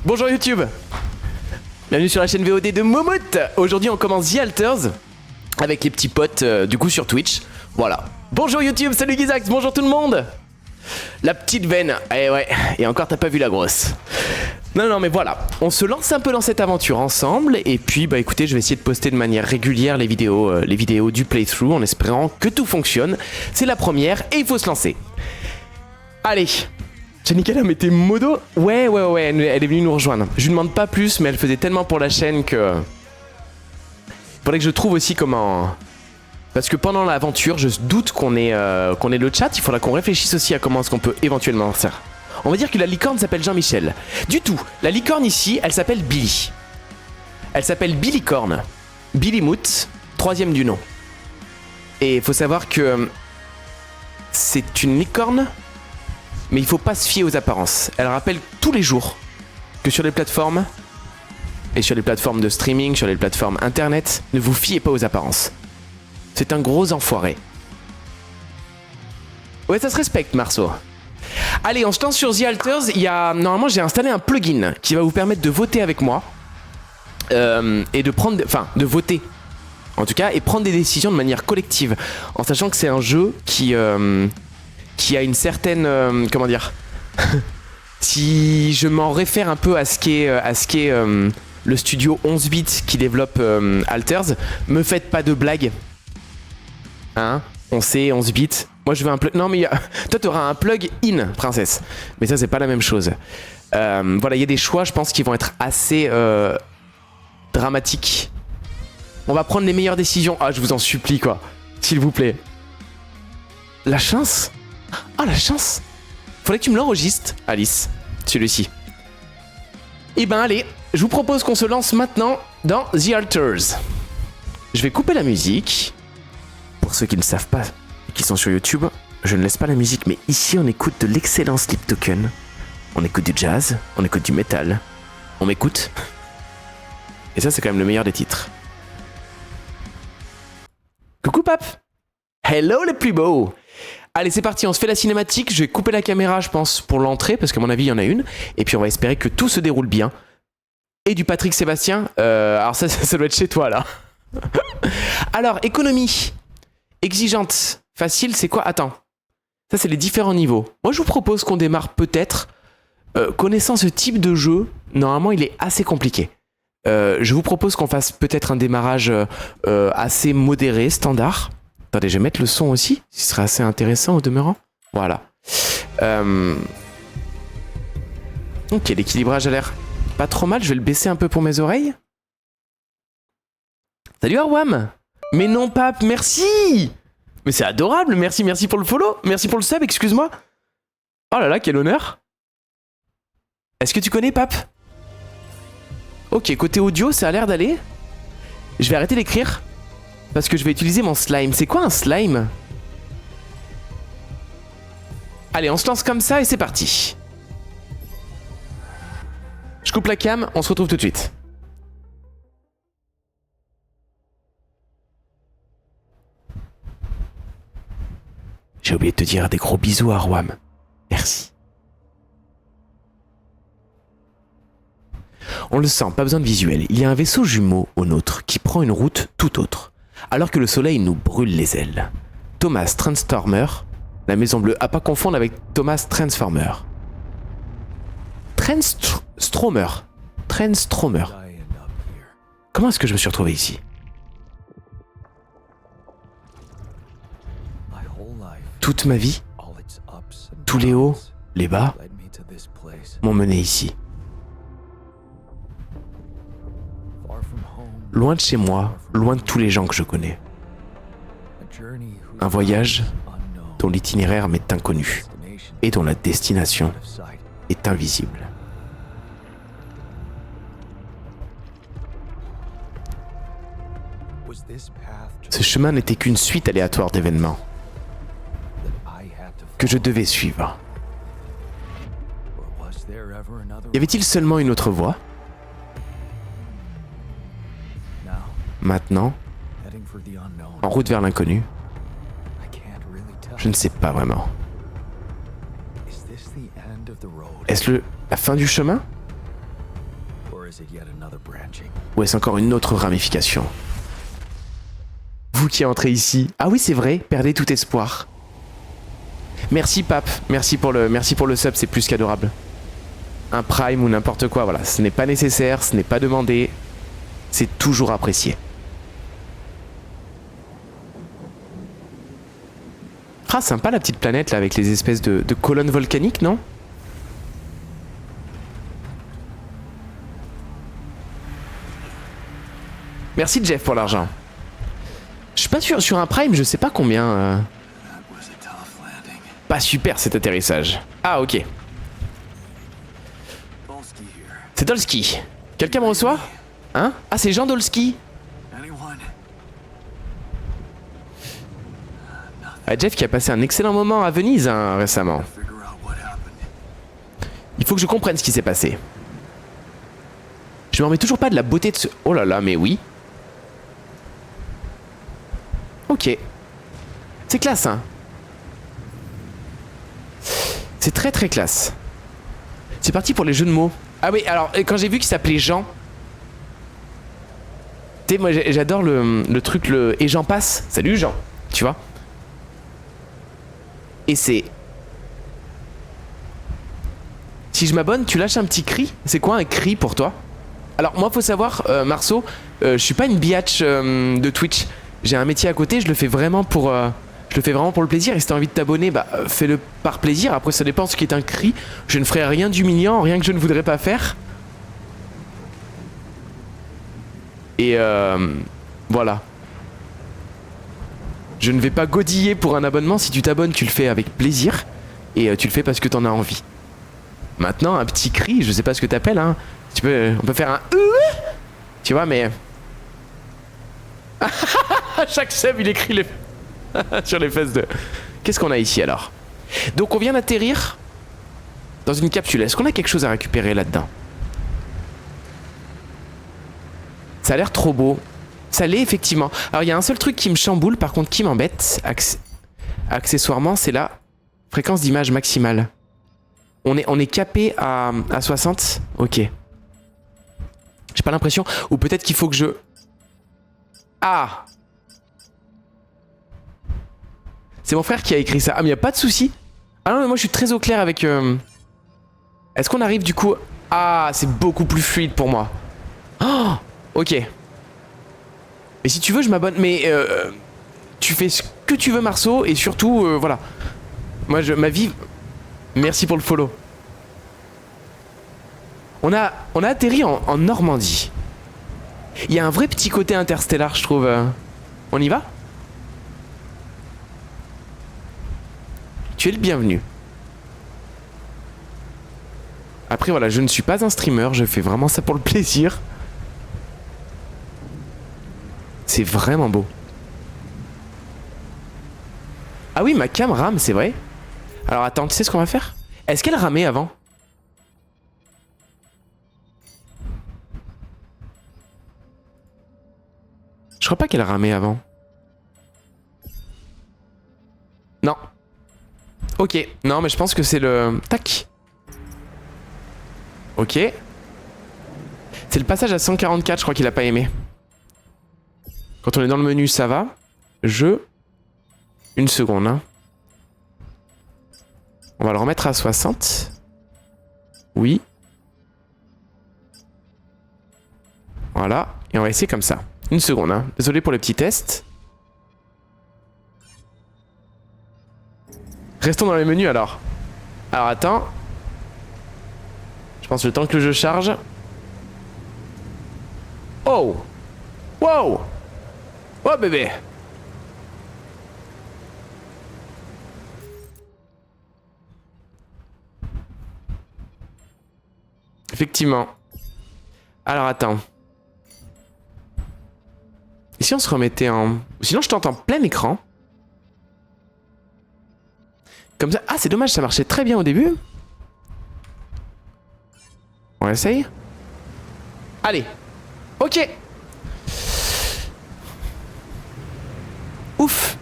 Bonjour YouTube. Bienvenue sur la chaîne VOD de Momout. Aujourd'hui on commence The Alters avec les petits potes du coup sur Twitch. Voilà. Bonjour YouTube, salut Gizax, bonjour tout le monde. La petite veine, eh ouais, et encore t'as pas vu la grosse. Non mais voilà, on se lance un peu dans cette aventure ensemble. Et puis bah écoutez, je vais essayer de poster de manière régulière les vidéos du playthrough en espérant que tout fonctionne. C'est la première et il faut se lancer. Allez. Janika là mettait modo. Ouais, elle est venue nous rejoindre. Je lui demande pas plus, mais elle faisait tellement pour la chaîne que... Faudrait que je trouve aussi comment... Parce que pendant l'aventure, je doute qu'on ait le chat. Il faudra qu'on réfléchisse aussi à comment est-ce qu'on peut éventuellement faire. On va dire que la licorne s'appelle Jean-Michel. Du tout, la licorne ici, elle s'appelle Billy. Elle s'appelle Billycorn. Billy Moot, troisième du nom. Et il faut savoir que... C'est une licorne... Mais il faut pas se fier aux apparences. Elle rappelle tous les jours que sur les plateformes, et sur les plateformes de streaming, sur les plateformes internet, ne vous fiez pas aux apparences. C'est un gros enfoiré. Ouais, ça se respecte, Marceau. Allez, on se lance sur The Alters. Normalement, j'ai installé un plugin qui va vous permettre de voter avec moi. Et de prendre... Enfin, de voter. En tout cas, et prendre des décisions de manière collective. En sachant que c'est un jeu qui a une certaine... comment dire. Si je m'en réfère un peu à ce qu'est le studio 11 bits qui développe Alters, me faites pas de blagues. Hein? On sait, 11 bits. Moi je veux un plug... Non mais toi t'auras un plug-in, princesse. Mais ça c'est pas la même chose. Voilà, il y a des choix je pense qui vont être assez dramatiques. On va prendre les meilleures décisions. Ah je vous en supplie quoi. S'il vous plaît. La chance? Ah la chance! Faudrait que tu me l'enregistres, Alice, celui-ci. Et ben allez, je vous propose qu'on se lance maintenant dans The Alters. Je vais couper la musique. Pour ceux qui ne savent pas et qui sont sur YouTube, je ne laisse pas la musique, mais ici on écoute de l'excellent Sleep Token. On écoute du jazz, on écoute du métal. On m'écoute. Et ça c'est quand même le meilleur des titres. Coucou Pap! Hello les plus beaux! Allez, c'est parti, on se fait la cinématique. Je vais couper la caméra, je pense, pour l'entrée, parce qu'à mon avis, il y en a une. Et puis, on va espérer que tout se déroule bien. Et du Patrick Sébastien. Alors, ça doit être chez toi, là. Alors, économie. Exigeante. Facile, c'est quoi? Attends. Ça, c'est les différents niveaux. Moi, je vous propose qu'on démarre peut-être. Connaissant ce type de jeu, normalement, il est assez compliqué. Je vous propose qu'on fasse peut-être un démarrage assez modéré, standard. Attendez, je vais mettre le son aussi, ce serait assez intéressant au demeurant. Voilà. Ok, l'équilibrage a l'air pas trop mal, je vais le baisser un peu pour mes oreilles. Salut Arwam! Mais non Pape, merci! Mais c'est adorable, merci pour le follow, merci pour le sub, excuse-moi. Oh là là, quel honneur! Est-ce que tu connais Pape? Ok, côté audio, ça a l'air d'aller. Je vais arrêter d'écrire. Parce que je vais utiliser mon slime. C'est quoi un slime? Allez, on se lance comme ça et c'est parti. Je coupe la cam, on se retrouve tout de suite. J'ai oublié de te dire des gros bisous à Arwam. Merci. On le sent, pas besoin de visuel. Il y a un vaisseau jumeau au nôtre qui prend une route tout autre. Alors que le soleil nous brûle les ailes. Thomas Transformer, la maison bleue, à pas confondre avec Thomas Transformer. Transtromer. Comment est-ce que je me suis retrouvé ici? Toute ma vie, tous les hauts, les bas, m'ont mené ici. Loin de chez moi, loin de tous les gens que je connais. Un voyage dont l'itinéraire m'est inconnu et dont la destination est invisible. Ce chemin n'était qu'une suite aléatoire d'événements que je devais suivre. Y avait-il seulement une autre voie? Maintenant, en route vers l'inconnu, je ne sais pas vraiment. Est-ce la fin du chemin? Ouais, c'est encore une autre ramification. Vous qui entrez ici. Ah oui, c'est vrai, perdez tout espoir. Merci Pape, merci pour le sub, c'est plus qu'adorable. Un prime ou n'importe quoi, voilà, ce n'est pas nécessaire, ce n'est pas demandé. C'est toujours apprécié. Ah, sympa la petite planète là avec les espèces de colonnes volcaniques, non? Merci Jeff pour l'argent. Je suis pas sûr, sur un prime, je sais pas combien. Pas super cet atterrissage. Ah, ok. C'est Dolski. Quelqu'un me reçoit? Hein? Ah, c'est Jean Dolski. Ah, Jeff qui a passé un excellent moment à Venise hein, récemment. Il faut que je comprenne ce qui s'est passé. Je me remets toujours pas de la beauté de ce... Oh là là, mais oui. Ok. C'est classe, hein. C'est très très classe. C'est parti pour les jeux de mots. Ah oui, alors, quand j'ai vu qu'il s'appelait Jean... Tu sais, moi j'adore le truc, le... Et j'en passe. Salut Jean. Tu vois? Et c'est... Si je m'abonne, tu lâches un petit cri. C'est quoi un cri pour toi? Alors moi faut savoir, Marceau, je suis pas une biatch de Twitch. J'ai un métier à côté, je le fais vraiment pour le plaisir. Et si t'as envie de t'abonner, bah fais-le par plaisir. Après ça dépend ce qui est un cri. Je ne ferai rien d'humiliant, rien que je ne voudrais pas faire. Et voilà. Je ne vais pas godiller pour un abonnement. Si tu t'abonnes, tu le fais avec plaisir. Et tu le fais parce que t'en as envie. Maintenant, un petit cri, je sais pas ce que t'appelles, hein. On peut faire un tu vois, mais... Chaque sub, il écrit les... sur les fesses de... Qu'est-ce qu'on a ici, alors? Donc, on vient d'atterrir dans une capsule. Est-ce qu'on a quelque chose à récupérer là-dedans? Ça a l'air trop beau. Ça l'est, effectivement. Alors, il y a un seul truc qui me chamboule, par contre, qui m'embête, accessoirement, c'est la fréquence d'image maximale. On est capé à 60. Ok. J'ai pas l'impression. Ou peut-être qu'il faut que je... Ah! C'est mon frère qui a écrit ça. Ah, mais y a pas de souci. Ah non, mais moi je suis très au clair avec... Est-ce qu'on arrive du coup... Ah, c'est beaucoup plus fluide pour moi. Oh! Ok. Et si tu veux, je m'abonne. Mais tu fais ce que tu veux, Marceau. Et surtout, voilà. Moi, ma vie... Merci pour le follow. On a atterri en Normandie. Il y a un vrai petit côté interstellar, je trouve. On y va? Tu es le bienvenu. Après, voilà, je ne suis pas un streamer. Je fais vraiment ça pour le plaisir. C'est vraiment beau. Ah oui, ma cam rame, c'est vrai. Alors attends, tu sais ce qu'on va faire? Est-ce qu'elle ramait avant? Je crois pas qu'elle ramait avant. Non. Ok. Non, mais je pense que c'est le... Tac. Ok. C'est le passage à 144, je crois qu'il a pas aimé. Quand on est dans le menu, ça va. Une seconde, hein. On va le remettre à 60. Oui. Voilà. Et on va essayer comme ça. Une seconde, hein. Désolé pour le petit test. Restons dans les menus alors. Alors attends. Je pense le temps que le jeu charge. Oh! Wow! Oh bébé! Effectivement. Alors attends. Et si on se remettait en... Sinon je tente en plein écran. Comme ça... Ah c'est dommage, ça marchait très bien au début. On essaye. Allez. Ok. Ouf.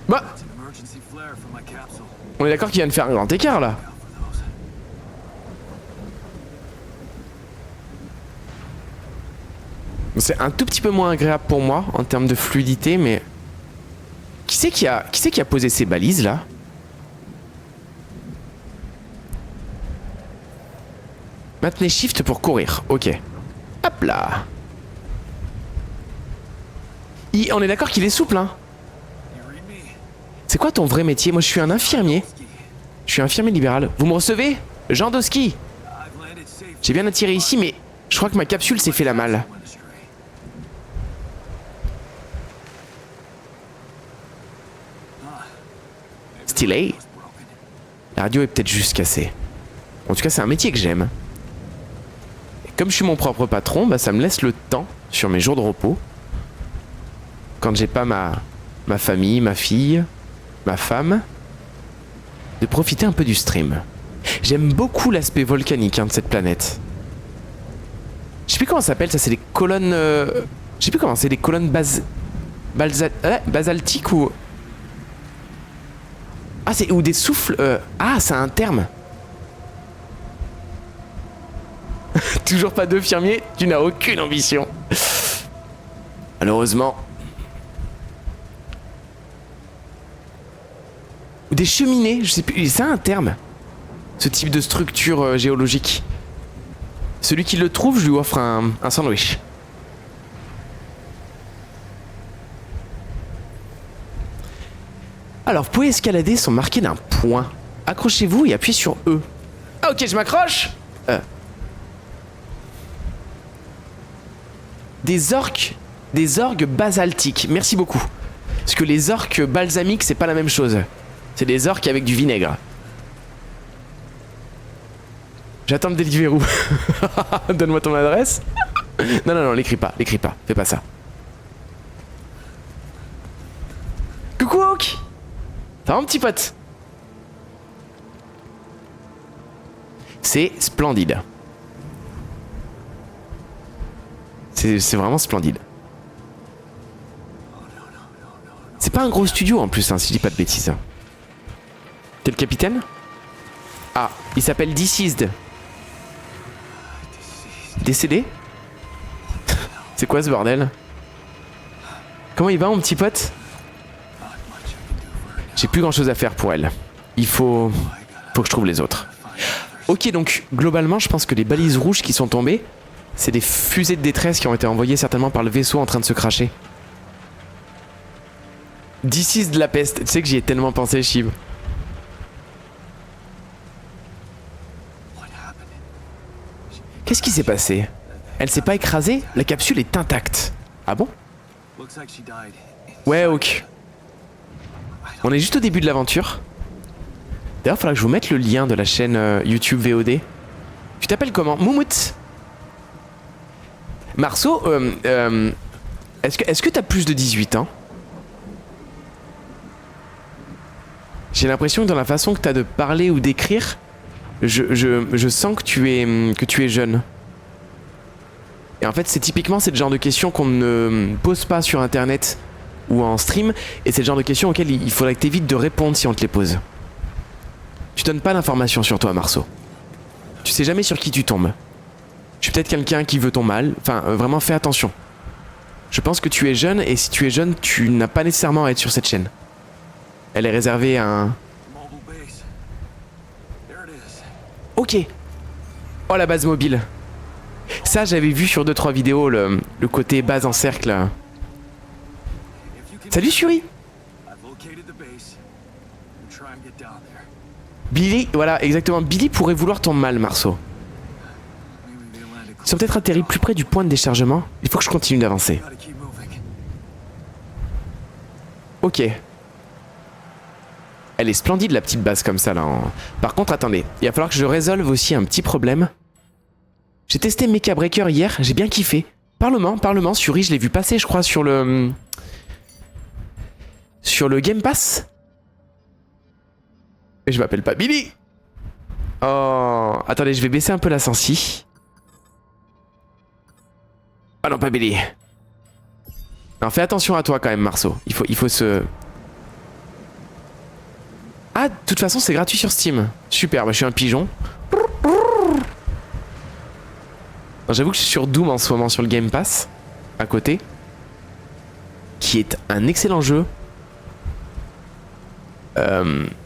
Bah. On est d'accord qu'il vient de faire un grand écart là. C'est un tout petit peu moins agréable pour moi en termes de fluidité, mais... Qui c'est qui a posé ces balises là? Maintenez shift pour courir, ok. Hop là. On est d'accord qu'il est souple, hein. C'est quoi ton vrai métier? Moi je suis un infirmier. Je suis infirmier libéral. Vous me recevez? Jean Doski. J'ai bien attiré ici, mais je crois que ma capsule s'est fait la malle. Stylé. La radio est peut-être juste cassée. En tout cas, c'est un métier que j'aime. Et comme je suis mon propre patron, bah, ça me laisse le temps, sur mes jours de repos, quand j'ai pas ma famille, ma fille, ma femme, de profiter un peu du stream. J'aime beaucoup l'aspect volcanique de cette planète. Je sais plus comment ça s'appelle, ça c'est des colonnes... Je sais plus comment c'est, des colonnes basaltiques ou... Ah, c'est... ou des souffles... Ah, c'est un terme. Toujours pas d'infirmier, tu n'as aucune ambition. Malheureusement. Ou des cheminées, je sais plus, c'est un terme. Ce type de structure géologique. Celui qui le trouve, je lui offre un sandwich. Alors, vous pouvez escalader sont marqués d'un point. Accrochez-vous et appuyez sur E. Ah, ok, je m'accroche. Des orgues basaltiques. Merci beaucoup. Parce que les orques balsamiques, c'est pas la même chose. C'est des orques avec du vinaigre. J'attends le Deliveroo. Donne-moi ton adresse. Non, non, non, l'écris pas, fais pas ça. Coucou Hawk. Ça va mon petit pote? C'est splendide. C'est vraiment splendide. C'est pas un gros studio en plus, hein, si je dis pas de bêtises. T'es le capitaine? Ah, il s'appelle Deceased. Décédé? C'est quoi ce bordel? Comment il va mon petit pote? J'ai plus grand chose à faire pour elle. Il faut que je trouve les autres. Ok, donc globalement je pense que les balises rouges qui sont tombées, c'est des fusées de détresse qui ont été envoyées certainement par le vaisseau en train de se cracher. Deceased de la peste, tu sais que j'y ai tellement pensé, Shiv. Qu'est-ce qui s'est passé? Elle s'est pas écrasée? La capsule est intacte. Ah bon? Ouais, ok. On est juste au début de l'aventure. D'ailleurs, il faudra que je vous mette le lien de la chaîne YouTube VOD. Tu t'appelles comment? Moumout. Marceau, est-ce que t'as plus de 18 ans? J'ai l'impression que dans la façon que t'as de parler ou d'écrire, je sens que tu es jeune. Et en fait, c'est le genre de questions qu'on ne pose pas sur internet ou en stream, et c'est le genre de questions auxquelles il faudrait que t'évites de répondre si on te les pose. Tu donnes pas d'informations sur toi, Marceau. Tu sais jamais sur qui tu tombes. Je suis peut-être quelqu'un qui veut ton mal, enfin, vraiment fais attention. Je pense que tu es jeune, et si tu es jeune, tu n'as pas nécessairement à être sur cette chaîne. Elle est réservée à un... Ok. Oh, la base mobile. Ça, j'avais vu sur 2-3 vidéos, le côté base en cercle. Salut, Shuri. Billy, voilà, exactement. Billy pourrait vouloir ton mal, Marceau. Ils sont peut-être atterris plus près du point de déchargement. Il faut que je continue d'avancer. Ok. Elle est splendide, la petite base comme ça, là. Par contre, attendez. Il va falloir que je résolve aussi un petit problème. J'ai testé Mecha Breaker hier, j'ai bien kiffé. Parlement, Shuri, je l'ai vu passer, je crois, sur le Game Pass. Et je m'appelle pas Billy. Oh, attendez, je vais baisser un peu la sensi. Ah non, pas Billy. Non, fais attention à toi quand même, Marceau. Il faut se... Ah, de toute façon, c'est gratuit sur Steam. Super, bah je suis un pigeon. J'avoue que je suis sur Doom en ce moment sur le Game Pass. à côté, qui est un excellent jeu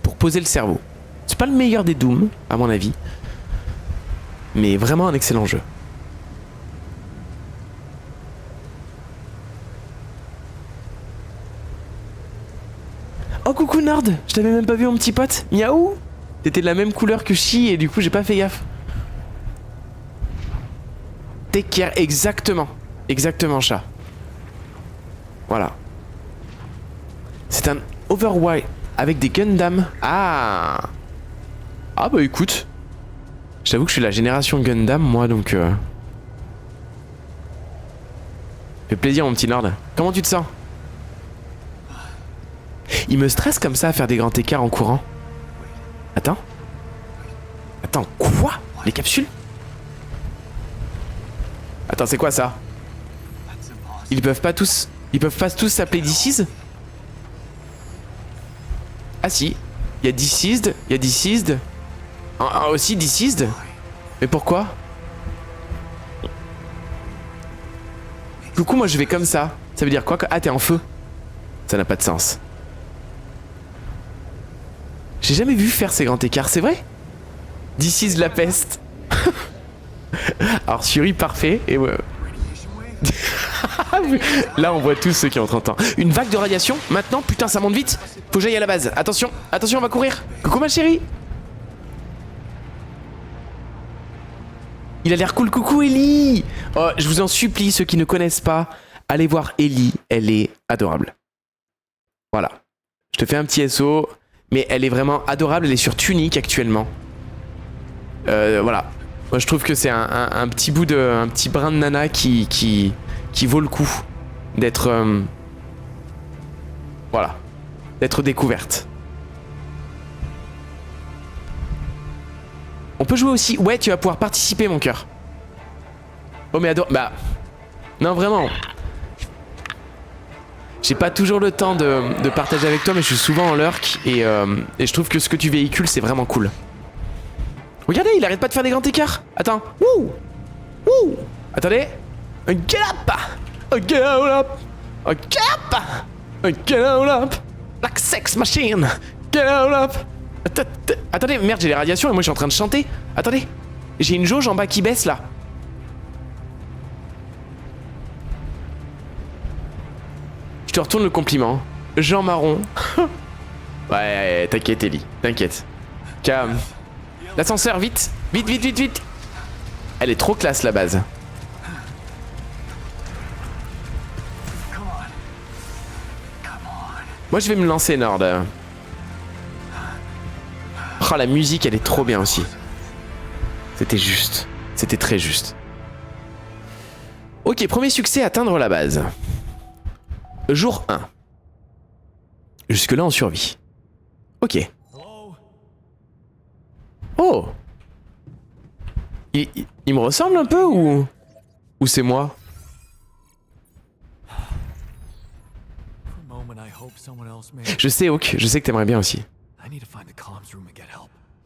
pour poser le cerveau. C'est pas le meilleur des Doom, à mon avis, mais vraiment un excellent jeu. Oh coucou Nord, je t'avais même pas vu mon petit pote. Miaou. T'étais de la même couleur que Chi et du coup j'ai pas fait gaffe. Take care, exactement. Exactement chat. Voilà. C'est un Overwatch avec des Gundam. Ah. Ah bah écoute. J'avoue que je suis la génération Gundam moi donc fait plaisir mon petit Nord. Comment tu te sens? Il me stresse comme ça à faire des grands écarts en courant. Attends. Attends, quoi? Les capsules? Attends, c'est quoi ça? Ils peuvent pas tous s'appeler Deceased? Ah si. Il y a Deceased, il y a Deceased. Aussi Deceased. Mais pourquoi? Du coup, moi je vais comme ça. Ça veut dire quoi? Ah, t'es en feu. Ça n'a pas de sens. J'ai jamais vu faire ces grands écarts, c'est vrai? Deceased la peste. Alors Fury parfait et ouais. Là on voit tous ceux qui ont 30 ans. Une vague de radiation maintenant? Putain ça monte vite. Faut que j'aille à la base. Attention, attention on va courir. Coucou ma chérie. Il a l'air cool. Coucou Ellie. Oh, je vous en supplie ceux qui ne connaissent pas, allez voir Ellie. Elle est adorable. Voilà. Je te fais un petit SO. Mais elle est vraiment adorable. Elle est sur Tunic actuellement. Voilà. Moi je trouve que c'est un petit bout de... un petit brin de nana qui vaut le coup d'être... voilà. D'être découverte. On peut jouer aussi... Ouais, tu vas pouvoir participer mon cœur. Oh mais bah... Non vraiment. J'ai pas toujours le temps de partager avec toi mais je suis souvent en lurk et je trouve que ce que tu véhicules c'est vraiment cool. Regardez, il arrête pas de faire des grands écarts. Attends. Wouh. Wouh. Attendez. Get up. Get up. Get up. Get up. Like sex machine. Get up. Attendez, merde, j'ai les radiations et moi je suis en train de chanter. Attendez. J'ai une jauge en bas qui baisse là. Je te retourne le compliment. Jean Marron. Ouais, t'inquiète Ellie, t'inquiète. Calme. L'ascenseur, vite. Vite, vite, vite, vite. Elle est trop classe la base. Moi je vais me lancer Nord. Oh la musique elle est trop bien aussi. C'était juste. C'était très juste. Ok, premier succès, atteindre la base. Jour 1. Jusque là on survit. Ok. Oh. Il me ressemble un peu ou c'est moi? Je sais Hawk, je sais que t'aimerais bien aussi.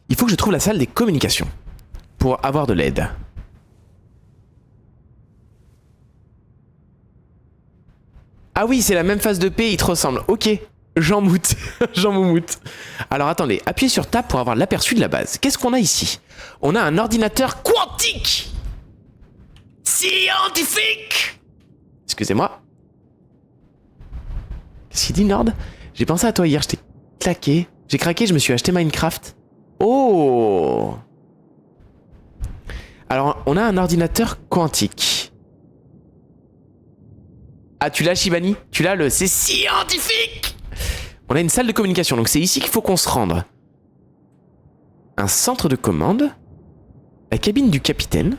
Il faut que je trouve la salle des communications pour avoir de l'aide. Ah oui, c'est la même phase de paix, il te ressemble. Ok, Jean Mout. Jean Moumout. Alors attendez, appuyez sur Tab pour avoir l'aperçu de la base. Qu'est-ce qu'on a ici? On a un ordinateur quantique scientifique. Excusez-moi. Qu'est-ce qu'il dit Nord? J'ai pensé à toi hier, je t'ai claqué. J'ai craqué, je me suis acheté Minecraft. Oh. Alors, on a un ordinateur quantique. Ah, tu l'as Shibani? Tu l'as le... C'est scientifique. On a une salle de communication, donc c'est ici qu'il faut qu'on se rende. Un centre de commande. La cabine du capitaine.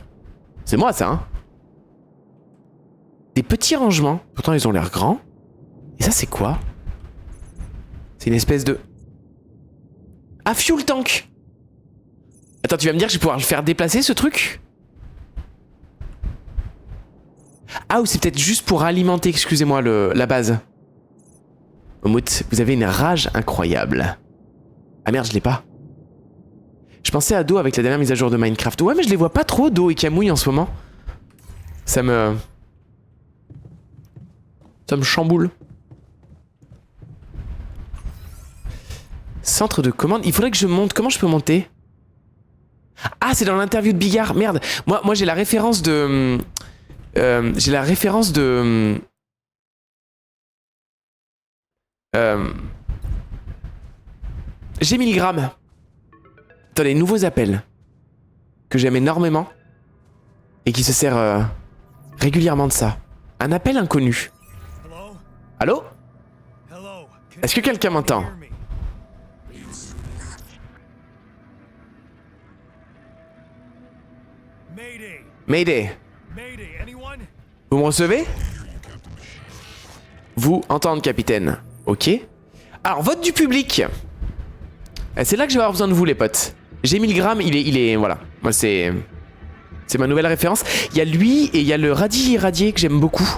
C'est moi ça, hein? Des petits rangements. Pourtant, ils ont l'air grands. Et ça, c'est quoi? C'est une espèce de... Ah, fuel tank. Attends, tu vas me dire que je vais pouvoir le faire déplacer, ce truc? Ah, ou c'est peut-être juste pour alimenter, excusez-moi, la base. Mout, vous avez une rage incroyable. Ah merde, je l'ai pas. Je pensais à Do avec la dernière mise à jour de Minecraft. Ouais, mais je les vois pas trop, Do et Camouille en ce moment. Ça me... Ça me chamboule. Centre de commande. Il faudrait que je monte. Comment je peux monter? Ah, c'est dans l'interview de Bigard. Merde. Moi j'ai la référence de... j'ai la référence de... J'ai 1000 grammes. Attendez, nouveaux appels. Que j'aime énormément. Et qui se sert régulièrement de ça. Un appel inconnu. Allô? Est-ce que quelqu'un m'entend? Mayday. Vous me recevez? Vous entendre, capitaine. Ok. Alors, vote du public. C'est là que je vais avoir besoin de vous, les potes. J'ai 1000 grammes, il est... Voilà. Moi, c'est ma nouvelle référence. Il y a lui et il y a le radis irradié que j'aime beaucoup.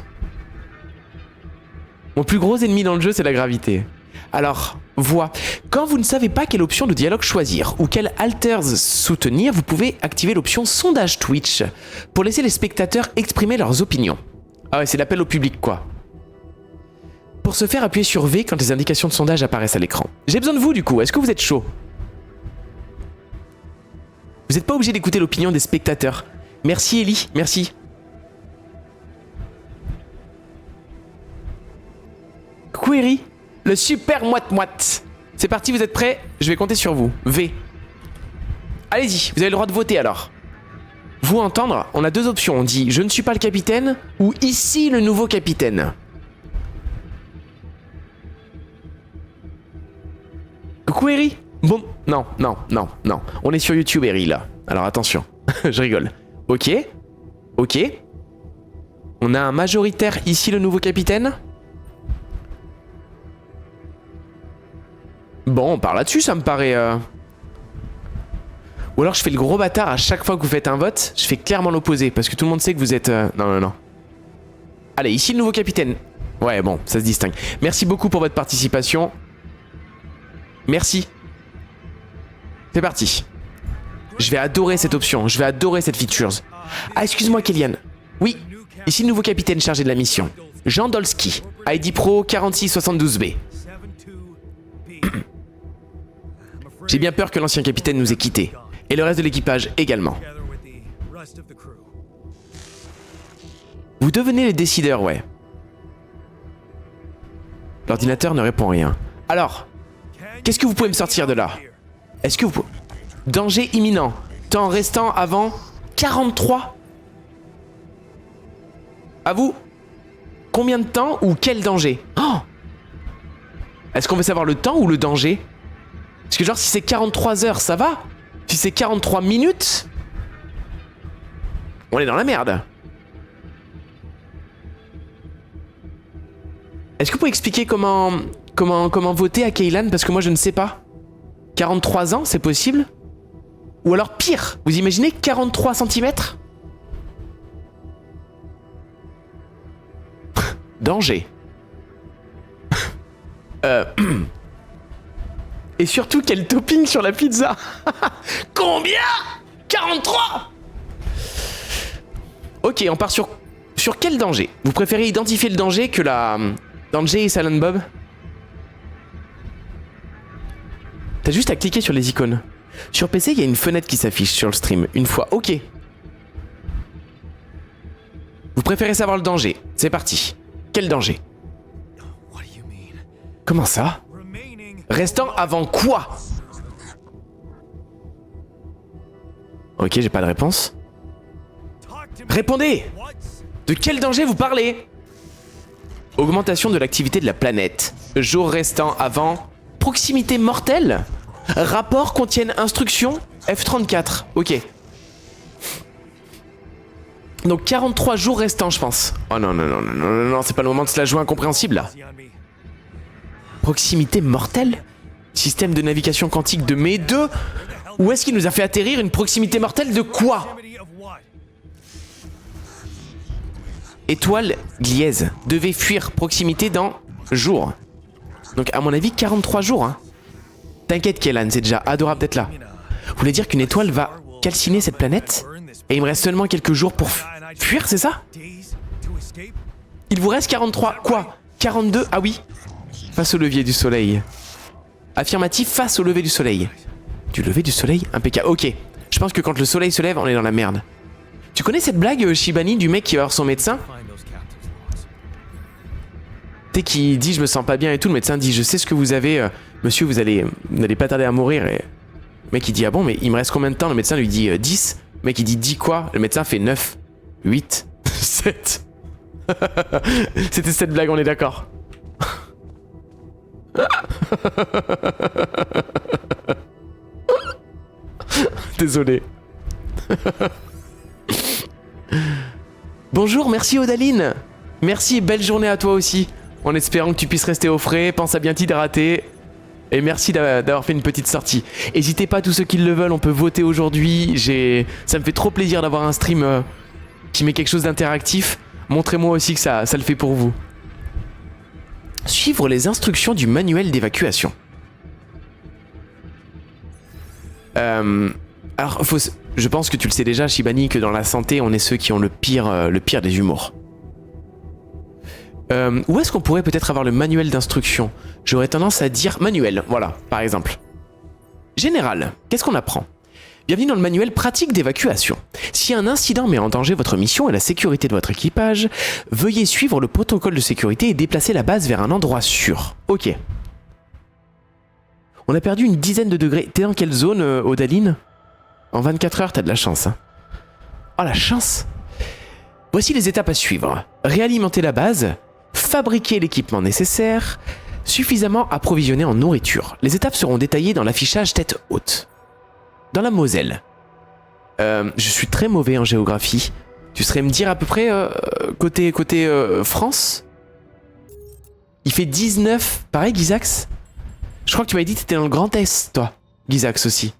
Mon plus gros ennemi dans le jeu, c'est la gravité. Alors, voix. Quand vous ne savez pas quelle option de dialogue choisir ou quelle alters soutenir, vous pouvez activer l'option sondage Twitch pour laisser les spectateurs exprimer leurs opinions. Ah ouais, c'est l'appel au public, quoi. Pour ce faire, appuyez sur V quand les indications de sondage apparaissent à l'écran. J'ai besoin de vous, du coup. Est-ce que vous êtes chaud? Vous n'êtes pas obligé d'écouter l'opinion des spectateurs. Merci, Ellie. Merci. Query, le super moite-moite. C'est parti, vous êtes prêts? Je vais compter sur vous. V. Allez-y, vous avez le droit de voter alors. Vous entendre, on a deux options. On dit je ne suis pas le capitaine ou ici le nouveau capitaine. Coucou Eri. Bon, non. On est sur YouTube Eri là. Alors attention, je rigole. Ok. On a un majoritaire ici le nouveau capitaine. Bon, on part là-dessus, ça me paraît... Ou alors je fais le gros bâtard à chaque fois que vous faites un vote. Je fais clairement l'opposé, parce que tout le monde sait que vous êtes... Non. Allez, ici le nouveau capitaine. Ouais, bon, ça se distingue. Merci beaucoup pour votre participation. Merci. C'est parti. Je vais adorer cette option, je vais adorer cette feature. Ah, excuse-moi, Kélian. Oui, ici le nouveau capitaine chargé de la mission. Jean Dolski, ID Pro 4672B. J'ai bien peur que l'ancien capitaine nous ait quittés. Et le reste de l'équipage également. Vous devenez les décideurs, ouais. L'ordinateur ne répond rien. Alors, qu'est-ce que vous pouvez me sortir de là? Est-ce que vous pouvez... Danger imminent. Temps restant avant 43. À vous. Combien de temps ou quel danger? Oh! Est-ce qu'on veut savoir le temps ou le danger? Parce que genre si c'est 43 heures, ça va? Si c'est 43 minutes, on est dans la merde. Est-ce que vous pouvez expliquer comment voter à Keylan? Parce que moi je ne sais pas. 43 ans, c'est possible? Ou alors pire, vous imaginez 43 cm? Danger. Et surtout, quel topping sur la pizza. Combien? 43. Ok, on part sur quel danger? Vous préférez identifier le danger que la... Danger et Silent Bob? T'as juste à cliquer sur les icônes. Sur PC, il y a une fenêtre qui s'affiche sur le stream. Une fois, ok. Vous préférez savoir le danger? C'est parti. Quel danger? Comment ça? Restant avant quoi? Ok, j'ai pas de réponse. Répondez! De quel danger vous parlez? Augmentation de l'activité de la planète. Jour restant avant... Proximité mortelle? Rapport contiennent instruction F34. Ok. Donc 43 jours restants, je pense. Oh non, c'est pas le moment de se la jouer incompréhensible là. Proximité mortelle? Système de navigation quantique de mai 2? Où est-ce qu'il nous a fait atterrir? Une proximité mortelle de quoi? Étoile Gliese. Devait fuir proximité dans jour. Donc à mon avis 43 jours hein. T'inquiète Kélan, c'est déjà adorable d'être là. Vous voulez dire qu'une étoile va calciner cette planète? Et il me reste seulement quelques jours pour fuir, c'est ça? Il vous reste 43... Quoi? 42, ah oui. Face au levier du soleil. Affirmatif, face au lever du soleil. Du lever du soleil, impeccable. Ok, je pense que quand le soleil se lève, on est dans la merde. Tu connais cette blague, Shibani, du mec qui va voir son médecin? Tu sais, qui dit je me sens pas bien et tout, le médecin dit je sais ce que vous avez, monsieur, vous allez pas tarder à mourir. Et le mec il dit ah bon, mais il me reste combien de temps? Le médecin lui dit 10. Le mec il dit 10 quoi? Le médecin fait 9, 8, 7. C'était cette blague, on est d'accord. Désolé. Bonjour, merci Odaline. Merci et belle journée à toi aussi. En espérant que tu puisses rester au frais, pense à bien t'hydrater. Et merci d'avoir fait une petite sortie. N'hésitez pas, tous ceux qui le veulent, on peut voter aujourd'hui. Ça me fait trop plaisir d'avoir un stream qui met quelque chose d'interactif. Montrez-moi aussi que ça le fait pour vous. Suivre les instructions du manuel d'évacuation. Alors, je pense que tu le sais déjà, Shibani, que dans la santé, on est ceux qui ont le pire des humours. Où est-ce qu'on pourrait peut-être avoir le manuel d'instruction? J'aurais tendance à dire manuel, voilà, par exemple. Général, qu'est-ce qu'on apprend? Bienvenue dans le manuel pratique d'évacuation. Si un incident met en danger votre mission et la sécurité de votre équipage, veuillez suivre le protocole de sécurité et déplacer la base vers un endroit sûr. Ok. On a perdu une dizaine de degrés. T'es dans quelle zone, Odaline? En 24 heures, t'as de la chance. Hein. Oh, la chance! Voici les étapes à suivre. Réalimenter la base, fabriquer l'équipement nécessaire, suffisamment approvisionné en nourriture. Les étapes seront détaillées dans l'affichage tête haute. Dans la Moselle. Je suis très mauvais en géographie. Tu saurais me dire à peu près côté France? Il fait 19. Pareil, Gizax? Je crois que tu m'avais dit que tu étais dans le Grand Est, toi. Gizax aussi.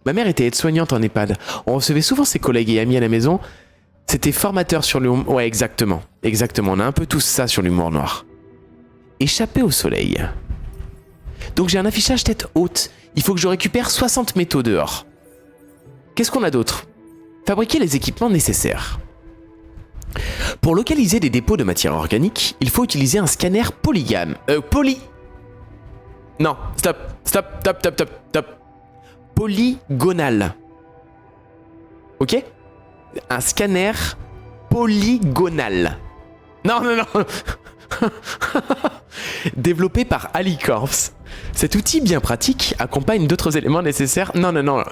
Ma mère était aide-soignante en EHPAD. On recevait souvent ses collègues et amis à la maison. C'était formateur sur l'humour. Ouais, exactement. Exactement. On a un peu tous ça sur l'humour noir. Échapper au soleil. Donc j'ai un affichage tête haute. Il faut que je récupère 60 métaux dehors. Qu'est-ce qu'on a d'autre? Fabriquer les équipements nécessaires. Pour localiser des dépôts de matière organique, il faut utiliser un scanner polygame. Non, stop. Polygonal. Ok? Un scanner polygonal. Non. Développé par Alicorps. Cet outil bien pratique accompagne d'autres éléments nécessaires. Non.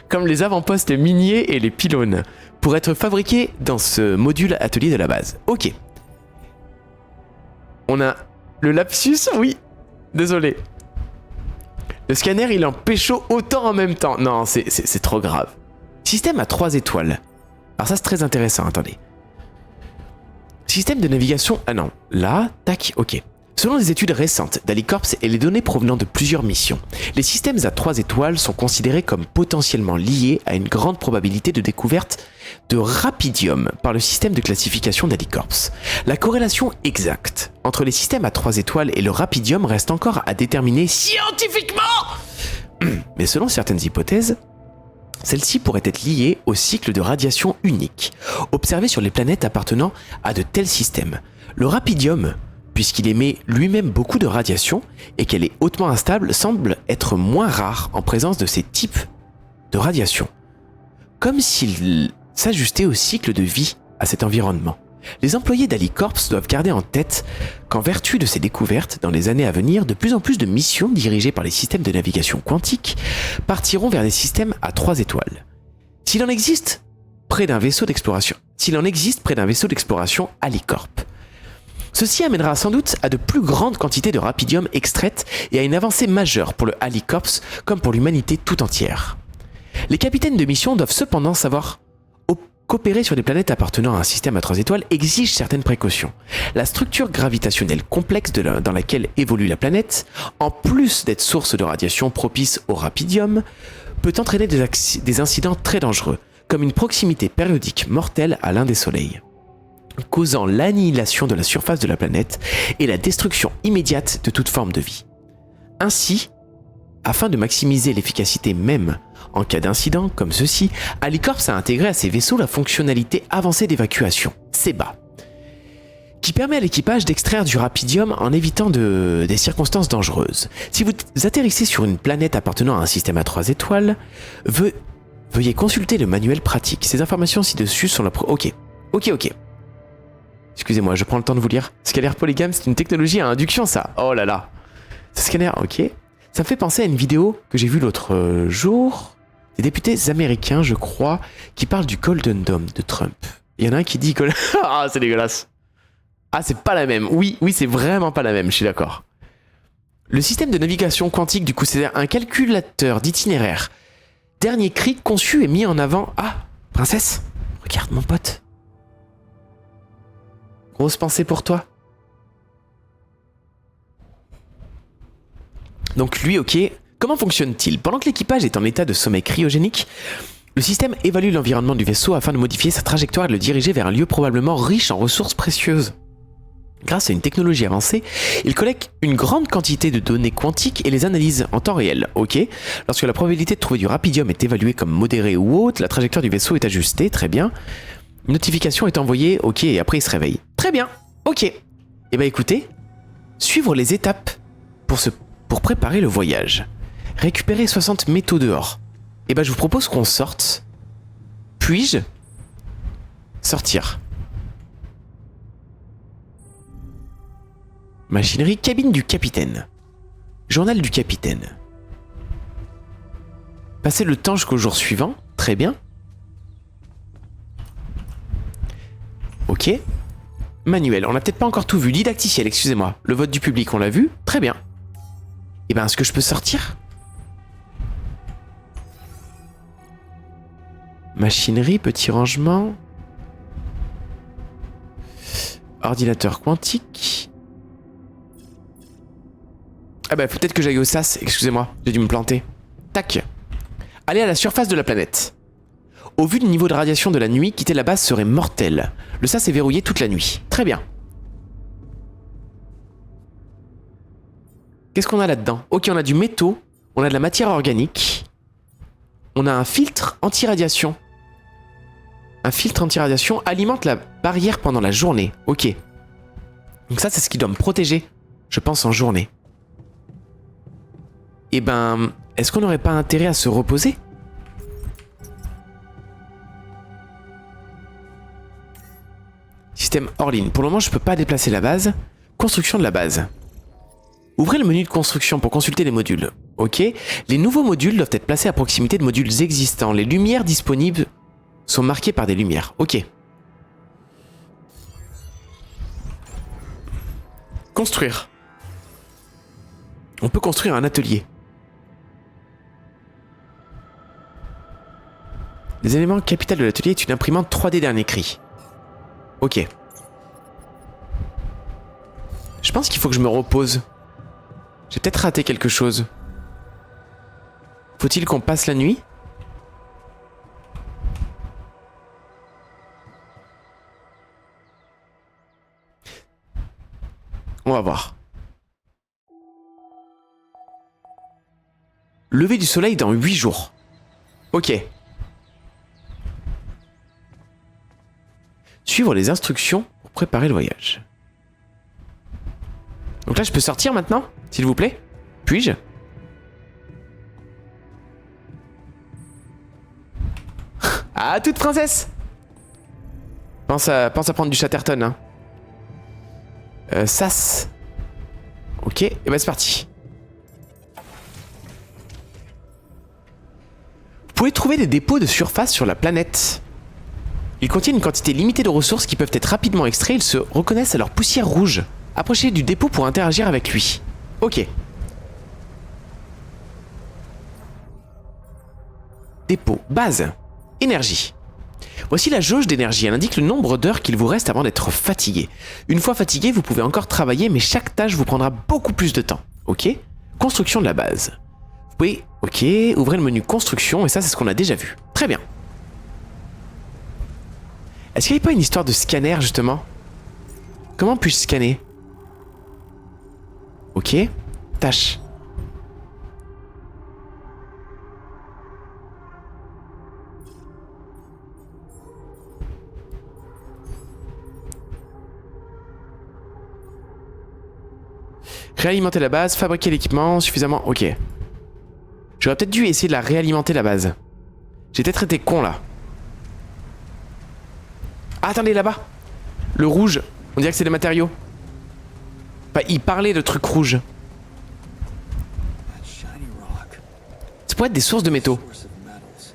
Comme les avant-postes miniers et les pylônes. Pour être fabriqués dans ce module atelier de la base. Ok. On a le lapsus, oui. Désolé. Le scanner, il en pécho autant en même temps. Non, c'est trop grave. Système à 3 étoiles. Alors ça, c'est très intéressant, attendez. Système de navigation... Ah non, là, tac, ok. Selon des études récentes d'Alicorps et les données provenant de plusieurs missions, les systèmes à 3 étoiles sont considérés comme potentiellement liés à une grande probabilité de découverte de rapidium par le système de classification d'Alicorps. La corrélation exacte entre les systèmes à 3 étoiles et le rapidium reste encore à déterminer scientifiquement. Mais selon certaines hypothèses, celle-ci pourrait être liée au cycle de radiation unique, observé sur les planètes appartenant à de tels systèmes. Le rapidium, puisqu'il émet lui-même beaucoup de radiation et qu'elle est hautement instable, semble être moins rare en présence de ces types de radiation. Comme s'il s'ajustait au cycle de vie à cet environnement. Les employés d'Alicorps doivent garder en tête qu'en vertu de ces découvertes, dans les années à venir, de plus en plus de missions dirigées par les systèmes de navigation quantique partiront vers des systèmes à 3 étoiles. S'il en existe près d'un vaisseau d'exploration Alicorp. Ceci amènera sans doute à de plus grandes quantités de rapidium extraites et à une avancée majeure pour le Alicorps comme pour l'humanité tout entière. Les capitaines de mission doivent cependant savoir qu'opérer sur des planètes appartenant à un système à 3 étoiles exige certaines précautions. La structure gravitationnelle complexe dans laquelle évolue la planète, en plus d'être source de radiation propice au rapidium, peut entraîner des incidents très dangereux, comme une proximité périodique mortelle à l'un des soleils, causant l'annihilation de la surface de la planète et la destruction immédiate de toute forme de vie. Ainsi, afin de maximiser l'efficacité même en cas d'incident comme ceci, Alicorps a intégré à ses vaisseaux la fonctionnalité avancée d'évacuation, SEBA, qui permet à l'équipage d'extraire du rapidium en évitant des circonstances dangereuses. Si vous atterrissez sur une planète appartenant à un système à 3 étoiles, veuillez consulter le manuel pratique. Ces informations ci-dessus sont la... Ok. Excusez-moi, je prends le temps de vous lire. Scanner polygame, c'est une technologie à induction, ça. Oh là là. Ce scanner, ok. Ça me fait penser à une vidéo que j'ai vue l'autre jour. Des députés américains, je crois, qui parlent du Golden Dome de Trump. Il y en a un qui dit... Ah, c'est dégueulasse. Ah, c'est pas la même. Oui, c'est vraiment pas la même, je suis d'accord. Le système de navigation quantique, du coup, c'est un calculateur d'itinéraire. Dernier cri conçu et mis en avant... Ah, princesse, regarde mon pote. Grosse pensée pour toi. Donc lui, ok. Comment fonctionne-t-il? Pendant que l'équipage est en état de sommeil cryogénique, le système évalue l'environnement du vaisseau afin de modifier sa trajectoire et de le diriger vers un lieu probablement riche en ressources précieuses. Grâce à une technologie avancée, il collecte une grande quantité de données quantiques et les analyse en temps réel, ok. Lorsque la probabilité de trouver du rapidium est évaluée comme modérée ou haute, la trajectoire du vaisseau est ajustée, très bien. Une notification est envoyée, ok, et après il se réveille. Très bien, ok. Et bah écoutez, suivre les étapes pour préparer le voyage. Récupérer 60 métaux dehors. Et bah je vous propose qu'on sorte. Puis-je sortir? Machinerie, cabine du capitaine. Journal du capitaine. Passer le temps jusqu'au jour suivant. Très bien. Ok. Manuel, on n'a peut-être pas encore tout vu. Didacticiel, excusez-moi. Le vote du public, on l'a vu. Très bien. Et ben, est-ce que je peux sortir? Machinerie, petit rangement. Ordinateur quantique. Ah bah peut-être que j'aille au SAS, excusez-moi, j'ai dû me planter. Tac. Aller à la surface de la planète. Au vu du niveau de radiation de la nuit, quitter la base serait mortel. Le SAS est verrouillé toute la nuit. Très bien. Qu'est-ce qu'on a là-dedans? Ok, on a du métaux, on a de la matière organique, on a un filtre anti-radiation. Un filtre anti-radiation alimente la barrière pendant la journée. Ok. Donc ça, c'est ce qui doit me protéger, je pense, en journée. Eh ben, est-ce qu'on n'aurait pas intérêt à se reposer? Système hors ligne. Pour le moment, je peux pas déplacer la base. Construction de la base. Ouvrez le menu de construction pour consulter les modules. Ok. Les nouveaux modules doivent être placés à proximité de modules existants. Les lumières disponibles sont marquées par des lumières. Ok. Construire. On peut construire un atelier. Les éléments capitaux de l'atelier est une imprimante 3D dernier cri. Ok. Je pense qu'il faut que je me repose. J'ai peut-être raté quelque chose. Faut-il qu'on passe la nuit? On va voir. Lever du soleil dans 8 jours. Ok. Suivre les instructions pour préparer le voyage. Donc là, je peux sortir maintenant, s'il vous plaît? Puis-je? Ah, toute princesse! Pense à prendre du Chatterton, hein. Sas. Ok, et bah c'est parti. Vous pouvez trouver des dépôts de surface sur la planète. Ils contiennent une quantité limitée de ressources qui peuvent être rapidement extraites. Ils se reconnaissent à leur poussière rouge. Approchez du dépôt pour interagir avec lui. Ok. Dépôt. Base. Énergie. Voici la jauge d'énergie. Elle indique le nombre d'heures qu'il vous reste avant d'être fatigué. Une fois fatigué, vous pouvez encore travailler, mais chaque tâche vous prendra beaucoup plus de temps. Ok. Construction de la base. Vous pouvez... Ok. Ouvrez le menu construction, et ça, c'est ce qu'on a déjà vu. Très bien. Est-ce qu'il n'y a pas une histoire de scanner, justement? Comment puis-je scanner? Ok. Tâche. Réalimenter la base, fabriquer l'équipement suffisamment... Ok. J'aurais peut-être dû essayer de la réalimenter la base. J'ai peut-être été con là. Ah, attendez, là-bas. Le rouge. On dirait que c'est des matériaux. Enfin, il parlait de trucs rouges. Ça pourrait être des sources de métaux.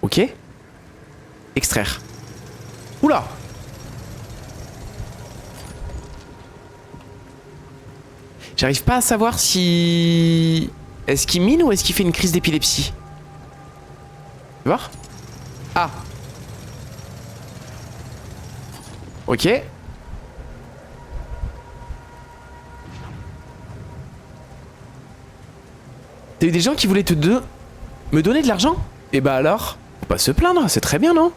Ok. Extraire. Oula! J'arrive pas à savoir si... Est-ce qu'il mine ou est-ce qu'il fait une crise d'épilepsie? Tu vas voir? Ah. Ok. T'as eu des gens qui voulaient me donner de l'argent? Et bah alors, faut pas se plaindre, c'est très bien, non?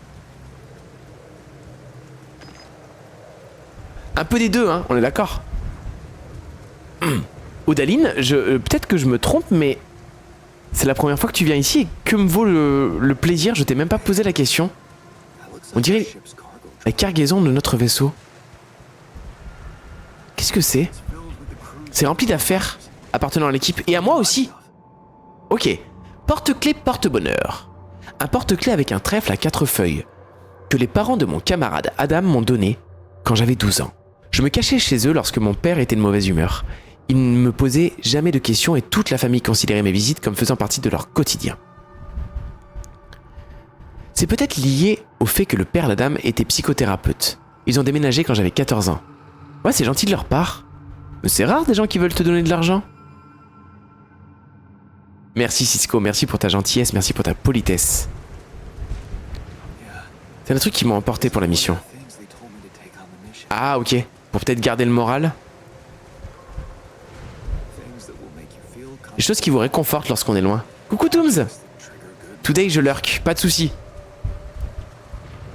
Un peu des deux, hein, on est d'accord. Odaline, peut-être que je me trompe, mais c'est la première fois que tu viens ici et que me vaut le plaisir, je t'ai même pas posé la question. On dirait la cargaison de notre vaisseau. Qu'est-ce que c'est? C'est rempli d'affaires appartenant à l'équipe et à moi aussi. Ok, porte-clés porte-bonheur. Un porte-clés avec un trèfle à 4 feuilles que les parents de mon camarade Adam m'ont donné quand j'avais 12 ans. Je me cachais chez eux lorsque mon père était de mauvaise humeur. Il ne me posait jamais de questions et toute la famille considérait mes visites comme faisant partie de leur quotidien. C'est peut-être lié au fait que le père d'Adam était psychothérapeute. Ils ont déménagé quand j'avais 14 ans. Ouais, c'est gentil de leur part. Mais c'est rare des gens qui veulent te donner de l'argent. Merci Cisco, merci pour ta gentillesse, merci pour ta politesse. C'est un truc qui m'a emporté pour la mission. Ah ok, pour peut-être garder le moral. Des choses qui vous réconfortent lorsqu'on est loin. Coucou Tooms. Today je lurk, pas de soucis.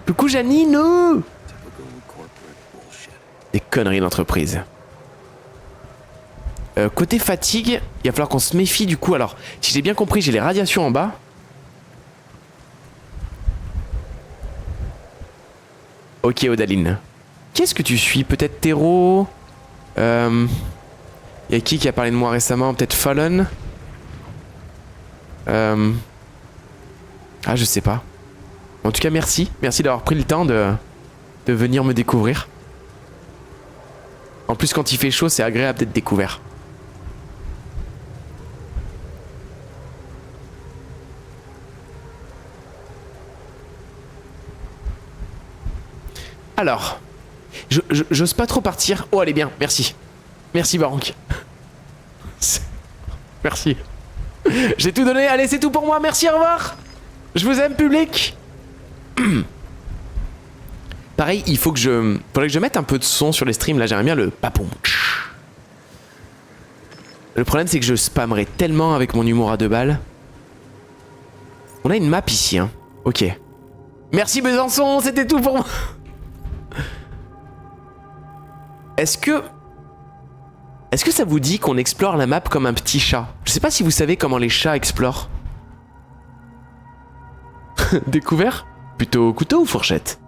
Coucou Janine. Des conneries d'entreprise. Côté fatigue, il va falloir qu'on se méfie du coup. Alors, si j'ai bien compris, j'ai les radiations en bas. Ok Odaline. Qu'est-ce que tu suis? Peut-être Tero? Y'a qui a parlé de moi récemment? Peut-être Fallen? Ah, je sais pas. En tout cas, merci. Merci d'avoir pris le temps de venir me découvrir. En plus, quand il fait chaud, c'est agréable d'être découvert. Alors, j'ose pas trop partir. Oh, elle est bien, merci. Merci, Barank. Merci. J'ai tout donné, allez, c'est tout pour moi, merci, au revoir. Je vous aime, public. Pareil, faudrait que je mette un peu de son sur les streams, là, j'aimerais bien le papoum. Le problème, c'est que je spammerai tellement avec mon humour à 2 balles. On a une map ici, hein. Ok. Merci, Besançon, c'était tout pour moi. Est-ce que ça vous dit qu'on explore la map comme un petit chat? Je sais pas si vous savez comment les chats explorent. Découvert? Plutôt couteau ou fourchette?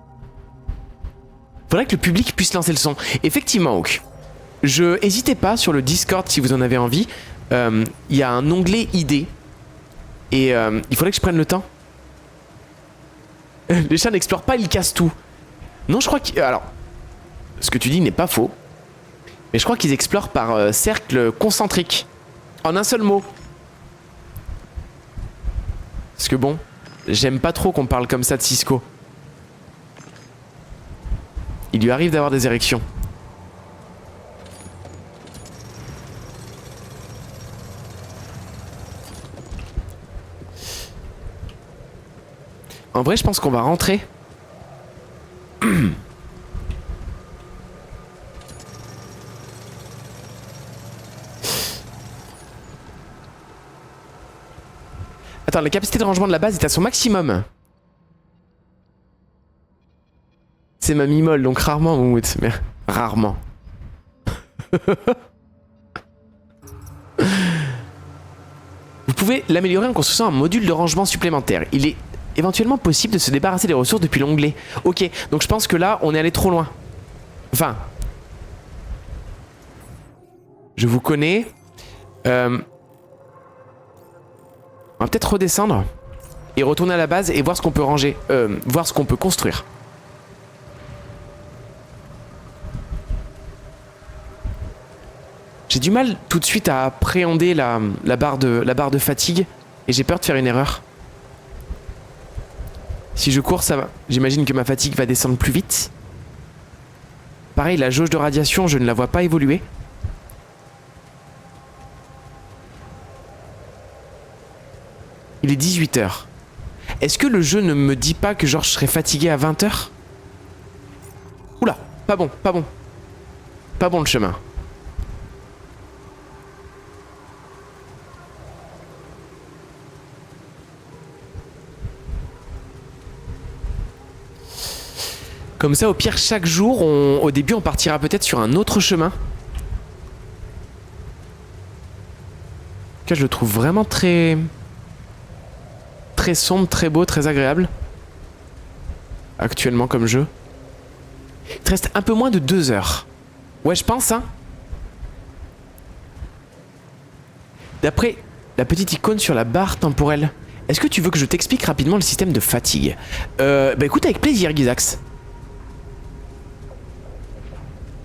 Faudrait que le public puisse lancer le son. Effectivement, Hawk. N'hésitez pas sur le Discord si vous en avez envie. Il y a un onglet idées. Et il faudrait que je prenne le temps. Les chats n'explorent pas, ils cassent tout. Non, je crois que... Alors, ce que tu dis n'est pas faux. Mais je crois qu'ils explorent par cercle concentrique. En un seul mot. Parce que bon, j'aime pas trop qu'on parle comme ça de Cisco. Il lui arrive d'avoir des érections. En vrai, je pense qu'on va rentrer. Attends, la capacité de rangement de la base est à son maximum. C'est ma mimole, donc rarement, Moumout. Mais rarement. Vous pouvez l'améliorer en construisant un module de rangement supplémentaire. Il est éventuellement possible de se débarrasser des ressources depuis l'onglet. Ok, donc je pense que là, on est allé trop loin. Enfin. Je vous connais. On va peut-être redescendre et retourner à la base et voir ce qu'on peut ranger. Voir ce qu'on peut construire. J'ai du mal tout de suite à appréhender la barre de fatigue et j'ai peur de faire une erreur. Si je cours, ça va. J'imagine que ma fatigue va descendre plus vite. Pareil, la jauge de radiation, je ne la vois pas évoluer. Il est 18 h. Est-ce que le jeu ne me dit pas que genre je serais fatigué à 20 h? Oula, pas bon, pas bon. Pas bon le chemin. Comme ça, au pire, chaque jour, au début, on partira peut-être sur un autre chemin. En tout cas, je le trouve vraiment très sombre, très beau, très agréable. Actuellement comme jeu. Il te reste un peu moins de 2 heures. Ouais, je pense, hein. D'après la petite icône sur la barre temporelle, est-ce que tu veux que je t'explique rapidement le système de fatigue? Bah écoute, avec plaisir, Gizax.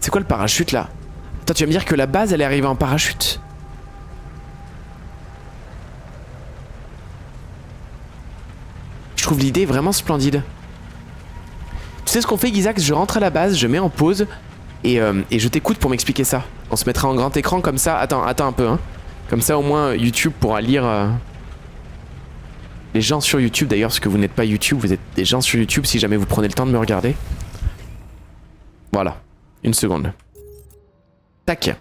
C'est quoi le parachute là? Attends, tu vas me dire que la base elle est arrivée en parachute? Je trouve l'idée vraiment splendide. Tu sais ce qu'on fait, Gizax? Je rentre à la base, je mets en pause et je t'écoute pour m'expliquer ça. On se mettra en grand écran comme ça. Attends un peu, hein. Comme ça au moins YouTube pourra lire... Les gens sur YouTube d'ailleurs, parce que vous n'êtes pas YouTube, vous êtes des gens sur YouTube si jamais vous prenez le temps de me regarder. Voilà. Une seconde. Tac.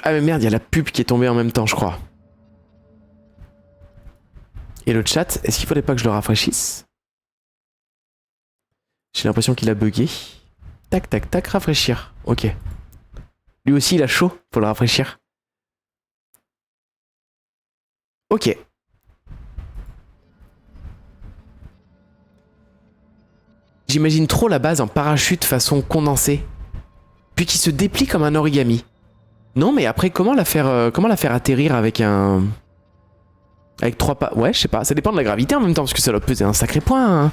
Ah mais merde, il y a la pub qui est tombée en même temps, je crois. Et le chat, est-ce qu'il fallait pas que je le rafraîchisse? J'ai l'impression qu'il a bugué. Tac, tac, tac, rafraîchir. Ok. Lui aussi, il a chaud, faut le rafraîchir. Ok. J'imagine trop la base en parachute façon condensée. Puis qui se déplie comme un origami. Non mais après comment la faire atterrir avec un... Avec 3 pas... Ouais je sais pas, ça dépend de la gravité en même temps parce que ça doit peser un sacré point. Hein.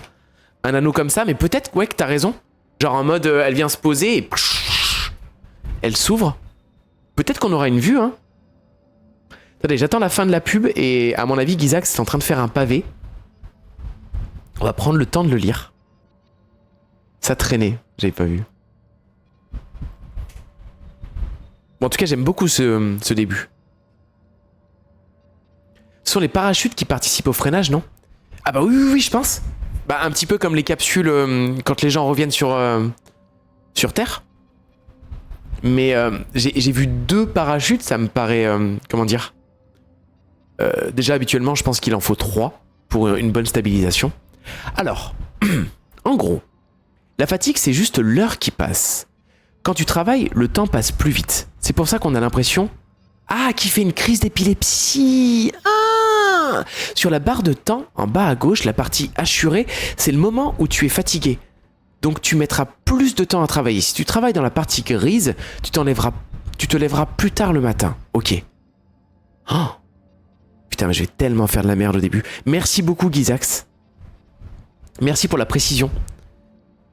Un anneau comme ça, mais peut-être ouais que t'as raison. Genre en mode elle vient se poser et... Elle s'ouvre. Peut-être qu'on aura une vue hein. Attendez, j'attends la fin de la pub et à mon avis Gizax est en train de faire un pavé. On va prendre le temps de le lire. Ça traînait, j'avais pas vu. Bon, en tout cas, j'aime beaucoup ce début. Ce sont les parachutes qui participent au freinage, non? Ah bah oui, je pense. Bah un petit peu comme les capsules quand les gens reviennent sur Terre. Mais j'ai vu 2 parachutes, ça me paraît... comment dire déjà, habituellement, je pense qu'il en faut 3 pour une bonne stabilisation. Alors, en gros... La fatigue, c'est juste l'heure qui passe. Quand tu travailles, le temps passe plus vite. C'est pour ça qu'on a l'impression... Ah, qui fait une crise d'épilepsie. Ah! Sur la barre de temps, en bas à gauche, la partie assurée, c'est le moment où tu es fatigué. Donc tu mettras plus de temps à travailler. Si tu travailles dans la partie grise, tu te lèveras plus tard le matin. Ok. Oh. Putain, mais je vais tellement faire de la merde au début. Merci beaucoup, Gizax. Merci pour la précision.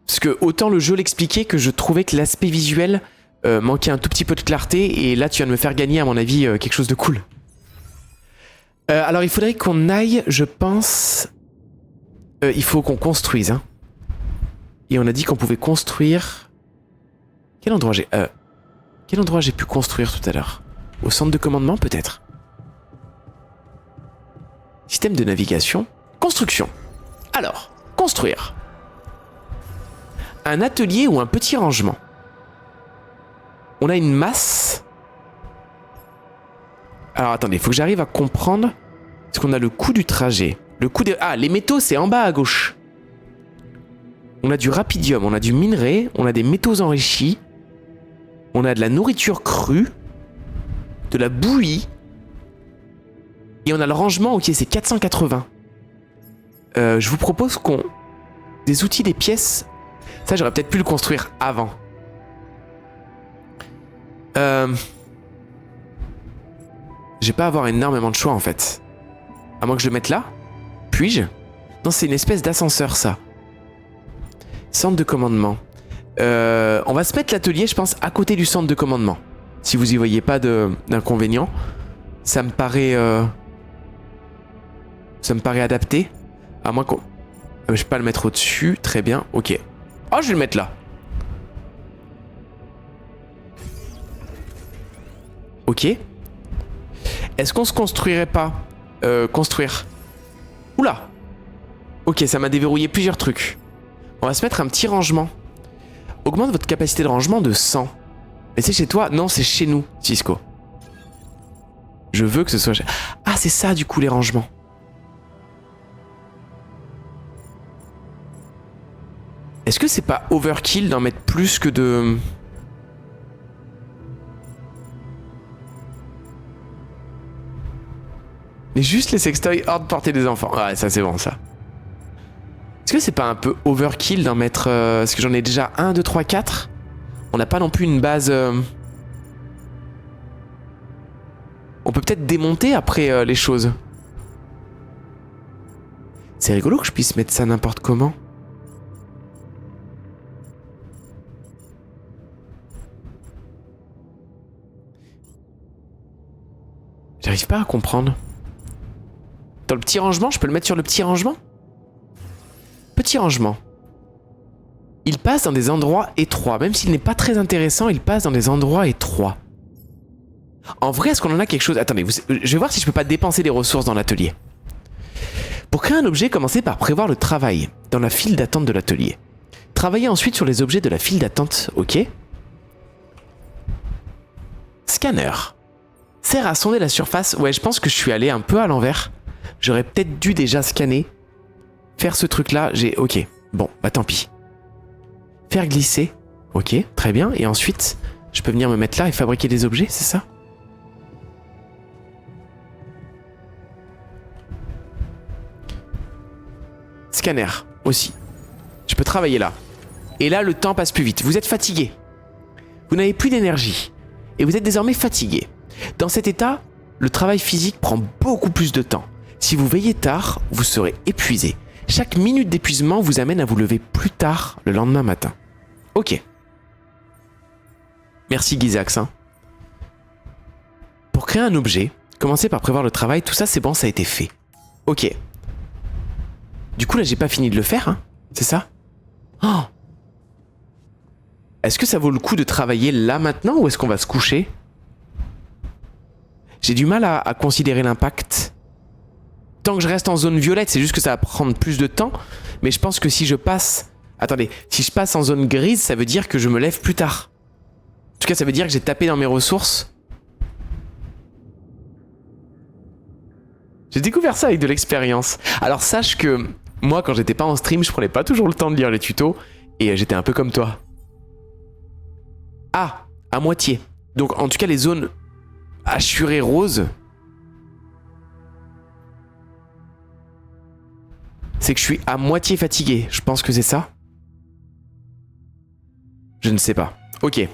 Parce que autant le jeu l'expliquait que je trouvais que l'aspect visuel manquait un tout petit peu de clarté. Et là, tu viens de me faire gagner, à mon avis, quelque chose de cool. Alors, il faudrait qu'on aille, je pense... il faut qu'on construise. Hein. Et on a dit qu'on pouvait construire... Quel endroit j'ai pu construire tout à l'heure? Au centre de commandement, peut-être? Système de navigation. Construction. Alors, construire. Un atelier ou un petit rangement. On a une masse. Alors attendez, il faut que j'arrive à comprendre. Est-ce qu'on a le coût du trajet? Le coût des... Ah, les métaux, c'est en bas à gauche. On a du rapidium, on a du minerai, on a des métaux enrichis. On a de la nourriture crue. De la bouillie. Et on a le rangement, ok, c'est 480. Je vous propose qu'on... Des outils, des pièces... Ça, j'aurais peut-être pu le construire avant. Je vais pas avoir énormément de choix en fait. À moins que je le mette là. Puis-je? Non, c'est une espèce d'ascenseur ça. Centre de commandement. On va se mettre l'atelier, je pense, à côté du centre de commandement. Si vous y voyez pas d'inconvénient. Ça me paraît adapté. À moins qu'on... Je vais pas le mettre au-dessus. Très bien, ok. Oh, je vais le mettre là. Ok. Est-ce qu'on se construirait pas construire. Oula. Ok, ça m'a déverrouillé plusieurs trucs. On va se mettre un petit rangement. Augmente votre capacité de rangement de 100. Mais c'est chez toi? Non, c'est chez nous, Cisco. Je veux que ce soit... Ah, c'est ça du coup les rangements. Est-ce que c'est pas overkill d'en mettre plus que de... Mais juste les sextoys hors de portée des enfants. Ouais, ça c'est bon ça. Est-ce que c'est pas un peu overkill d'en mettre... parce que j'en ai déjà 1, 2, 3, 4. On n'a pas non plus une base... On peut peut-être démonter après les choses. C'est rigolo que je puisse mettre ça n'importe comment. J'arrive pas à comprendre. Dans le petit rangement, je peux le mettre sur le petit rangement? Petit rangement. Il passe dans des endroits étroits. Même s'il n'est pas très intéressant, il passe dans des endroits étroits. En vrai, est-ce qu'on en a quelque chose? Attendez, je vais voir si je peux pas dépenser des ressources dans l'atelier. Pour créer un objet, commencez par prévoir le travail dans la file d'attente de l'atelier. Travaillez ensuite sur les objets de la file d'attente, ok? Scanner. Sert à sonder la surface. Ouais, je pense que je suis allé un peu à l'envers. J'aurais peut-être dû déjà scanner. Faire ce truc-là, ok. Bon, bah tant pis. Faire glisser. Ok, très bien. Et ensuite, je peux venir me mettre là et fabriquer des objets, c'est ça? Scanner, aussi. Je peux travailler là. Et là, le temps passe plus vite. Vous êtes fatigué. Vous n'avez plus d'énergie. Et vous êtes désormais fatigué. Dans cet état, le travail physique prend beaucoup plus de temps. Si vous veillez tard, vous serez épuisé. Chaque minute d'épuisement vous amène à vous lever plus tard le lendemain matin. Ok. Merci Gizax. Hein. Pour créer un objet, commencez par prévoir le travail. Tout ça, c'est bon, ça a été fait. Ok. Du coup, là, j'ai pas fini de le faire. Hein. C'est ça? Oh. Est-ce que ça vaut le coup de travailler là maintenant ou est-ce qu'on va se coucher? J'ai du mal à considérer l'impact. Tant que je reste en zone violette, c'est juste que ça va prendre plus de temps. Mais je pense que si je passe... Attendez, si je passe en zone grise, ça veut dire que je me lève plus tard. En tout cas, ça veut dire que j'ai tapé dans mes ressources. J'ai découvert ça avec de l'expérience. Alors sache que moi, quand j'étais pas en stream, je prenais pas toujours le temps de lire les tutos. Et j'étais un peu comme toi. Ah, à moitié. Donc en tout cas, les zones hachurées roses... C'est que je suis à moitié fatigué. Je pense que c'est ça. Je ne sais pas. Ok.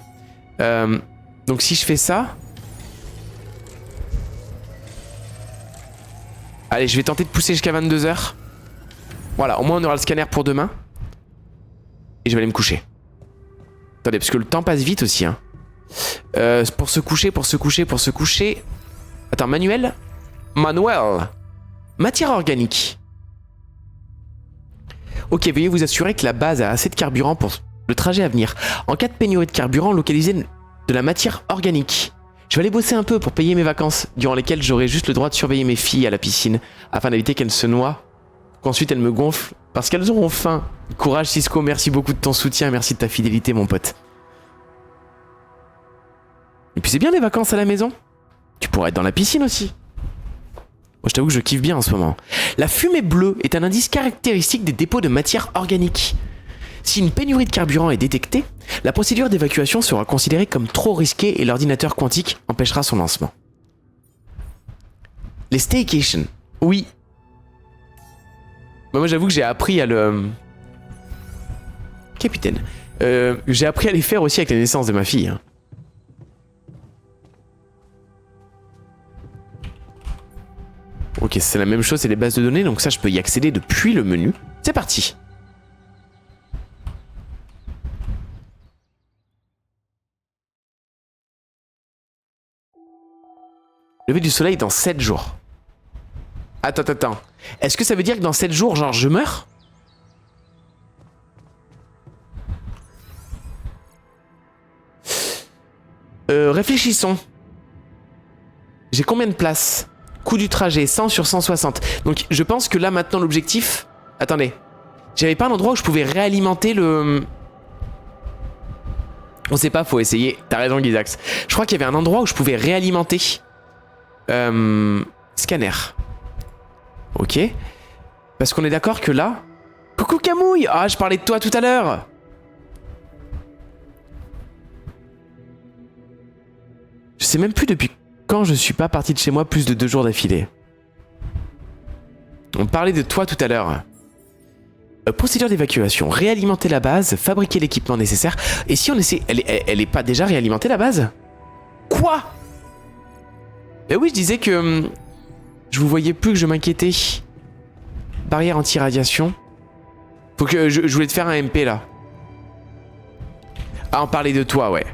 Donc si je fais ça... Allez, je vais tenter de pousser jusqu'à 22 h. Voilà, au moins on aura le scanner pour demain. Et je vais aller me coucher. Attendez, parce que le temps passe vite aussi. Hein. Pour se coucher. Attends, manuel. Matière organique. Ok, veuillez vous assurer que la base a assez de carburant pour le trajet à venir. En cas de pénurie de carburant, localisez de la matière organique. Je vais aller bosser un peu pour payer mes vacances, durant lesquelles j'aurai juste le droit de surveiller mes filles à la piscine, afin d'éviter qu'elles se noient, qu'ensuite elles me gonflent, parce qu'elles auront faim. Courage Cisco, merci beaucoup de ton soutien, merci de ta fidélité mon pote. Et puis c'est bien les vacances à la maison. Tu pourrais être dans la piscine aussi. Moi, je t'avoue que je kiffe bien en ce moment. La fumée bleue est un indice caractéristique des dépôts de matière organique. Si une pénurie de carburant est détectée, la procédure d'évacuation sera considérée comme trop risquée et l'ordinateur quantique empêchera son lancement. Les staycations. Oui. Moi, j'avoue que j'ai appris à le... Capitaine. J'ai appris à les faire aussi avec la naissance de ma fille. Hein. Ok, c'est la même chose, c'est les bases de données, donc ça je peux y accéder depuis le menu. C'est parti. Lever du soleil dans 7 jours. Attends. Est-ce que ça veut dire que dans 7 jours, genre, je meurs? Réfléchissons. J'ai combien de place? Coût du trajet, 100 sur 160. Donc, je pense que là, maintenant, l'objectif... Attendez. J'avais pas un endroit où je pouvais réalimenter le... On sait pas, faut essayer. T'as raison, Gizax. Je crois qu'il y avait un endroit où je pouvais réalimenter... Scanner. Ok. Parce qu'on est d'accord que là... Coucou Camouille! Ah, je parlais de toi tout à l'heure! Je sais même plus depuis quand je suis pas parti de chez moi plus de 2 jours d'affilée. On parlait de toi tout à l'heure. Procédure d'évacuation. Réalimenter la base, fabriquer l'équipement nécessaire. Et si on essaie... Elle est pas déjà réalimentée la base? Quoi? Ben oui, je disais que... je vous voyais plus, que je m'inquiétais. Barrière anti-radiation. Faut que... Je voulais te faire un MP là. Ah, on parlait de toi, ouais.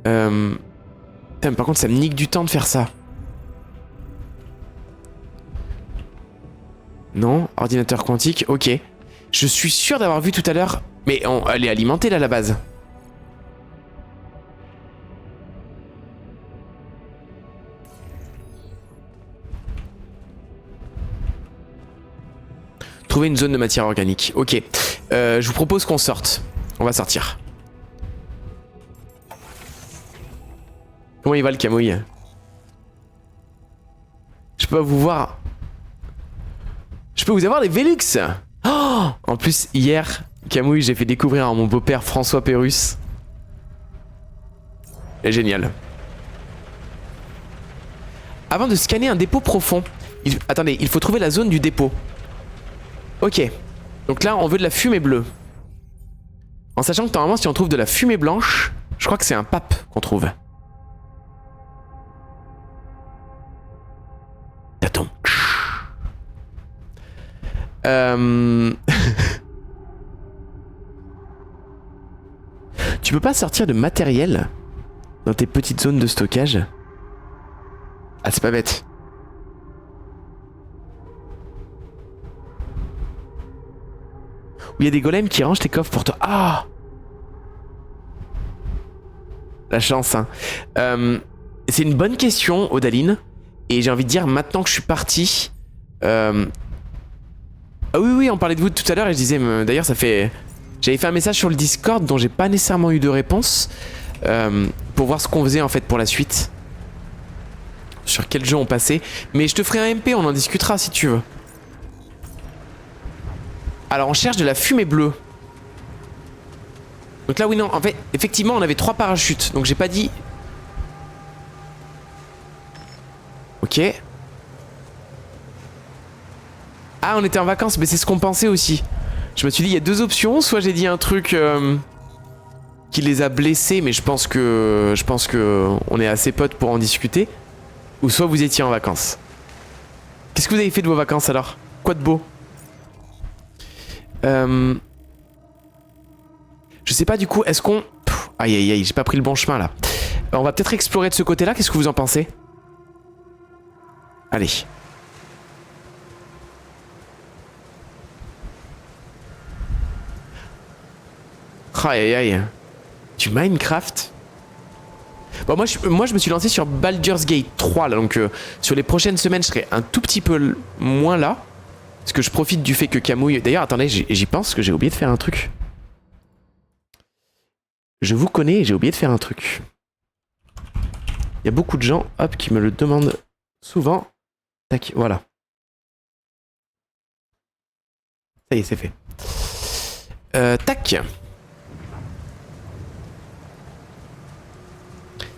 Putain, par contre, ça me nique du temps de faire ça. Non, ordinateur quantique, ok. Je suis sûr d'avoir vu tout à l'heure... Mais elle est alimentée là, la base. Trouver une zone de matière organique. Ok. Je vous propose qu'on sorte. On va sortir. Comment il va le camouille? Je peux vous voir. Je peux vous avoir des Velux. Oh, en plus, hier, camouille, j'ai fait découvrir à mon beau-père François Pérusse. C'est génial. Avant de scanner un dépôt profond. Attendez, il faut trouver la zone du dépôt. Ok. Donc là, on veut de la fumée bleue. En sachant que normalement, si on trouve de la fumée blanche, je crois que c'est un pape qu'on trouve. Attends. Tu peux pas sortir de matériel dans tes petites zones de stockage? Ah, c'est pas bête. Il y a des golems qui rangent tes coffres pour toi. Ah! La chance, hein. C'est une bonne question, Odaline. Et j'ai envie de dire, maintenant que je suis parti... Ah oui, on parlait de vous tout à l'heure et je disais... D'ailleurs, ça fait... J'avais fait un message sur le Discord dont j'ai pas nécessairement eu de réponse. Pour voir ce qu'on faisait, en fait, pour la suite. Sur quel jeu on passait. Mais je te ferai un MP, on en discutera si tu veux. Alors on cherche de la fumée bleue. Donc là oui non, en fait effectivement on avait 3 parachutes. Donc j'ai pas dit. Ok. Ah on était en vacances, mais c'est ce qu'on pensait aussi. Je me suis dit il y a 2 options. Soit j'ai dit un truc qui les a blessés, mais je pense que on est assez potes pour en discuter. Ou soit vous étiez en vacances. Qu'est-ce que vous avez fait de vos vacances alors? Quoi de beau? Je sais pas du coup, est-ce qu'on... Aïe aïe aïe, j'ai pas pris le bon chemin là. On va peut-être explorer de ce côté-là, qu'est-ce que vous en pensez? Allez. Aïe aïe aïe. Du Minecraft? Bon moi je me suis lancé sur Baldur's Gate 3 là, donc sur les prochaines semaines je serai un tout petit peu moins là. Parce que je profite du fait que Camouille... D'ailleurs, attendez, j'y pense que j'ai oublié de faire un truc. Je vous connais et j'ai oublié de faire un truc. Il y a beaucoup de gens, hop, qui me le demandent souvent. Tac, voilà. Ça y est, c'est fait. Tac.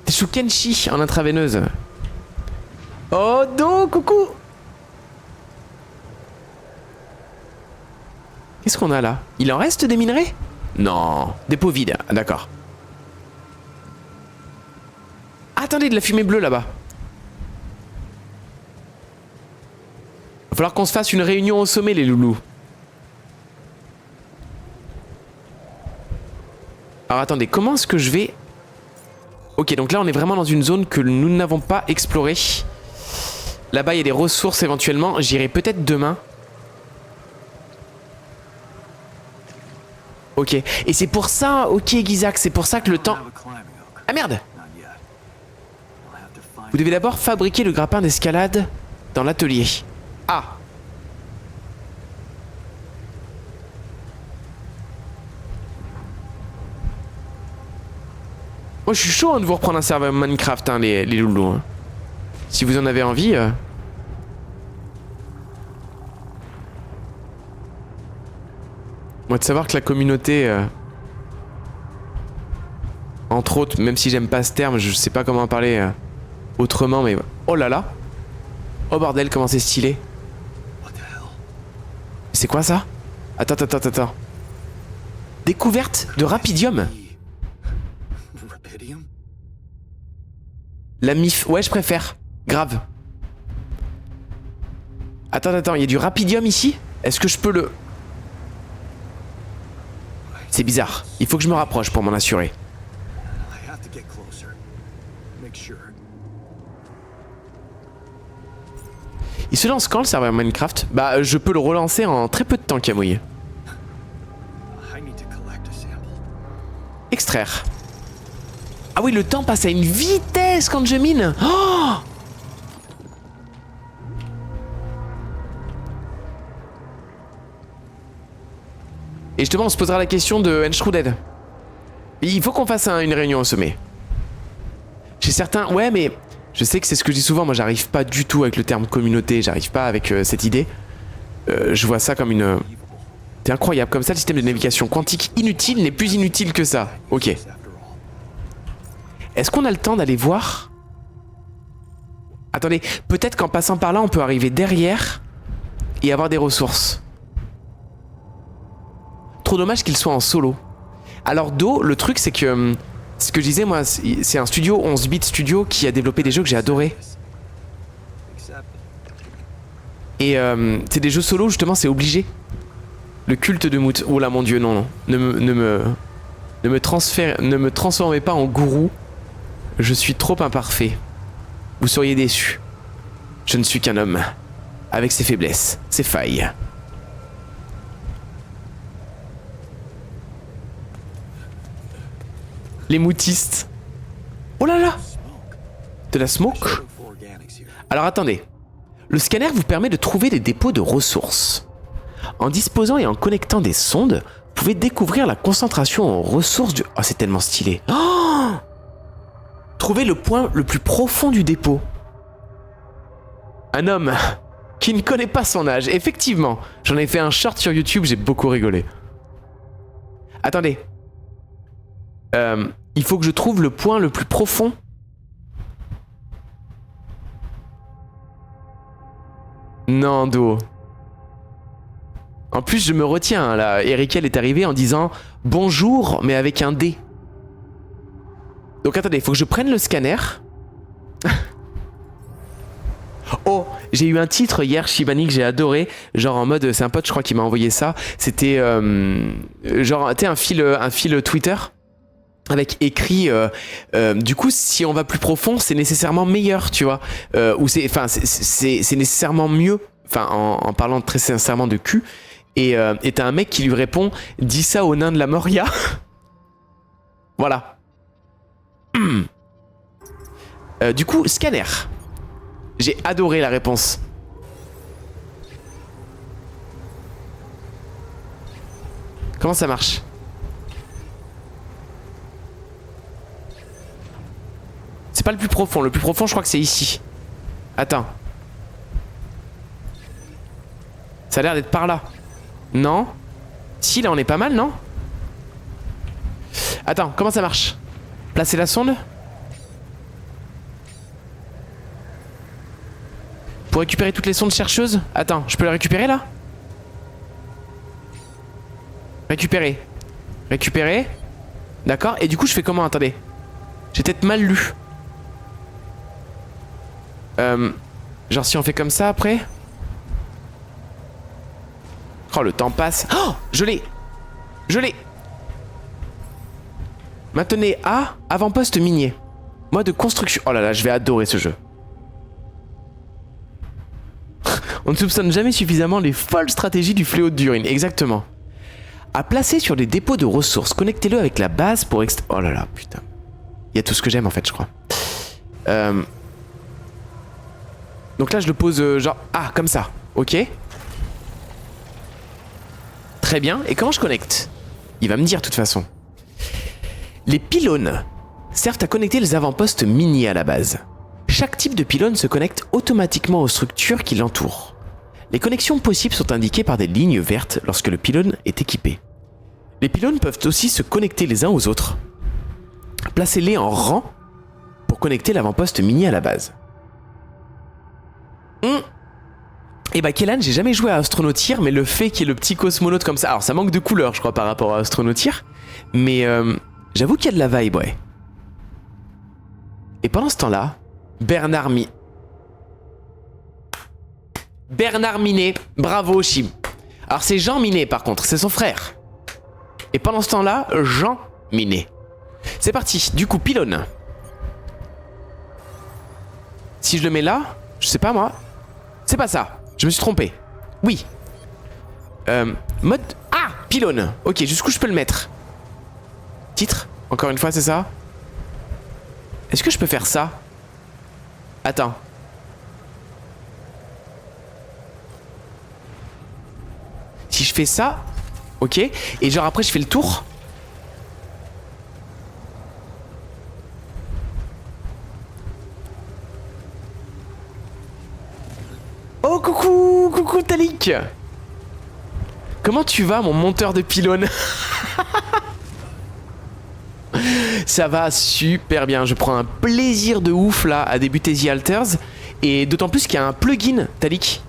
T'es sous Kenshi en intraveineuse. Oh, do, coucou. Qu'est-ce qu'on a là? Il en reste des minerais? Non. Dépôt vide. Ah, d'accord. Attendez, de la fumée bleue là-bas. Va falloir qu'on se fasse une réunion au sommet, les loulous. Alors attendez, comment est-ce que je vais... Ok, donc là on est vraiment dans une zone que nous n'avons pas explorée. Là-bas il y a des ressources éventuellement. J'irai peut-être demain. Ok, et c'est pour ça, ok Gizak, c'est pour ça que le temps... Ah merde! Vous devez d'abord fabriquer le grappin d'escalade dans l'atelier. Ah! Moi je suis chaud hein, de vous reprendre un serveur Minecraft, hein, les loulous. Hein. Si vous en avez envie... Moi de savoir que la communauté... Entre autres, même si j'aime pas ce terme, je sais pas comment en parler autrement, mais... Oh là là! Oh bordel, comment c'est stylé! C'est quoi ça? Attends. Découverte de rapidium! La mif... Ouais, je préfère. Grave. Attends, il y a du rapidium ici? Est-ce que je peux le... C'est bizarre. Il faut que je me rapproche pour m'en assurer. Il se lance quand le serveur Minecraft? Bah je peux le relancer en très peu de temps, Camouille. Extraire. Ah oui, le temps passe à une vitesse quand je mine. Oh! Et justement on se posera la question de Enshrouded. Il faut qu'on fasse une réunion au sommet. Chez certains... Ouais mais... Je sais que c'est ce que je dis souvent, moi j'arrive pas du tout avec le terme communauté, j'arrive pas avec cette idée. Je vois ça comme une... C'est incroyable, comme ça le système de navigation quantique inutile n'est plus inutile que ça. Ok. Est-ce qu'on a le temps d'aller voir? Attendez, peut-être qu'en passant par là on peut arriver derrière et avoir des ressources. Trop dommage qu'il soit en solo. Alors Do, le truc c'est que... Ce que je disais moi, c'est un studio 11 bits studio qui a développé des jeux que j'ai adorés. Et c'est des jeux solo justement, c'est obligé. Le culte de Moot. Oh là mon dieu, non. Ne me transformez pas en gourou. Je suis trop imparfait. Vous seriez déçus. Je ne suis qu'un homme. Avec ses faiblesses, ses failles. Les moutistes. Oh là là! De la smoke? Alors attendez. Le scanner vous permet de trouver des dépôts de ressources. En disposant et en connectant des sondes, vous pouvez découvrir la concentration en ressources du... Oh, c'est tellement stylé. Oh! Trouvez le point le plus profond du dépôt. Un homme qui ne connaît pas son âge. Effectivement, j'en ai fait un short sur YouTube, j'ai beaucoup rigolé. Attendez. Il faut que je trouve le point le plus profond. Non, Do. En plus, je me retiens, hein, là. Erikel est arrivé en disant « Bonjour », mais avec un D. Donc attendez, il faut que je prenne le scanner. Oh, j'ai eu un titre hier, Shibani, que j'ai adoré. Genre en mode, c'est un pote, je crois, qui m'a envoyé ça. C'était genre, tu sais, un fil Twitter. Avec écrit du coup si on va plus profond c'est nécessairement meilleur, tu vois, ou c'est nécessairement mieux, enfin en parlant très sincèrement de cul, et t'as un mec qui lui répond dis ça au nain de la Moria. Voilà. Du coup scanner, j'ai adoré la réponse. Comment ça marche? C'est pas le plus profond. Le plus profond, je crois que c'est ici. Attends. Ça a l'air d'être par là. Non? Si, là, on est pas mal, non? Attends, comment ça marche? Placer la sonde? Pour récupérer toutes les sondes chercheuses? Attends, je peux les récupérer, là? Récupérer. Récupérer. D'accord. Et du coup, je fais comment? Attendez. J'ai peut-être mal lu. Genre si on fait comme ça après. Oh, le temps passe. Oh, je l'ai. Je l'ai. Maintenez A, avant-poste minier. Mode construction. Oh là là, je vais adorer ce jeu. On ne soupçonne jamais suffisamment les folles stratégies du fléau de Durin. Exactement. À placer sur des dépôts de ressources. Connectez-le avec la base pour oh là là, putain. Il y a tout ce que j'aime en fait, je crois. Donc là, je le pose genre... Ah, comme ça. Ok. Très bien. Et comment je connecte? Il va me dire de toute façon. Les pylônes servent à connecter les avant-postes miniers à la base. Chaque type de pylône se connecte automatiquement aux structures qui l'entourent. Les connexions possibles sont indiquées par des lignes vertes lorsque le pylône est équipé. Les pylônes peuvent aussi se connecter les uns aux autres. Placez-les en rang pour connecter l'avant-poste minier à la base. Et bah Kellan, j'ai jamais joué à Astronautir, mais le fait qu'il y ait le petit cosmonaute comme ça... Alors ça manque de couleur je crois par rapport à Astronautir, mais j'avoue qu'il y a de la vibe, ouais. Et pendant ce temps-là, Bernard Minet, bravo Chim. Alors c'est Jean Minet par contre, c'est son frère. Et pendant ce temps-là, Jean Minet. C'est parti, du coup pylône. Si je le mets là, je sais pas moi. C'est pas ça, je me suis trompé. Oui. Mode... Ah, pylône. Ok, jusqu'où je peux le mettre? Titre, encore une fois, c'est ça? Est-ce que je peux faire ça? Attends. Si je fais ça, ok, et genre après je fais le tour. Oh coucou Talik. Comment tu vas mon monteur de pylône? Ça va super bien, je prends un plaisir de ouf là à débuter The Alters. Et d'autant plus qu'il y a un plugin, Talik,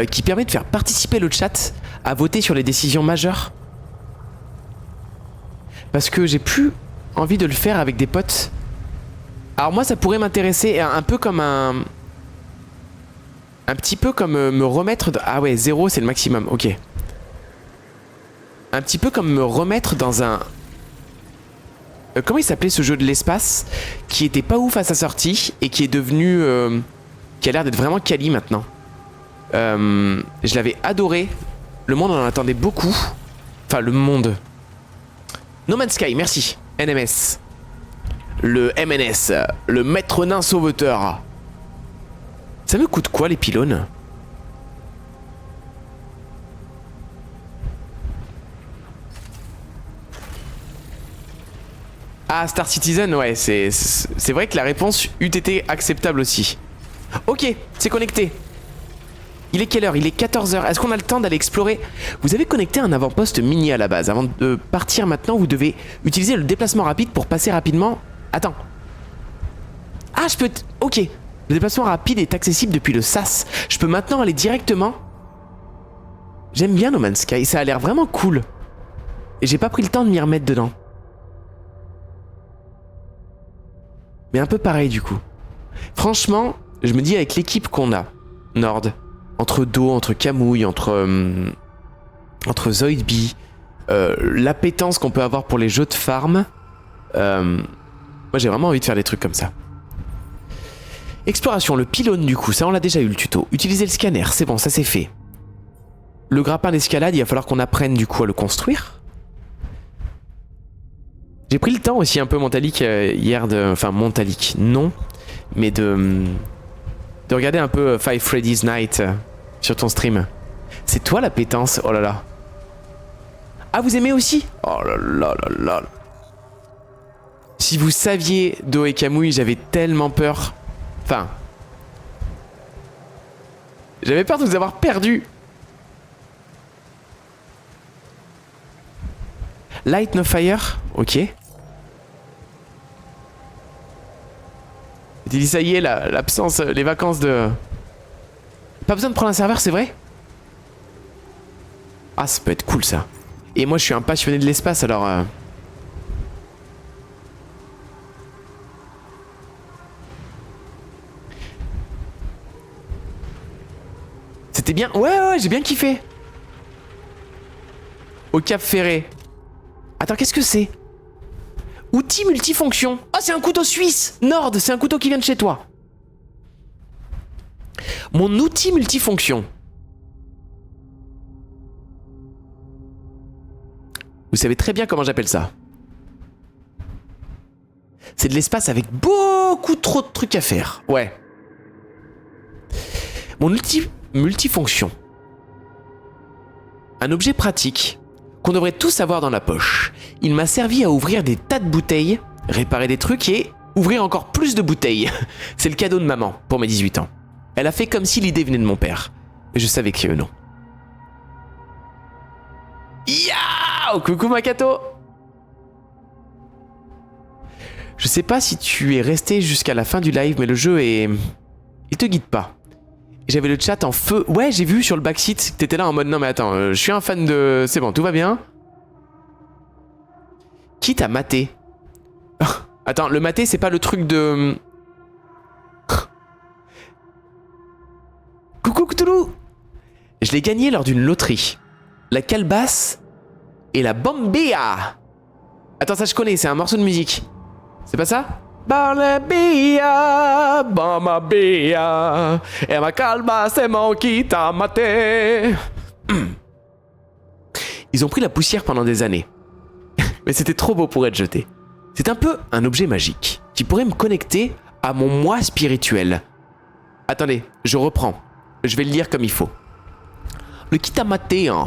qui permet de faire participer le chat à voter sur les décisions majeures. Parce que j'ai plus envie de le faire avec des potes. Alors moi ça pourrait m'intéresser un peu comme un petit peu comme me remettre... Ah ouais, 0 c'est le maximum, ok. Un petit peu comme me remettre dans un... comment il s'appelait ce jeu de l'espace qui était pas ouf à sa sortie et qui est devenu... qui a l'air d'être vraiment quali maintenant. Je l'avais adoré. Le monde en attendait beaucoup. Enfin, le monde. No Man's Sky, merci. NMS. Le MNS. Le maître nain sauveteur. Ça me coûte quoi les pylônes? Ah, Star Citizen, ouais, c'est vrai que la réponse eût été acceptable aussi. Ok, c'est connecté. Il est quelle heure? Il est 14h. Est-ce qu'on a le temps d'aller explorer? Vous avez connecté un avant-poste minier à la base. Avant de partir maintenant, vous devez utiliser le déplacement rapide pour passer rapidement... Attends. Ah, je peux... Ok. Le déplacement rapide est accessible depuis le SAS. Je peux maintenant aller directement... J'aime bien No Man's Sky. Ça a l'air vraiment cool. Et j'ai pas pris le temps de m'y remettre dedans. Mais un peu pareil du coup. Franchement, je me dis avec l'équipe qu'on a, Nord, entre Do, entre Camouille, entre Zoidbee, l'appétence qu'on peut avoir pour les jeux de farm, moi j'ai vraiment envie de faire des trucs comme ça. Exploration, le pylône du coup, ça on l'a déjà eu le tuto. Utiliser le scanner, c'est bon, ça c'est fait. Le grappin d'escalade, il va falloir qu'on apprenne du coup à le construire. J'ai pris le temps aussi un peu Montalik hier de... Enfin Montalik, non. Mais de regarder un peu Five Freddy's Night sur ton stream. C'est toi la pétence, oh là là. Ah vous aimez aussi? Oh là là là là. Si vous saviez Do et Camouille, j'avais tellement peur. Enfin... J'avais peur de vous avoir perdu. Light No Fire, ok. Il dit ça y est, l'absence, les vacances de... Pas besoin de prendre un serveur, c'est vrai? Ah, ça peut être cool ça. Et moi je suis un passionné de l'espace alors... C'était bien. Ouais, j'ai bien kiffé. Au Cap Ferré. Attends, qu'est-ce que c'est? Outil multifonction. Ah, c'est un couteau suisse. Nord, c'est un couteau qui vient de chez toi. Mon outil multifonction. Vous savez très bien comment j'appelle ça. C'est de l'espace avec beaucoup trop de trucs à faire. Ouais. Mon outil multifonction. Un objet pratique qu'on devrait tous avoir dans la poche. Il m'a servi à ouvrir des tas de bouteilles, réparer des trucs et ouvrir encore plus de bouteilles. C'est le cadeau de maman pour mes 18 ans. Elle a fait comme si l'idée venait de mon père. Mais je savais que non. Yao! Coucou Makato! Je sais pas si tu es resté jusqu'à la fin du live, mais le jeu est... Il te guide pas. J'avais le chat en feu. Ouais, j'ai vu sur le backseat que t'étais là en mode non mais attends, je suis un fan de... C'est bon, tout va bien. Qui t'a maté? Attends, le maté c'est pas le truc de... Coucou Cthulhu! Je l'ai gagné lors d'une loterie. La calebasse et la bombilla. Attends, ça je connais, c'est un morceau de musique. C'est pas ça? Barbia, Bambabia, et ma calebasse c'est mon qui t'a maté. Ils ont pris la poussière pendant des années. Mais c'était trop beau pour être jeté. C'est un peu un objet magique qui pourrait me connecter à mon moi spirituel. Attendez, je reprends. Je vais le lire comme il faut. Le qui t'a maté, hein.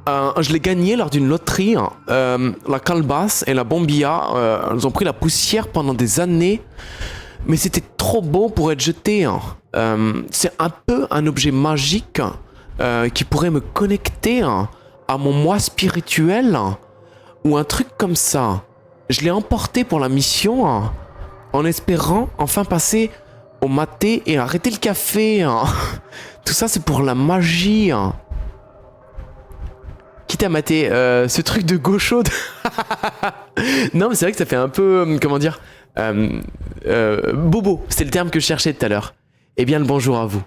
Je l'ai gagné lors d'une loterie. La calebasse et la bombilla, elles ont pris la poussière pendant des années. Mais c'était trop beau pour être jeté. C'est un peu un objet magique qui pourrait me connecter à mon moi spirituel. Ou un truc comme ça. Je l'ai emporté pour la mission en espérant enfin passer au maté et arrêter le café. Tout ça c'est pour la magie. Qui t'a maté ce truc de gaucho. Non mais c'est vrai que ça fait un peu, comment dire, bobo, c'est le terme que je cherchais tout à l'heure. Eh bien le bonjour à vous.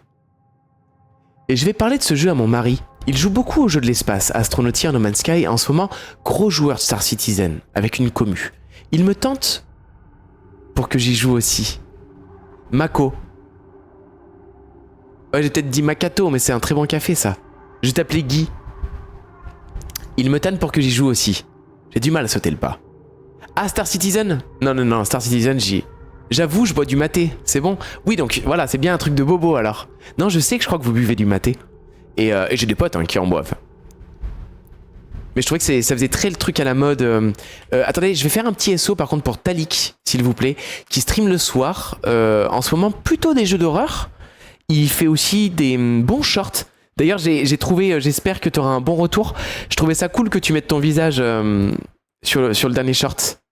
Et je vais parler de ce jeu à mon mari. Il joue beaucoup aux jeux de l'espace, Astronautia, No Man's Sky, en ce moment, gros joueur de Star Citizen, avec une commu. Il me tente pour que j'y joue aussi. Mako. Ouais, j'ai peut-être dit Makato, mais c'est un très bon café ça. Je vais t'appeler Guy. Il me tanne pour que j'y joue aussi. J'ai du mal à sauter le pas. Ah, Star Citizen? Non, Star Citizen, j'avoue, je bois du maté, c'est bon? Oui, donc voilà, c'est bien un truc de bobo alors. Non, je sais que je crois que vous buvez du maté. Et j'ai des potes qui en boivent. Mais je trouvais que ça faisait très le truc à la mode. Attendez, je vais faire un petit SO par contre pour Talik, s'il vous plaît, qui stream le soir. En ce moment, plutôt des jeux d'horreur. Il fait aussi des bons shorts. D'ailleurs, j'ai trouvé, j'espère que tu auras un bon retour. Je trouvais ça cool que tu mettes ton visage sur le dernier short.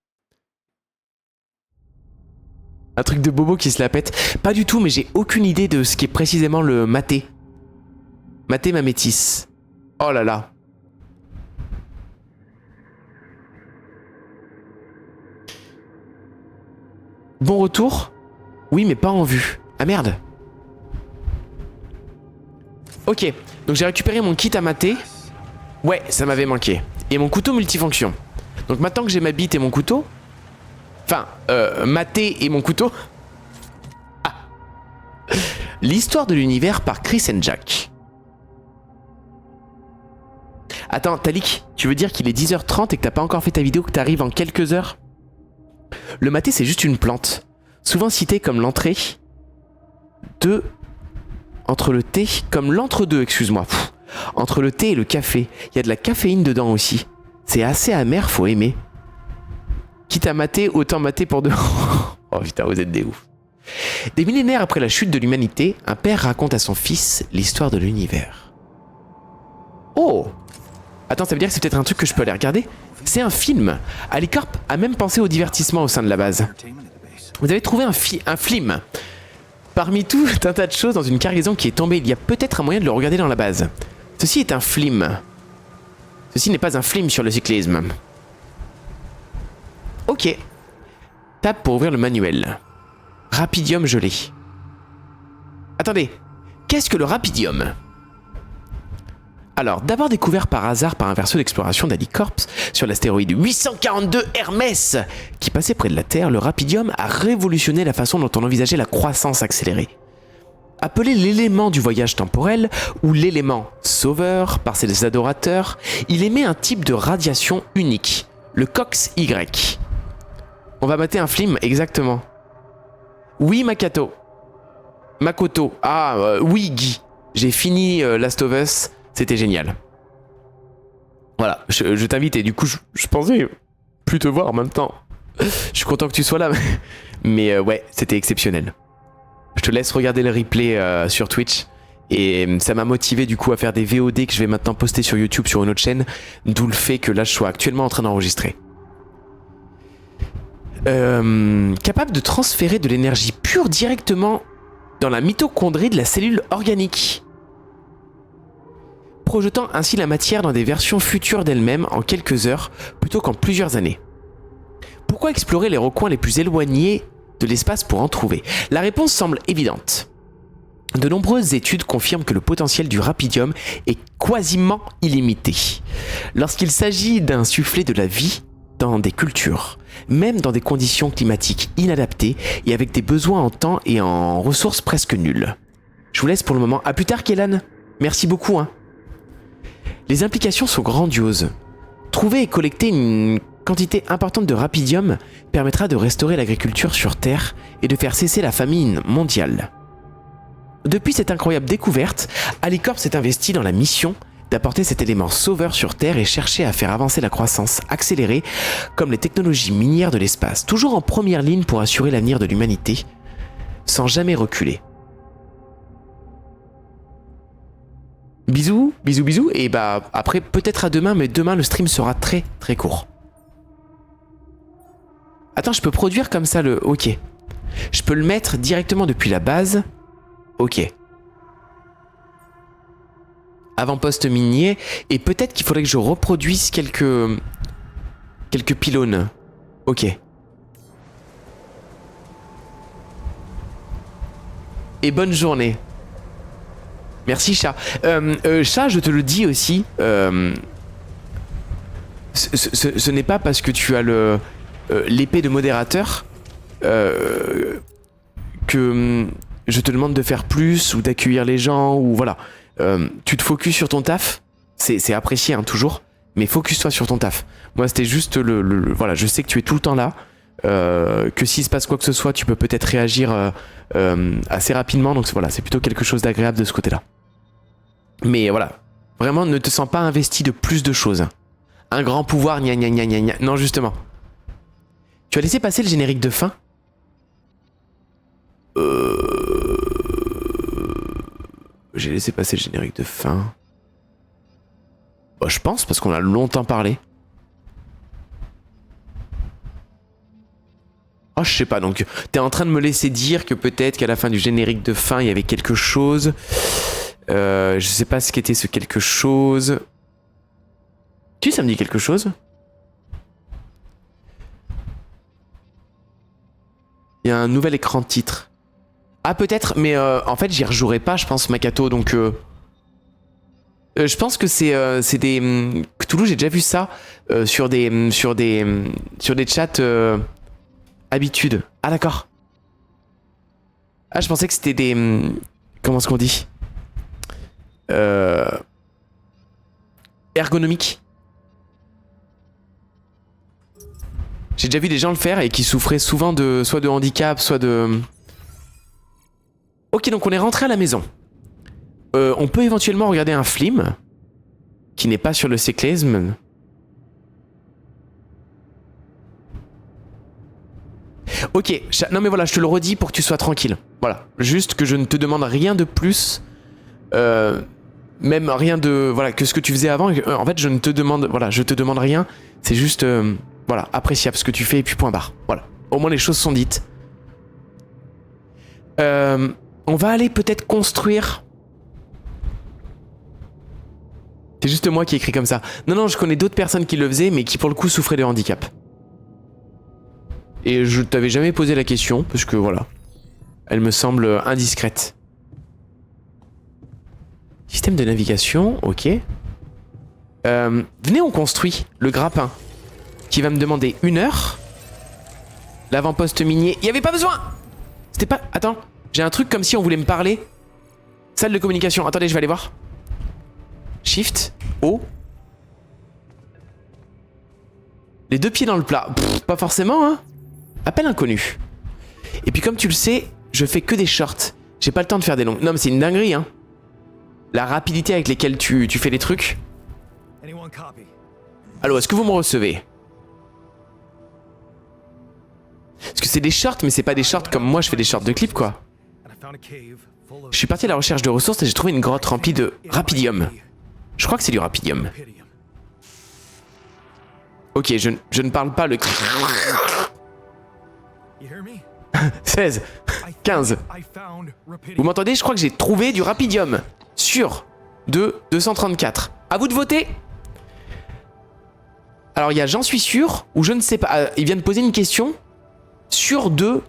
Un truc de bobo qui se la pète. Pas du tout, mais j'ai aucune idée de ce qui est précisément le maté. Maté ma métisse. Oh là là. Bon retour? Oui, mais pas en vue. Ah merde. Ok, donc j'ai récupéré mon kit à mater. Ouais, ça m'avait manqué. Et mon couteau multifonction. Donc maintenant que j'ai ma bite et mon couteau... Enfin, mater et mon couteau... Ah. L'histoire de l'univers par Chris and Jack. Attends, Talik, tu veux dire qu'il est 10h30 et que t'as pas encore fait ta vidéo, que t'arrives en quelques heures? Le maté, c'est juste une plante. Souvent citée comme l'entrée de... Entre le thé, comme l'entre-deux, excuse-moi. Entre le thé et le café. Il y a de la caféine dedans aussi. C'est assez amer, faut aimer. Quitte à mater, autant mater pour deux. Oh putain, vous êtes des ouf. Des millénaires après la chute de l'humanité, un père raconte à son fils l'histoire de l'univers. Oh! Attends, ça veut dire que c'est peut-être un truc que je peux aller regarder? C'est un film. Alicorp a même pensé au divertissement au sein de la base. Vous avez trouvé un film. Parmi tout un tas de choses dans une cargaison qui est tombée, il y a peut-être un moyen de le regarder dans la base. Ceci est un film. Ceci n'est pas un film sur le cyclisme. Ok. Tape pour ouvrir le manuel. Rapidium gelé. Attendez. Qu'est-ce que le rapidium? Alors, d'abord découvert par hasard par un vaisseau d'exploration d'Alicorp sur l'astéroïde 842 Hermès qui passait près de la Terre, le Rapidium a révolutionné la façon dont on envisageait la croissance accélérée. Appelé l'élément du voyage temporel ou l'élément sauveur par ses adorateurs, il émet un type de radiation unique, le COX-Y. On va mater un film, exactement. Oui, Makoto. Oui, Guy. J'ai fini Last of Us. C'était génial. Voilà, je t'invite et du coup, je pensais plus te voir en même temps. Je suis content que tu sois là. Mais ouais, c'était exceptionnel. Je te laisse regarder le replay sur Twitch. Et ça m'a motivé du coup à faire des VOD que je vais maintenant poster sur YouTube sur une autre chaîne. D'où le fait que là, je sois actuellement en train d'enregistrer. Capable de transférer de l'énergie pure directement dans la mitochondrie de la cellule organique, projetant ainsi la matière dans des versions futures d'elle-même en quelques heures plutôt qu'en plusieurs années. Pourquoi explorer les recoins les plus éloignés de l'espace pour en trouver? La réponse semble évidente. De nombreuses études confirment que le potentiel du Rapidium est quasiment illimité. Lorsqu'il s'agit d'insuffler de la vie dans des cultures, même dans des conditions climatiques inadaptées et avec des besoins en temps et en ressources presque nuls. Je vous laisse pour le moment. À plus tard, Kélan. Merci beaucoup, hein. Les implications sont grandioses. Trouver et collecter une quantité importante de Rapidium permettra de restaurer l'agriculture sur Terre et de faire cesser la famine mondiale. Depuis cette incroyable découverte, Alicorp s'est investi dans la mission d'apporter cet élément sauveur sur Terre et chercher à faire avancer la croissance accélérée comme les technologies minières de l'espace, toujours en première ligne pour assurer l'avenir de l'humanité, sans jamais reculer. Bisous, bisous, bisous, et bah après peut-être à demain, mais demain le stream sera très très court. Attends, je peux produire comme ça le... Ok. Je peux le mettre directement depuis la base. Ok. Avant-poste minier, et peut-être qu'il faudrait que je reproduise quelques pylônes. Ok. Et bonne journée. Merci chat. Chat, je te le dis aussi, ce n'est pas parce que tu as l'épée de modérateur que je te demande de faire plus ou d'accueillir les gens ou voilà. Tu te focuses sur ton taf, c'est apprécié hein, toujours, mais focus-toi sur ton taf. Moi c'était juste voilà, je sais que tu es tout le temps là, que s'il se passe quoi que ce soit, tu peux peut-être réagir assez rapidement, donc voilà, c'est plutôt quelque chose d'agréable de ce côté-là. Mais voilà, vraiment ne te sens pas investi de plus de choses. Un grand pouvoir, gna gna gna gna gna. Non justement. Tu as laissé passer le générique de fin? J'ai laissé passer le générique de fin. Bah, je pense, parce qu'on a longtemps parlé. Oh, je sais pas, donc t'es en train de me laisser dire que peut-être qu'à la fin du générique de fin, il y avait quelque chose. Je sais pas ce qu'était ce quelque chose. Tu sais, ça me dit quelque chose? Il y a un nouvel écran de titre. Ah peut-être, mais en fait j'y rejouerai pas, je pense, Makoto, donc... je pense que c'est des... Cthulhu, j'ai déjà vu ça sur des chats habitudes. Ah d'accord. Ah je pensais que c'était des... Comment est-ce qu'on dit ergonomiques. J'ai déjà vu des gens le faire et qui souffraient souvent de soit de handicap, soit de... Ok, donc on est rentré à la maison. On peut éventuellement regarder un film qui n'est pas sur le séclésme. Ok, non mais voilà, je te le redis pour que tu sois tranquille. Voilà, juste que je ne te demande rien de plus. Même rien de... Voilà, que ce que tu faisais avant. En fait, je ne te demande... Voilà, je te demande rien. C'est juste... voilà, appréciable ce que tu fais et puis point barre. Voilà, au moins les choses sont dites. On va aller peut-être construire... C'est juste moi qui écris comme ça. Non, non, je connais d'autres personnes qui le faisaient, mais qui pour le coup souffraient de handicap. Et je t'avais jamais posé la question, parce que voilà. Elle me semble indiscrète. Système de navigation, ok. Venez, on construit le grappin. Qui va me demander 1 heure. L'avant-poste minier. Il n'y avait pas besoin. C'était pas... Attends. J'ai un truc comme si on voulait me parler. Salle de communication. Attendez, je vais aller voir. Shift. O. Les 2 pieds dans le plat. Pff, pas forcément, hein. Appel inconnu. Et puis comme tu le sais, je fais que des shorts. J'ai pas le temps de faire des longues. Non mais c'est une dinguerie, hein. La rapidité avec laquelle tu fais les trucs. Allô, est-ce que vous me recevez? Parce que c'est des shorts, mais c'est pas des shorts comme moi je fais des shorts de clip, quoi. Je suis parti à la recherche de ressources et j'ai trouvé une grotte remplie de rapidium. Je crois que c'est du rapidium. Ok, je ne parle pas le... 16, 15. Vous m'entendez? Je crois que j'ai trouvé du rapidium. Sur 234. À vous de voter. Alors il y a j'en suis sûr ou je ne sais pas. Il vient de poser une question. Sur 2.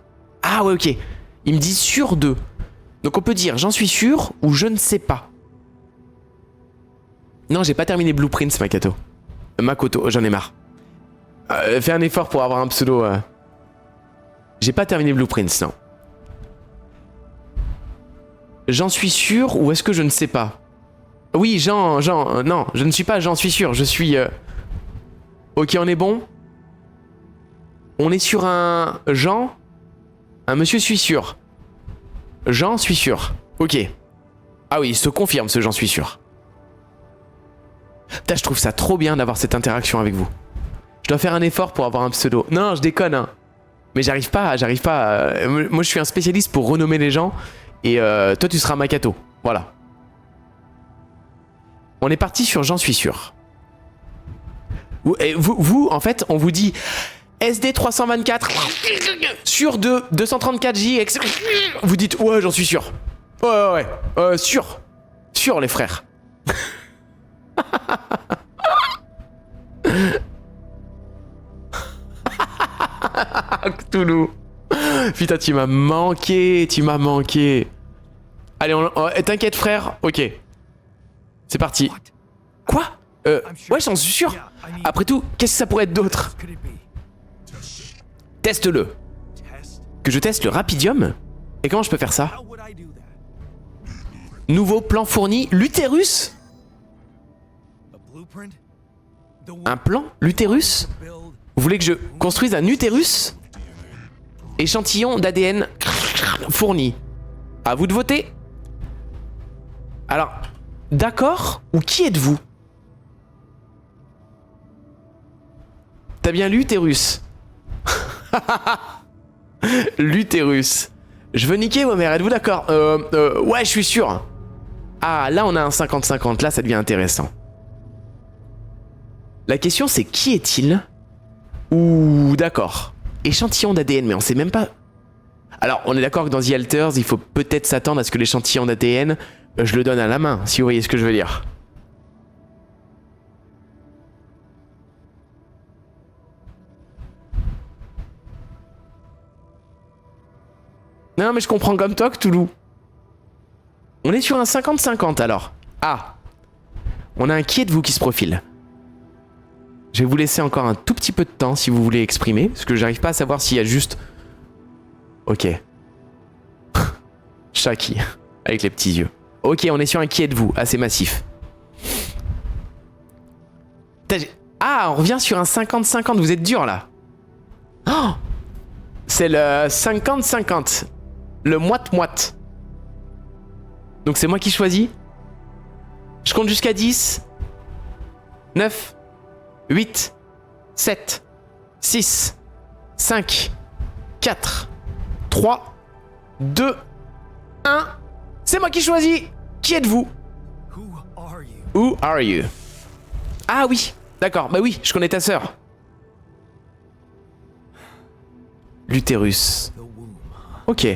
Ah ouais, ok. Il me dit sur 2. Donc on peut dire j'en suis sûr ou je ne sais pas. Non, j'ai pas terminé Blueprints, Makoto, j'en ai marre. Fais un effort pour avoir un pseudo. J'ai pas terminé Blueprints, non. J'en suis sûr ou est-ce que je ne sais pas? Oui, non, je ne suis pas j'en suis sûr, je suis... Ok, on est bon. On est sur un Jean. Un monsieur suis sûr. J'en suis sûr. Ok. Ah oui, il se confirme ce j'en suis sûr. Putain, je trouve ça trop bien d'avoir cette interaction avec vous. Je dois faire un effort pour avoir un pseudo. Non, je déconne, hein. Mais j'arrive pas. Moi, je suis un spécialiste pour renommer les gens. Et toi, tu seras Makato. Voilà. On est parti sur j'en suis sûr. Vous, en fait, on vous dit SD 324 sur 234 JX. Vous dites ouais, j'en suis sûr. Ouais. Sûr. Sûr, les frères. Cthulhu. Putain, tu m'as manqué. Allez, t'inquiète, frère. Ok. C'est parti. Quoi? Ouais, j'en suis sûr. Après tout, qu'est-ce que ça pourrait être d'autre? Teste-le. Que je teste le rapidium? Et comment je peux faire ça? Nouveau plan fourni. L'utérus? Un plan? L'utérus? Vous voulez que je construise un utérus? Échantillon d'ADN fourni. À vous de voter. Alors, d'accord ou qui êtes-vous? T'as bien l'utérus. L'utérus. Je veux niquer, moi, mère, êtes-vous d'accord? Ouais, je suis sûr. Ah, là, on a un 50-50. Là, ça devient intéressant. La question, c'est qui est-il? Ouh, d'accord. Échantillon d'ADN, mais on sait même pas... Alors, on est d'accord que dans The Alters, il faut peut-être s'attendre à ce que l'échantillon d'ADN, je le donne à la main, si vous voyez ce que je veux dire. Non, mais je comprends comme toi, Cthulhu. On est sur un 50-50, alors. Ah. On a un qui êtes-vous qui se profile. Je vais vous laisser encore un tout petit peu de temps si vous voulez exprimer, parce que j'arrive pas à savoir s'il y a juste... Ok. Shaki, avec les petits yeux. Ok, on est sur un qui êtes-vous, assez massif. Ah, on revient sur un 50-50, vous êtes dur là. Oh, c'est le 50-50. Le moite-moite. Donc c'est moi qui choisis. Je compte jusqu'à 10. 9. 8. 7. 6. 5. 4. 3. 2. 1. C'est moi qui choisis. Qui êtes-vous? Who are you? Ah oui. D'accord. Bah oui, je connais ta sœur. L'utérus. Ok.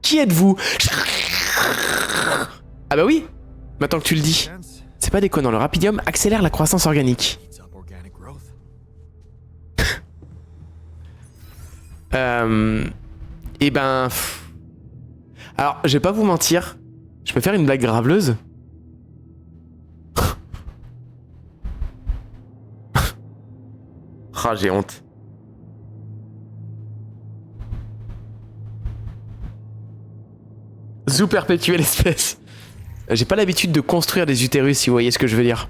Qui êtes-vous? Ah bah oui. Maintenant que tu le dis. C'est pas déconnant, le rapidium accélère la croissance organique. Eh ben... Alors, je vais pas vous mentir. Je peux faire une blague graveleuse? Ah, j'ai honte. Zou perpétuer l'espèce. J'ai pas l'habitude de construire des utérus, si vous voyez ce que je veux dire.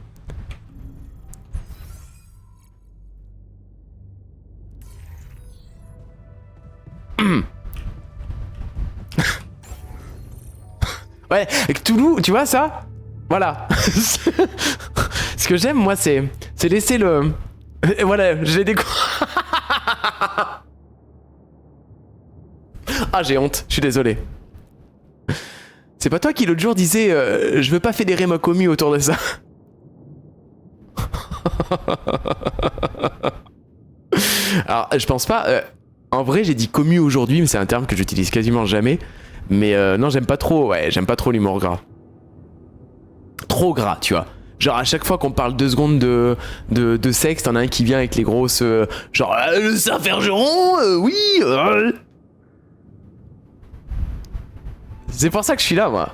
Ouais, avec Toulouse, tu vois ça? Voilà. Ce que j'aime, moi, c'est laisser le... Et voilà, je l'ai découvert. Ah, j'ai honte, je suis désolé. C'est pas toi qui l'autre jour disais je veux pas fédérer ma commu autour de ça. Alors, je pense pas... en vrai, j'ai dit commu aujourd'hui, mais c'est un terme que j'utilise quasiment jamais. Mais non, j'aime pas trop, ouais, j'aime pas trop l'humour gras. Trop gras, tu vois. Genre à chaque fois qu'on parle 2 secondes de sexe, t'en as un qui vient avec les grosses... genre, le Saint-Fergeron, oui C'est pour ça que je suis là, moi.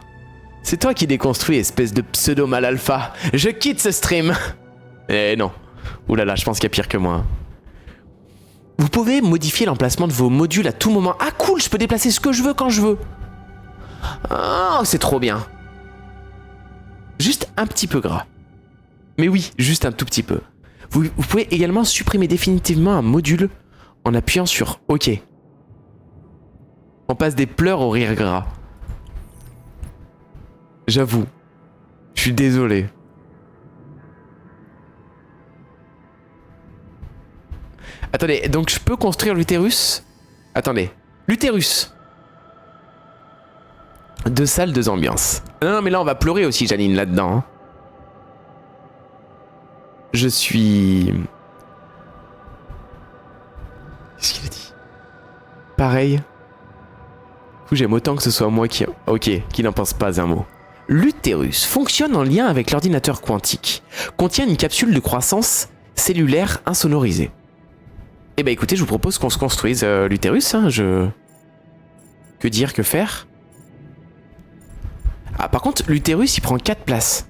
C'est toi qui déconstruis, espèce de pseudo-mal alpha. Je quitte ce stream. Eh non. Ouh là là, je pense qu'il y a pire que moi. Vous pouvez modifier l'emplacement de vos modules à tout moment. Ah cool, je peux déplacer ce que je veux quand je veux. Oh, c'est trop bien. Juste un petit peu gras. Mais oui, juste un tout petit peu. Vous pouvez également supprimer définitivement un module en appuyant sur OK. On passe des pleurs au rire gras. J'avoue. Je suis désolé. Attendez, donc je peux construire l'utérus? Attendez. L'utérus. 2 salles, 2 ambiances. Non, mais là, on va pleurer aussi, Janine, là-dedans. Hein. Je suis... Qu'est-ce qu'il a dit? Pareil. Du coup, j'aime autant que ce soit moi qui... Ok, qui n'en pense pas un mot. L'utérus fonctionne en lien avec l'ordinateur quantique. Contient une capsule de croissance cellulaire insonorisée. Eh ben écoutez, je vous propose qu'on se construise l'utérus. Hein, Que dire, que faire? Ah, par contre, l'utérus, il prend 4 places.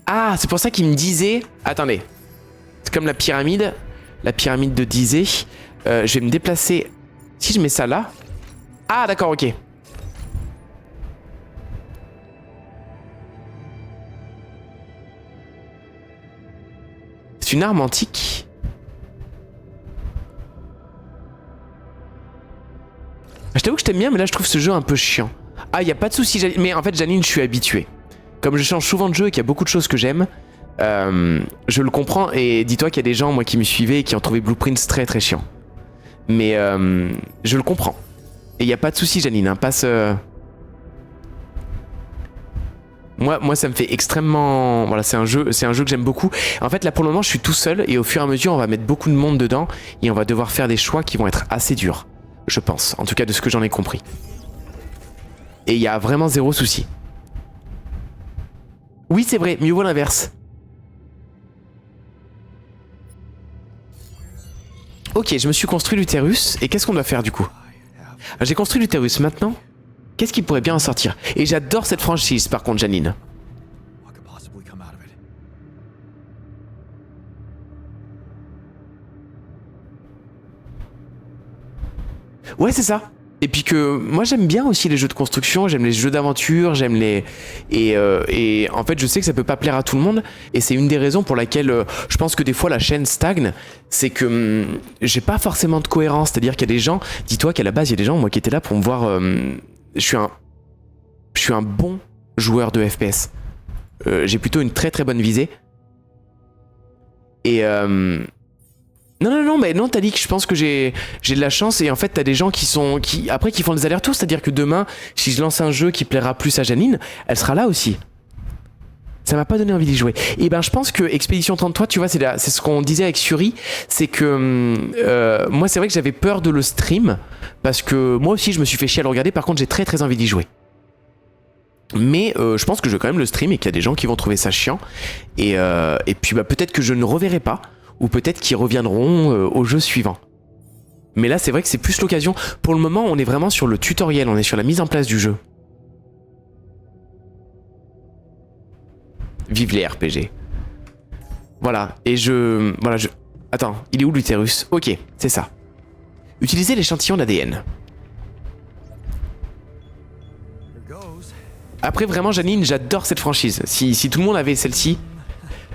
Ah, c'est pour ça qu'il me disait... Attendez. C'est comme la pyramide. La pyramide de Gizeh. Je vais me déplacer... Si je mets ça là... Ah, d'accord, ok. C'est une arme antique. Je t'avoue que je t'aime bien, mais là je trouve ce jeu un peu chiant. Ah, y a pas de souci, mais en fait, Janine, je suis habitué. Comme je change souvent de jeu et qu'il y a beaucoup de choses que j'aime, je le comprends. Et dis-toi qu'il y a des gens, moi, qui me suivaient et qui ont trouvé Blueprints très très chiant. Mais je le comprends. Et y a pas de souci, Janine, hein, passe... Moi, ça me fait extrêmement... Voilà, c'est un jeu que j'aime beaucoup. En fait, là, pour le moment, je suis tout seul. Et au fur et à mesure, on va mettre beaucoup de monde dedans. Et on va devoir faire des choix qui vont être assez durs. Je pense. En tout cas, de ce que j'en ai compris. Et il y a vraiment 0 souci. Oui, c'est vrai. Mieux vaut l'inverse. Ok, je me suis construit l'utérus. Et qu'est-ce qu'on doit faire, du coup? J'ai construit l'utérus. Maintenant, qu'est-ce qui pourrait bien en sortir? Et j'adore cette franchise, par contre, Janine. Ouais, c'est ça. Et puis que moi j'aime bien aussi les jeux de construction, j'aime les jeux d'aventure, j'aime les... Et en fait je sais que ça peut pas plaire à tout le monde. Et c'est une des raisons pour laquelle je pense que des fois la chaîne stagne. C'est que j'ai pas forcément de cohérence. C'est-à-dire qu'il y a des gens... Dis-toi qu'à la base il y a des gens moi qui étaient là pour me voir... Je suis un bon joueur de FPS. J'ai plutôt une très très bonne visée. Et... Non, mais non, t'as dit que je pense que j'ai de la chance et en fait t'as des gens qui font des allers-retours, c'est-à-dire que demain, si je lance un jeu qui plaira plus à Janine, elle sera là aussi. Ça m'a pas donné envie d'y jouer. Et ben je pense que Expédition 33, tu vois, c'est ce qu'on disait avec Suri, c'est que moi c'est vrai que j'avais peur de le stream, parce que moi aussi je me suis fait chier à le regarder, par contre j'ai très très envie d'y jouer. Mais je pense que je vais quand même le stream et qu'il y a des gens qui vont trouver ça chiant. Et puis bah, peut-être que je ne reverrai pas. Ou peut-être qu'ils reviendront au jeu suivant. Mais là, c'est vrai que c'est plus l'occasion. Pour le moment, on est vraiment sur le tutoriel, on est sur la mise en place du jeu. Vive les RPG. Voilà, et voilà, je... Attends, il est où l'utérus? Ok, c'est ça. Utilisez l'échantillon d'ADN. Après, vraiment, Janine, j'adore cette franchise. Si tout le monde avait celle-ci,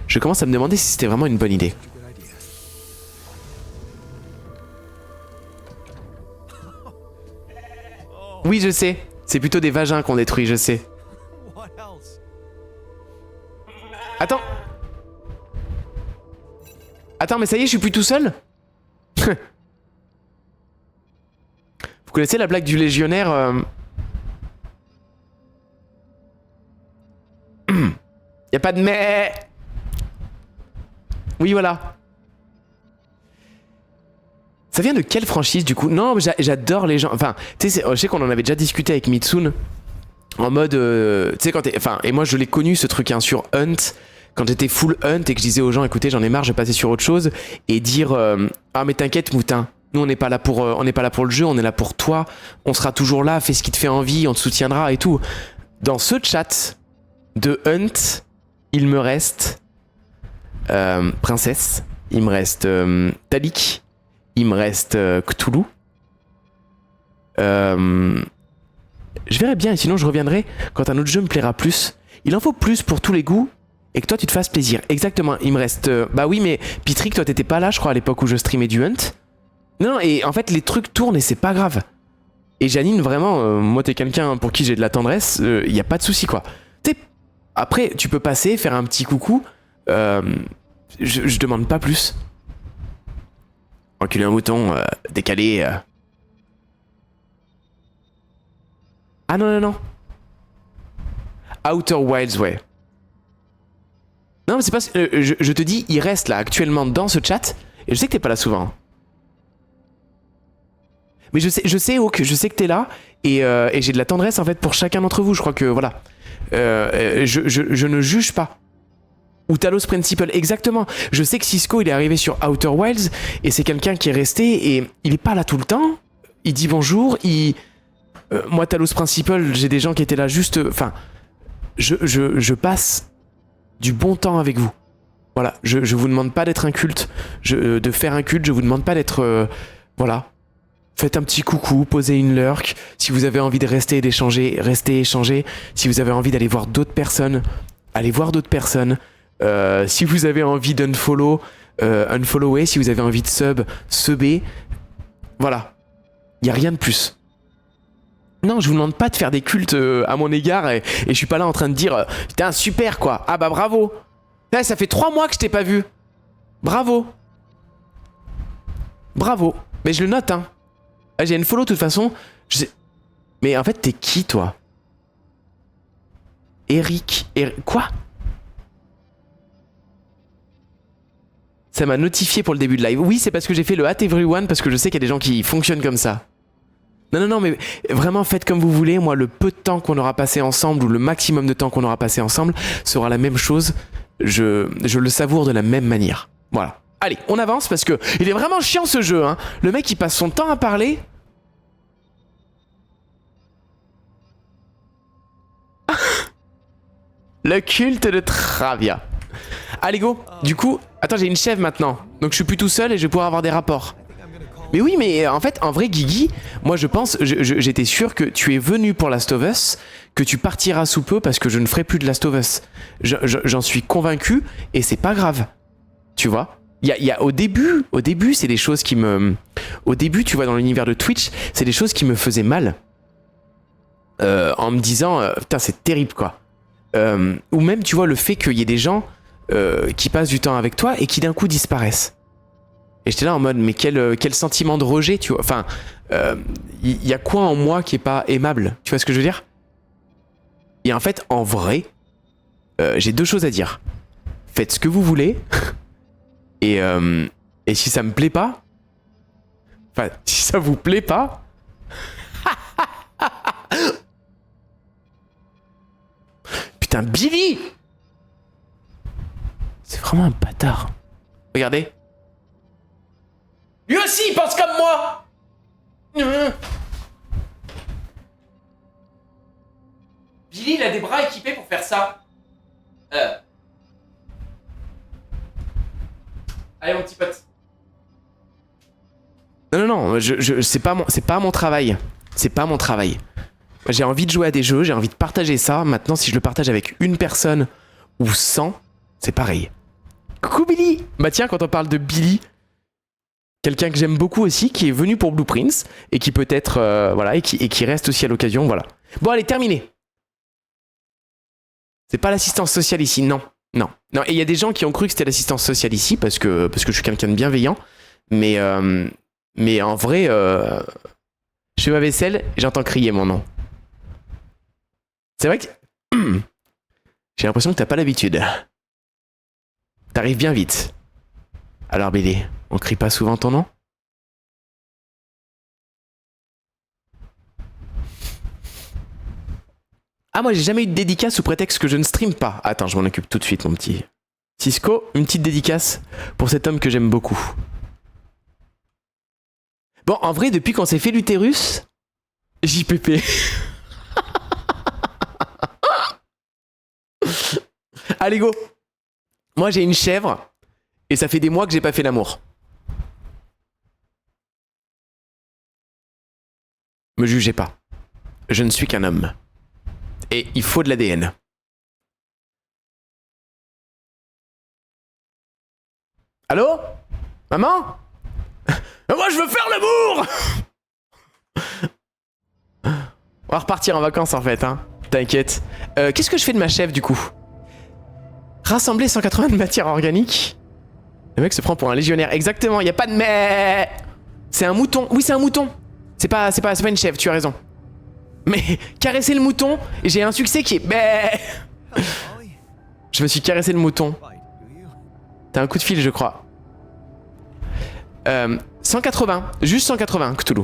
je commence à me demander si c'était vraiment une bonne idée. Oui, je sais. C'est plutôt des vagins qu'on détruit, je sais. Attends. Attends, mais ça y est, je suis plus tout seul? Vous connaissez la blague du légionnaire Y a pas de mais. Oui, voilà. Ça vient de quelle franchise du coup? Non, j'adore les gens. Enfin, tu sais, je sais qu'on en avait déjà discuté avec Mitsun. En mode, tu sais, quand t'es. Enfin, et moi je l'ai connu ce truc hein, sur Hunt. Quand j'étais full Hunt et que je disais aux gens, écoutez, j'en ai marre, je vais passer sur autre chose. Et dire, ah mais t'inquiète, Moutin. Nous on n'est pas là pour, on n'est pas là pour le jeu, on est là pour toi. On sera toujours là, fais ce qui te fait envie, on te soutiendra et tout. Dans ce chat de Hunt, il me reste Princesse, il me reste Talik, il me reste Cthulhu. Je verrai bien et sinon je reviendrai quand un autre jeu me plaira plus. Il en faut plus pour tous les goûts et que toi tu te fasses plaisir. Exactement, il me reste... bah oui mais Pitrick, toi t'étais pas là je crois à l'époque où je streamais du Hunt. Non et en fait les trucs tournent et c'est pas grave. Et Janine vraiment, moi t'es quelqu'un pour qui j'ai de la tendresse, y a pas de souci quoi. T'sais, après tu peux passer, faire un petit coucou, je demande pas plus. Enculer un mouton, décalé... Ah non, non, non. Outer Wilds, ouais. Non, mais c'est pas... je te dis, il reste là, actuellement, dans ce chat. Et je sais que t'es pas là souvent. Mais je sais, Oak, je sais que t'es là. Et j'ai de la tendresse, en fait, pour chacun d'entre vous. Je crois que, voilà. Je ne juge pas. Ou Talos Principle, exactement. Je sais que Cisco, il est arrivé sur Outer Wilds. Et c'est quelqu'un qui est resté. Et il est pas là tout le temps. Il dit bonjour, moi, Talos Principal, j'ai des gens qui étaient là juste... Enfin, je passe du bon temps avec vous. Voilà, je vous demande pas d'être un culte, de faire un culte, je vous demande pas d'être... voilà. Faites un petit coucou, posez une lurk. Si vous avez envie de rester et d'échanger, restez échanger. Si vous avez envie d'aller voir d'autres personnes, allez voir d'autres personnes. Si vous avez envie d'unfollow, unfollower. Si vous avez envie de subber. Voilà. Il n'y a rien de plus. Non, je vous demande pas de faire des cultes à mon égard et je suis pas là en train de dire putain super quoi. Ah bah bravo. Là, ça fait 3 mois que je t'ai pas vu. Bravo. Bravo. Mais je le note hein. Ah, j'ai une follow de toute façon. Mais en fait t'es qui toi? Eric. Quoi? Ça m'a notifié pour le début de live. Oui c'est parce que j'ai fait le at everyone parce que je sais qu'il y a des gens qui fonctionnent comme ça. Non, non, non, mais vraiment faites comme vous voulez. Moi, le peu de temps qu'on aura passé ensemble ou le maximum de temps qu'on aura passé ensemble sera la même chose. Je le savoure de la même manière. Voilà. Allez, on avance parce que il est vraiment chiant ce jeu. Hein. Le mec, il passe son temps à parler. Le culte de Travia. Allez, go. Du coup, attends, j'ai une chèvre maintenant. Donc je suis plus tout seul et je vais pouvoir avoir des rapports. Mais oui, mais en fait, en vrai, Guigui, moi je pense, j'étais sûr que tu es venu pour Last of Us, que tu partiras sous peu parce que je ne ferai plus de Last of Us. J'en suis convaincu et c'est pas grave. Tu vois? Au début, c'est des choses qui me... Au début, tu vois, dans l'univers de Twitch, c'est des choses qui me faisaient mal. En me disant, putain, c'est terrible, quoi. Ou même, tu vois, le fait qu'il y ait des gens qui passent du temps avec toi et qui d'un coup disparaissent. Et j'étais là en mode, mais quel sentiment de rejet, tu vois. Enfin, y a quoi en moi qui est pas aimable? Tu vois ce que je veux dire? Et en fait, en vrai, j'ai 2 choses à dire. Faites ce que vous voulez. et si ça me plaît pas... Enfin, si ça vous plaît pas... Putain, Billy! C'est vraiment un bâtard. Regardez. Lui aussi, il pense comme moi. Billy, il a des bras équipés pour faire ça. Allez, mon petit pote. Non, non, non, c'est pas mon travail. C'est pas mon travail. J'ai envie de jouer à des jeux, j'ai envie de partager ça. Maintenant, si je le partage avec une personne ou 100, c'est pareil. Coucou Billy. Bah tiens, quand on parle de Billy, quelqu'un que j'aime beaucoup aussi, qui est venu pour Blueprints, et qui peut être, voilà, et qui reste aussi à l'occasion, voilà. Bon, allez, terminé. C'est pas l'assistance sociale ici, non. Non. Non, et il y a des gens qui ont cru que c'était l'assistance sociale ici, parce que je suis quelqu'un de bienveillant, mais en vrai, je fais ma vaisselle et j'entends crier mon nom. C'est vrai que j'ai l'impression que t'as pas l'habitude. T'arrives bien vite. Alors Billy, on crie pas souvent ton nom? Ah, moi j'ai jamais eu de dédicace sous prétexte que je ne stream pas. Attends, je m'en occupe tout de suite, mon petit. Cisco, une petite dédicace pour cet homme que j'aime beaucoup. Bon, en vrai, depuis qu'on s'est fait l'utérus, JPP. Allez, go. Moi, j'ai une chèvre et ça fait des mois que j'ai pas fait l'amour. Me jugez pas. Je ne suis qu'un homme. Et il faut de l'ADN. Allô? Maman? Moi, je veux faire l'amour! On va repartir en vacances, en fait, hein. T'inquiète. Qu'est-ce que je fais de ma chèvre, du coup? Rassembler 180 de matière organique. Le mec se prend pour un légionnaire. Exactement, il n'y a pas de mais. C'est un mouton. Oui, c'est un mouton. C'est pas une chèvre, tu as raison. Mais caresser le mouton, j'ai un succès qui est mais. Je me suis caressé le mouton. T'as un coup de fil, je crois. 180. Juste 180, Cthulhu.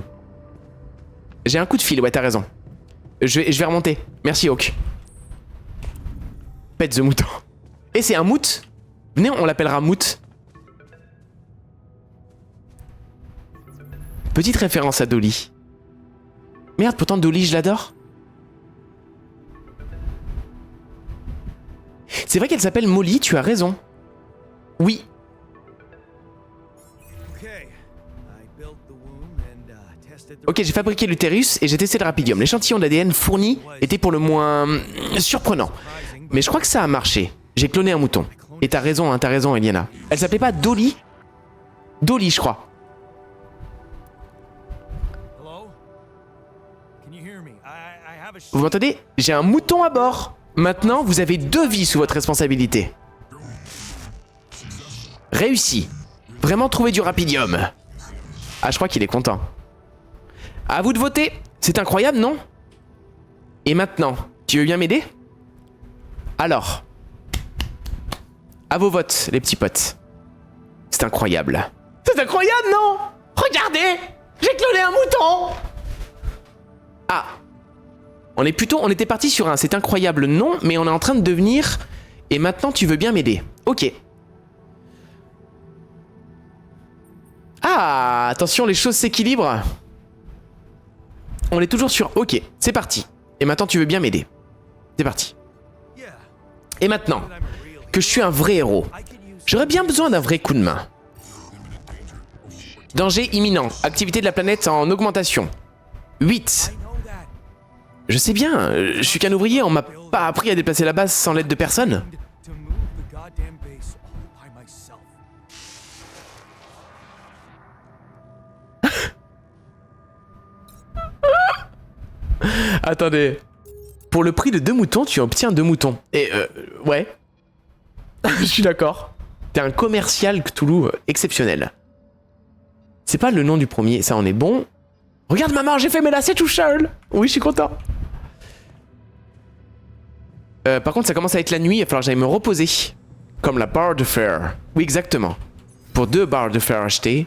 J'ai un coup de fil, ouais, t'as raison. Je vais remonter. Merci, Hawk. Pète the mouton. Et c'est un mout. Venez, on l'appellera mout. Petite référence à Dolly. Merde, pourtant Dolly, je l'adore. C'est vrai qu'elle s'appelle Molly, tu as raison. Oui. Ok, j'ai fabriqué l'utérus et j'ai testé le rapidium. L'échantillon d'ADN fourni était pour le moins surprenant. Mais je crois que ça a marché. J'ai cloné un mouton. Et t'as raison, Eliana. Elle s'appelait pas Dolly? Dolly, je crois. Vous m'entendez? J'ai un mouton à bord. Maintenant, vous avez 2 vies sous votre responsabilité. Réussi. Vraiment trouver du rapidium. Ah, je crois qu'il est content. À vous de voter. C'est incroyable, non? Et maintenant, tu veux bien m'aider? Alors, à vos votes, les petits potes. C'est incroyable. C'est incroyable, non? Regardez! J'ai cloné un mouton! Ah. On était parti sur un c'est incroyable, non, mais on est en train de devenir... Et maintenant, tu veux bien m'aider. Ok. Ah, attention, les choses s'équilibrent. On est toujours sur ok, c'est parti. Et maintenant, tu veux bien m'aider. C'est parti. Et maintenant, que je suis un vrai héros, j'aurais bien besoin d'un vrai coup de main. Danger imminent. Activité de la planète en augmentation. 8. Je sais bien, je suis qu'un ouvrier, on m'a pas appris à déplacer la base sans l'aide de personne. Attendez. Pour le prix de 2 moutons, tu obtiens 2 moutons. Et ouais. Je suis d'accord. T'es un commercial Cthulhu exceptionnel. C'est pas le nom du premier, ça on est bon. Regarde maman, j'ai fait mes lacets tout seul. Oui, je suis content. Par contre, ça commence à être la nuit, il va falloir que j'aille me reposer. Comme la barre de fer. Oui, exactement. Pour 2 barres de fer achetées,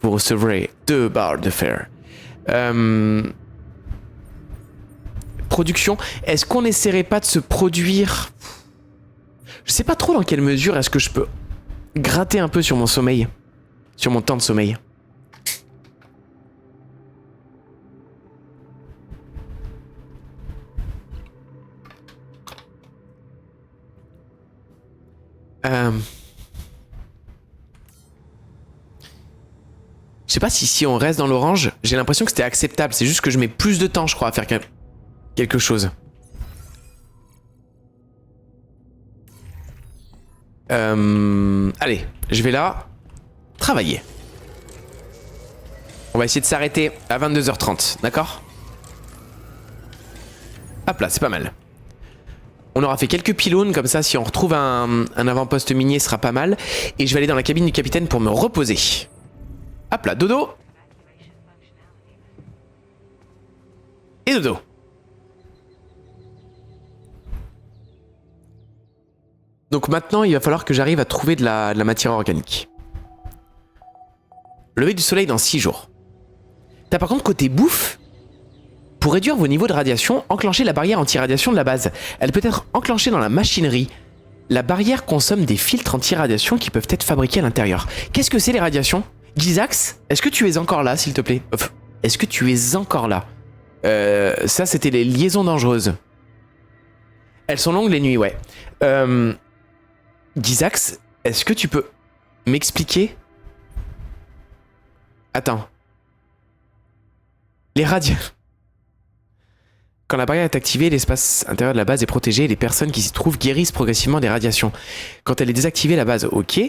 vous recevrez 2 barres de fer. Production. Est-ce qu'on n'essaierait pas de se produire? Je sais pas trop dans quelle mesure est-ce que je peux gratter un peu sur mon sommeil. Sur mon temps de sommeil. sais pas si on reste dans l'orange, j'ai l'impression que c'était acceptable. C'est juste que je mets plus de temps, je crois, à faire quelque chose. Allez, je vais là travailler. On va essayer de s'arrêter à 22h30, d'accord? Hop là, c'est pas mal. On aura fait quelques pylônes, comme ça, si on retrouve un avant-poste minier, ce sera pas mal. Et je vais aller dans la cabine du capitaine pour me reposer. Hop là, dodo. Et dodo. Donc maintenant, il va falloir que j'arrive à trouver de la matière organique. Lever du soleil dans 6 jours. T'as par contre côté bouffe, pour réduire vos niveaux de radiation, enclenchez la barrière anti-radiation de la base. Elle peut être enclenchée dans la machinerie. La barrière consomme des filtres anti-radiation qui peuvent être fabriqués à l'intérieur. Qu'est-ce que c'est les radiations? Gizax, est-ce que tu es encore là, s'il te plaît? Est-ce que tu es encore là? Ça, c'était les liaisons dangereuses. Elles sont longues les nuits, ouais. Gizax, est-ce que tu peux m'expliquer? Attends. Les radiations. Quand la barrière est activée, l'espace intérieur de la base est protégé et les personnes qui s'y trouvent guérissent progressivement des radiations. Quand elle est désactivée, la base, ok.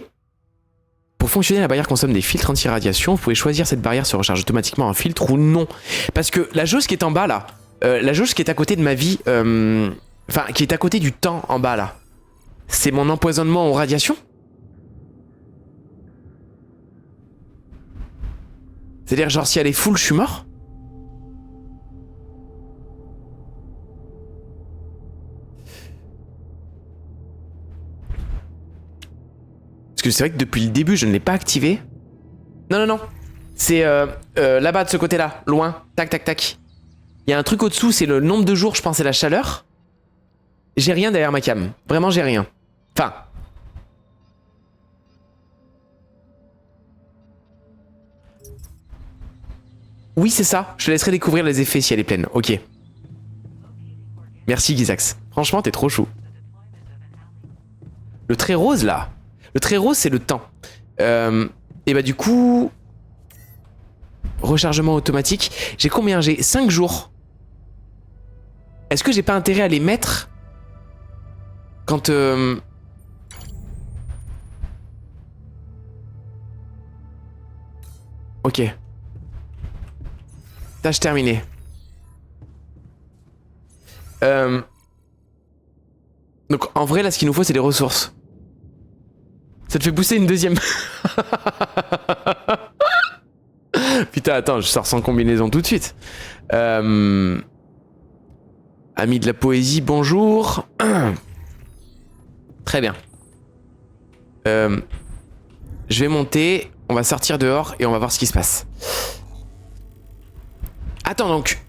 Pour fonctionner, la barrière consomme des filtres anti-radiation. Vous pouvez choisir si cette barrière se recharge automatiquement en filtre ou non. Parce que la jauge qui est en bas là, la jauge qui est à côté de ma vie, enfin qui est à côté du temps en bas là, c'est mon empoisonnement aux radiations? C'est-à-dire genre si elle est full, je suis mort? Parce que c'est vrai que depuis le début, je ne l'ai pas activé. Non, non, non. C'est là-bas, de ce côté-là. Loin. Tac, tac, tac. Il y a un truc au-dessous, c'est le nombre de jours, je pense, et la chaleur. J'ai rien derrière ma cam. Vraiment, j'ai rien. Enfin... Oui, c'est ça. Je te laisserai découvrir les effets si elle est pleine. Ok. Merci, Gizax. Franchement, t'es trop chou. Le trait rose, là. Le trait rose, c'est le temps. Et bah du coup... Rechargement automatique. J'ai combien? J'ai 5 jours. Est-ce que j'ai pas intérêt à les mettre quand... Ok. Tâche terminée. Donc en vrai là ce qu'il nous faut c'est des ressources. Ça te fait pousser une deuxième. Putain attends je sors sans combinaison tout de suite. Ami de la poésie bonjour. Très bien. Je vais monter. On va sortir dehors et on va voir ce qui se passe. Attends donc.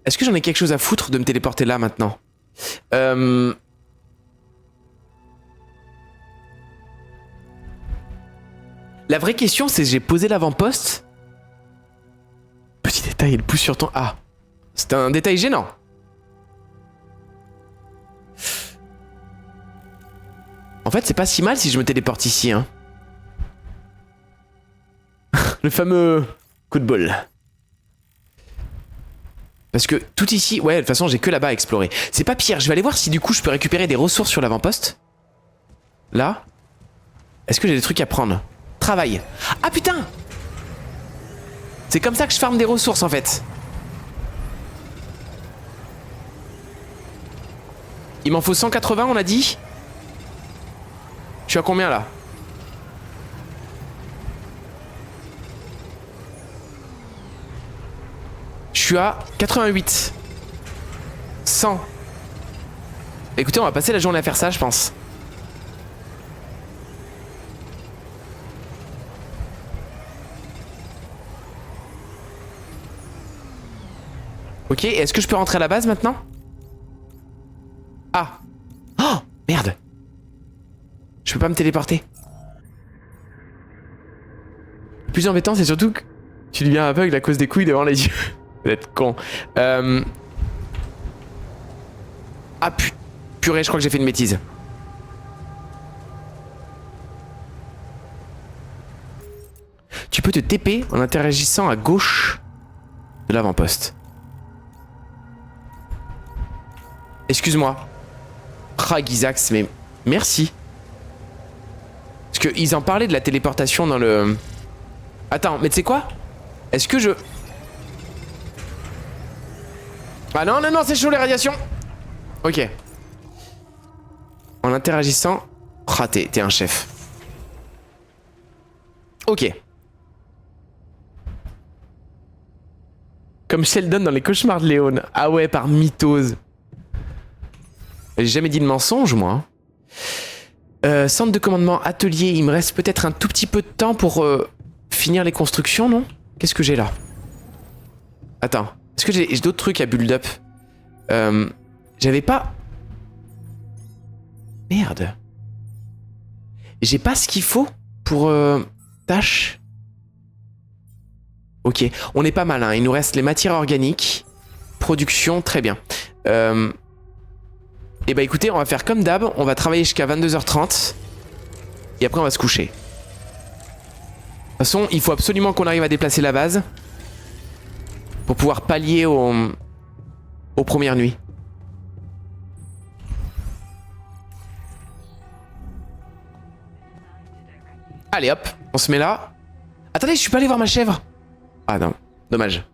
Est-ce que j'en ai quelque chose à foutre de me téléporter là maintenant? La vraie question c'est j'ai posé l'avant-poste. Petit détail, il pousse sur ton... Ah. C'est un détail gênant. En fait c'est pas si mal si je me téléporte ici hein. Le fameux coup de bol. Parce que tout ici, ouais, de toute façon, j'ai que là-bas à explorer. C'est pas pire, je vais aller voir si du coup je peux récupérer des ressources sur l'avant-poste. Là. Est-ce que j'ai des trucs à prendre? Travail. Ah putain! C'est comme ça que je farme des ressources en fait. Il m'en faut 180, on a dit? Je suis à combien là? Je suis à 88. 100. Écoutez, on va passer la journée à faire ça, je pense. Ok, est-ce que je peux rentrer à la base maintenant? Ah. Oh, merde. Je peux pas me téléporter. Le plus embêtant, c'est surtout que tu deviens aveugle à cause des couilles devant les yeux. Vous êtes con. Ah purée, je crois que j'ai fait une bêtise. Tu peux peut te TP en interagissant à gauche de l'avant-poste. Excuse-moi. Ah, Gizax, mais merci. Parce qu'ils en parlaient de la téléportation dans le... Attends, mais tu sais quoi? Est-ce que je... Ah non, non, non, c'est chaud les radiations. Ok. En interagissant... Ah, t'es un chef. Ok. Comme Sheldon dans les cauchemars de Léon. Ah ouais, par mitose. J'ai jamais dit de mensonge, moi. Centre de commandement, atelier. Il me reste peut-être un tout petit peu de temps pour finir les constructions, non? Qu'est-ce que j'ai là? Attends. Est-ce que j'ai d'autres trucs à build up? J'avais pas... Merde. J'ai pas ce qu'il faut pour... tâches. Ok. On est pas mal, hein. Il nous reste les matières organiques. Production, très bien. Et bah écoutez, on va faire comme d'hab. On va travailler jusqu'à 22h30. Et après, on va se coucher. De toute façon, il faut absolument qu'on arrive à déplacer la base. Pour pouvoir pallier aux premières nuits. Allez hop, on se met là. Attendez, je suis pas allé voir ma chèvre. Ah non, dommage.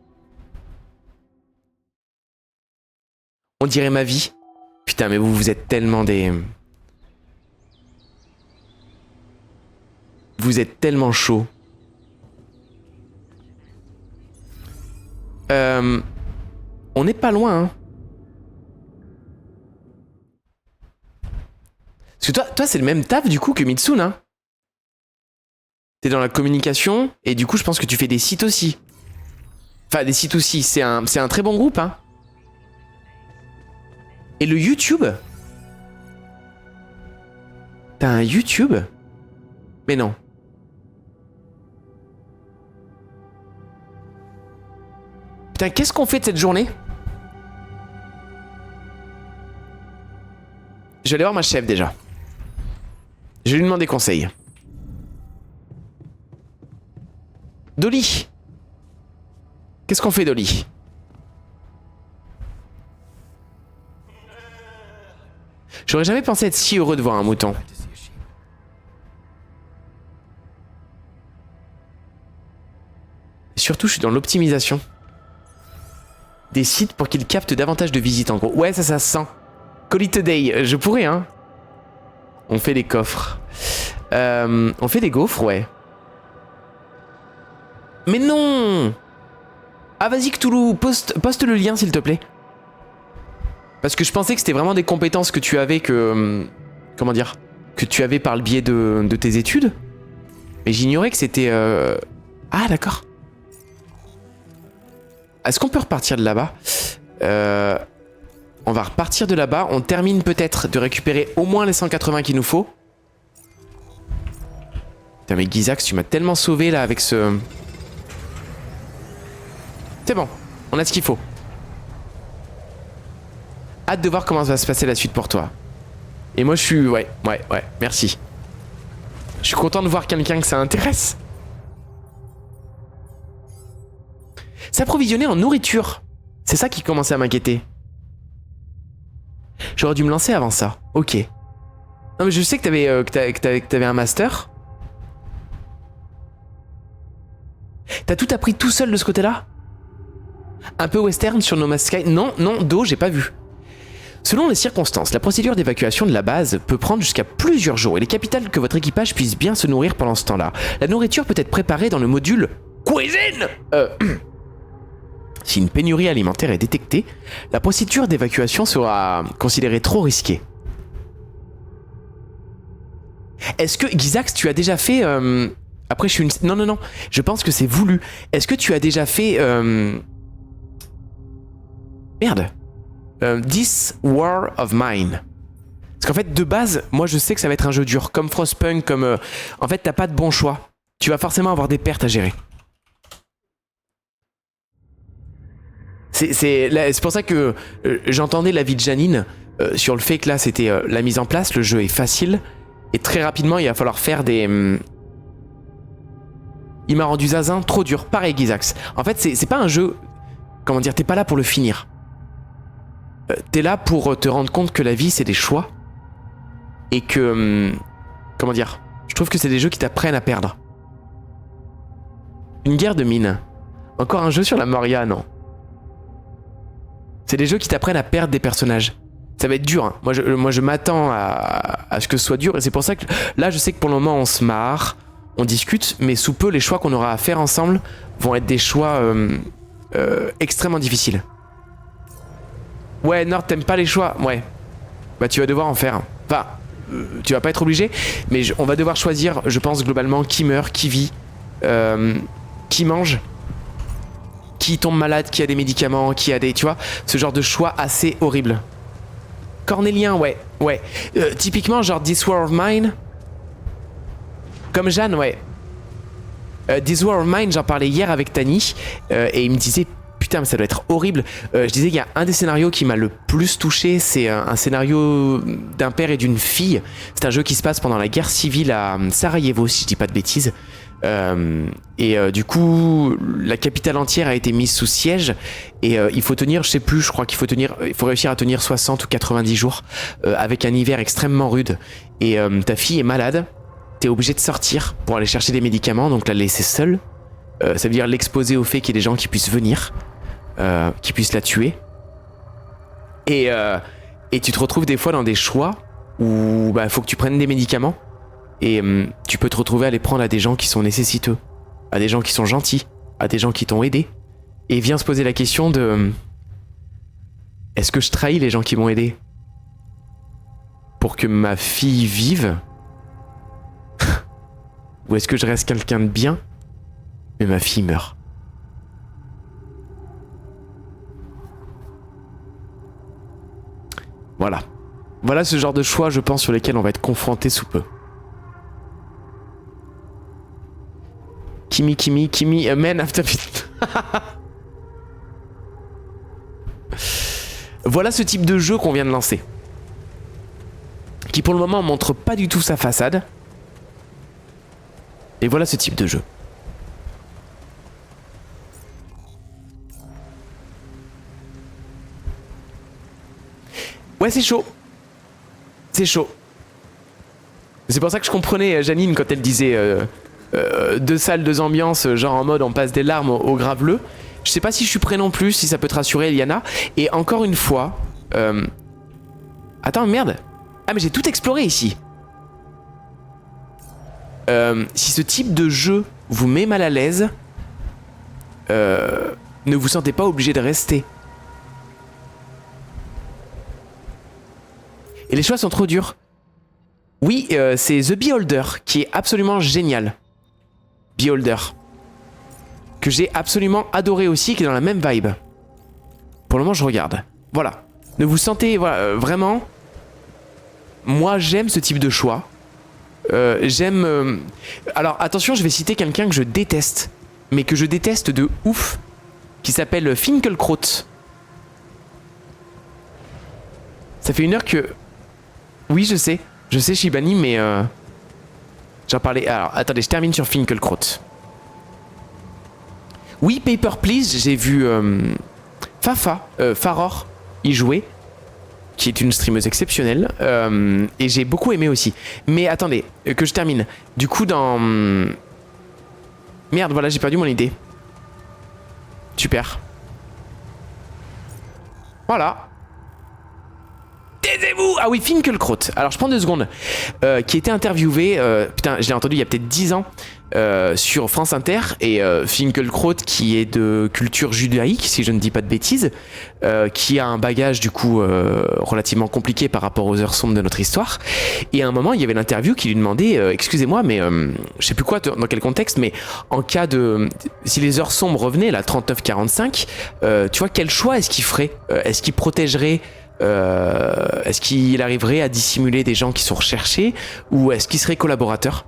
On dirait ma vie. Putain, mais vous êtes tellement des... Vous êtes tellement chaud. On n'est pas loin, hein. Parce que toi c'est le même taf du coup que Mitsune, hein. T'es dans la communication et du coup je pense que tu fais des sites aussi. Enfin des sites aussi, c'est un très bon groupe, hein. Et le YouTube? T'as un YouTube? Mais non. Putain, qu'est-ce qu'on fait de cette journée? Je vais aller voir ma chef déjà. Je vais lui demander conseil. Dolly. Qu'est-ce qu'on fait, Dolly? J'aurais jamais pensé être si heureux de voir un mouton. Et surtout, je suis dans l'optimisation. Des sites pour qu'ils captent davantage de visites, en gros. Ouais, ça se sent. Call it a day. Je pourrais, hein. On fait des coffres. On fait des gaufres, ouais. Mais non! Ah, vas-y, Cthulhu, poste le lien, s'il te plaît. Parce que je pensais que c'était vraiment des compétences que tu avais que... comment dire? Que tu avais par le biais de tes études. Mais j'ignorais que c'était... Ah, d'accord. Est-ce qu'on peut repartir de là-bas? On va repartir de là-bas. On termine peut-être de récupérer au moins les 180 qu'il nous faut. Putain, mais Gizax, tu m'as tellement sauvé là avec ce... C'est bon, on a ce qu'il faut. Hâte de voir comment va se passer la suite pour toi. Et moi je suis... Ouais, merci. Je suis content de voir quelqu'un que ça intéresse. S'approvisionner en nourriture. C'est ça qui commençait à m'inquiéter. J'aurais dû me lancer avant ça. Ok. Non mais je sais que t'avais un master. T'as tout appris tout seul de ce côté-là? Un peu western sur No Man's Sky? Non, Do, j'ai pas vu. Selon les circonstances, la procédure d'évacuation de la base peut prendre jusqu'à plusieurs jours. Il est capital que votre équipage puisse bien se nourrir pendant ce temps-là. La nourriture peut être préparée dans le module cuisine. Si une pénurie alimentaire est détectée, la procédure d'évacuation sera considérée trop risquée. Est-ce que, Gizax, tu as déjà fait... Après, je suis une... Non. Je pense que c'est voulu. Est-ce que tu as déjà fait... Merde. This War of Mine. Parce qu'en fait, de base, moi, je sais que ça va être un jeu dur. Comme Frostpunk, comme... En fait, t'as pas de bon choix. Tu vas forcément avoir des pertes à gérer. C'est pour ça que j'entendais l'avis de Janine sur le fait que là, c'était la mise en place. Le jeu est facile. Et très rapidement, il va falloir faire des il m'a rendu zinzin, trop dur. Pareil, Gizax. En fait, c'est pas un jeu... Comment dire, t'es pas là pour le finir. T'es là pour te rendre compte que la vie, c'est des choix. Et que... comment dire, je trouve que c'est des jeux qui t'apprennent à perdre. Une guerre de mines. Encore un jeu sur la Moria, non. C'est des jeux qui t'apprennent à perdre des personnages. Ça va être dur, hein. Moi, je m'attends à ce que ce soit dur. Et c'est pour ça que là, je sais que pour le moment, on se marre, on discute, mais sous peu, les choix qu'on aura à faire ensemble vont être des choix extrêmement difficiles. Ouais, Nord, t'aimes pas les choix? Ouais. Bah, tu vas devoir en faire. Enfin, tu vas pas être obligé, mais on va devoir choisir, je pense, globalement, qui meurt, qui vit, qui mange, qui tombe malade, qui a des médicaments, qui a des... Tu vois, ce genre de choix assez horrible. Cornélien, ouais. Typiquement, genre This War of Mine. Comme Jeanne, ouais. This War of Mine, j'en parlais hier avec Tani, et il me disait, putain, mais ça doit être horrible. Je disais, il y a un des scénarios qui m'a le plus touché, c'est un scénario d'un père et d'une fille. C'est un jeu qui se passe pendant la guerre civile à Sarajevo, si je dis pas de bêtises. Du coup, la capitale entière a été mise sous siège et il faut tenir, je sais plus, je crois qu'il faut tenir, il faut réussir à tenir 60 ou 90 jours avec un hiver extrêmement rude. Et ta fille est malade, t'es obligé de sortir pour aller chercher des médicaments, donc la laisser seule. Ça veut dire l'exposer au fait qu'il y ait des gens qui puissent venir, qui puissent la tuer. Et tu te retrouves des fois dans des choix où bah, faut que tu prennes des médicaments. Et tu peux te retrouver à les prendre à des gens qui sont nécessiteux, à des gens qui sont gentils, à des gens qui t'ont aidé. Et vient se poser la question de... Est-ce que je trahis les gens qui m'ont aidé pour que ma fille vive? Ou est-ce que je reste quelqu'un de bien, mais ma fille meurt? Voilà. Voilà ce genre de choix, je pense, sur lesquels on va être confronté sous peu. Kimi, man after it. Voilà ce type de jeu qu'on vient de lancer. Qui pour le moment montre pas du tout sa façade. Et voilà ce type de jeu. Ouais, c'est chaud. C'est chaud. C'est pour ça que je comprenais Janine quand elle disait... deux salles, deux ambiances, genre en mode on passe des larmes au graveleux. Je sais pas si je suis prêt non plus, si ça peut te rassurer, Eliana. Et encore une fois... Attends, merde. Ah mais j'ai tout exploré ici. Si ce type de jeu vous met mal à l'aise, ne vous sentez pas obligé de rester. Et les choix sont trop durs. Oui, c'est The Beholder qui est absolument génial. Beholder. Que j'ai absolument adoré aussi, qui est dans la même vibe. Pour le moment, je regarde. Voilà. Ne vous sentez... Voilà, vraiment... Moi, j'aime ce type de choix. J'aime... Alors, attention, je vais citer quelqu'un que je déteste. Mais que je déteste de ouf. Qui s'appelle Finkelkraut. Ça fait 1 heure que... Oui, je sais, Shibani, mais... J'en parlais... Alors, attendez, je termine sur Finkelkraut. Oui, Paper Please, j'ai vu Faror y jouer, qui est une streameuse exceptionnelle, et j'ai beaucoup aimé aussi. Mais attendez, que je termine. Du coup, dans... Merde, voilà, j'ai perdu mon idée. Super. Voilà. Taisez-vous! Ah oui, Finkelkraut. Alors je prends 2 secondes. Qui était interviewé, putain, je l'ai entendu il y a peut-être 10 ans, sur France Inter. Et Finkelkraut, qui est de culture judaïque, si je ne dis pas de bêtises, qui a un bagage du coup relativement compliqué par rapport aux heures sombres de notre histoire. Et à un moment, il y avait l'interview qui lui demandait, excusez-moi, mais je sais plus quoi, dans quel contexte, mais en cas de... Si les heures sombres revenaient, la 39-45, tu vois, quel choix est-ce qu'il ferait? Est-ce qu'il protégerait... est-ce qu'il arriverait à dissimuler des gens qui sont recherchés, ou est-ce qu'il serait collaborateur?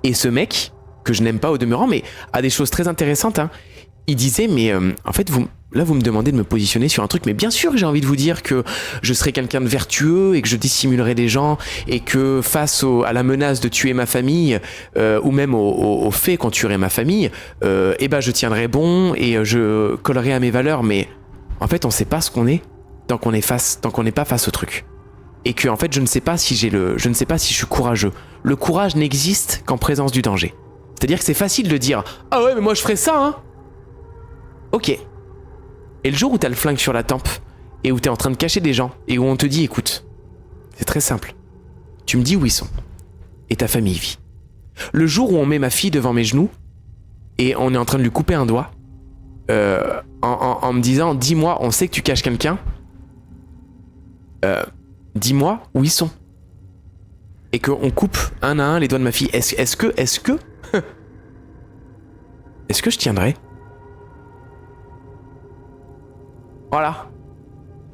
Et ce mec, que je n'aime pas au demeurant, mais a des choses très intéressantes, hein, il disait, mais en fait, là vous me demandez de me positionner sur un truc, mais bien sûr que j'ai envie de vous dire que je serai quelqu'un de vertueux et que je dissimulerai des gens et que face à la menace de tuer ma famille ou même au fait qu'on tuerait ma famille, eh ben je tiendrai bon et je collerai à mes valeurs. Mais en fait, on sait pas ce qu'on est tant qu'on n'est pas face au truc. Et que en fait, je ne sais pas si je suis courageux. Le courage n'existe qu'en présence du danger. C'est-à-dire que c'est facile de dire ah ouais mais moi je ferais ça hein. Ok. Et le jour où t'as le flingue sur la tempe et où t'es en train de cacher des gens et où on te dit écoute, c'est très simple. Tu me dis où ils sont et ta famille vit. Le jour où on met ma fille devant mes genoux et on est en train de lui couper un doigt en me disant dis-moi, on sait que tu caches quelqu'un. Dis-moi où ils sont. Et qu'on coupe un à un les doigts de ma fille. Est-ce que je tiendrai? Voilà.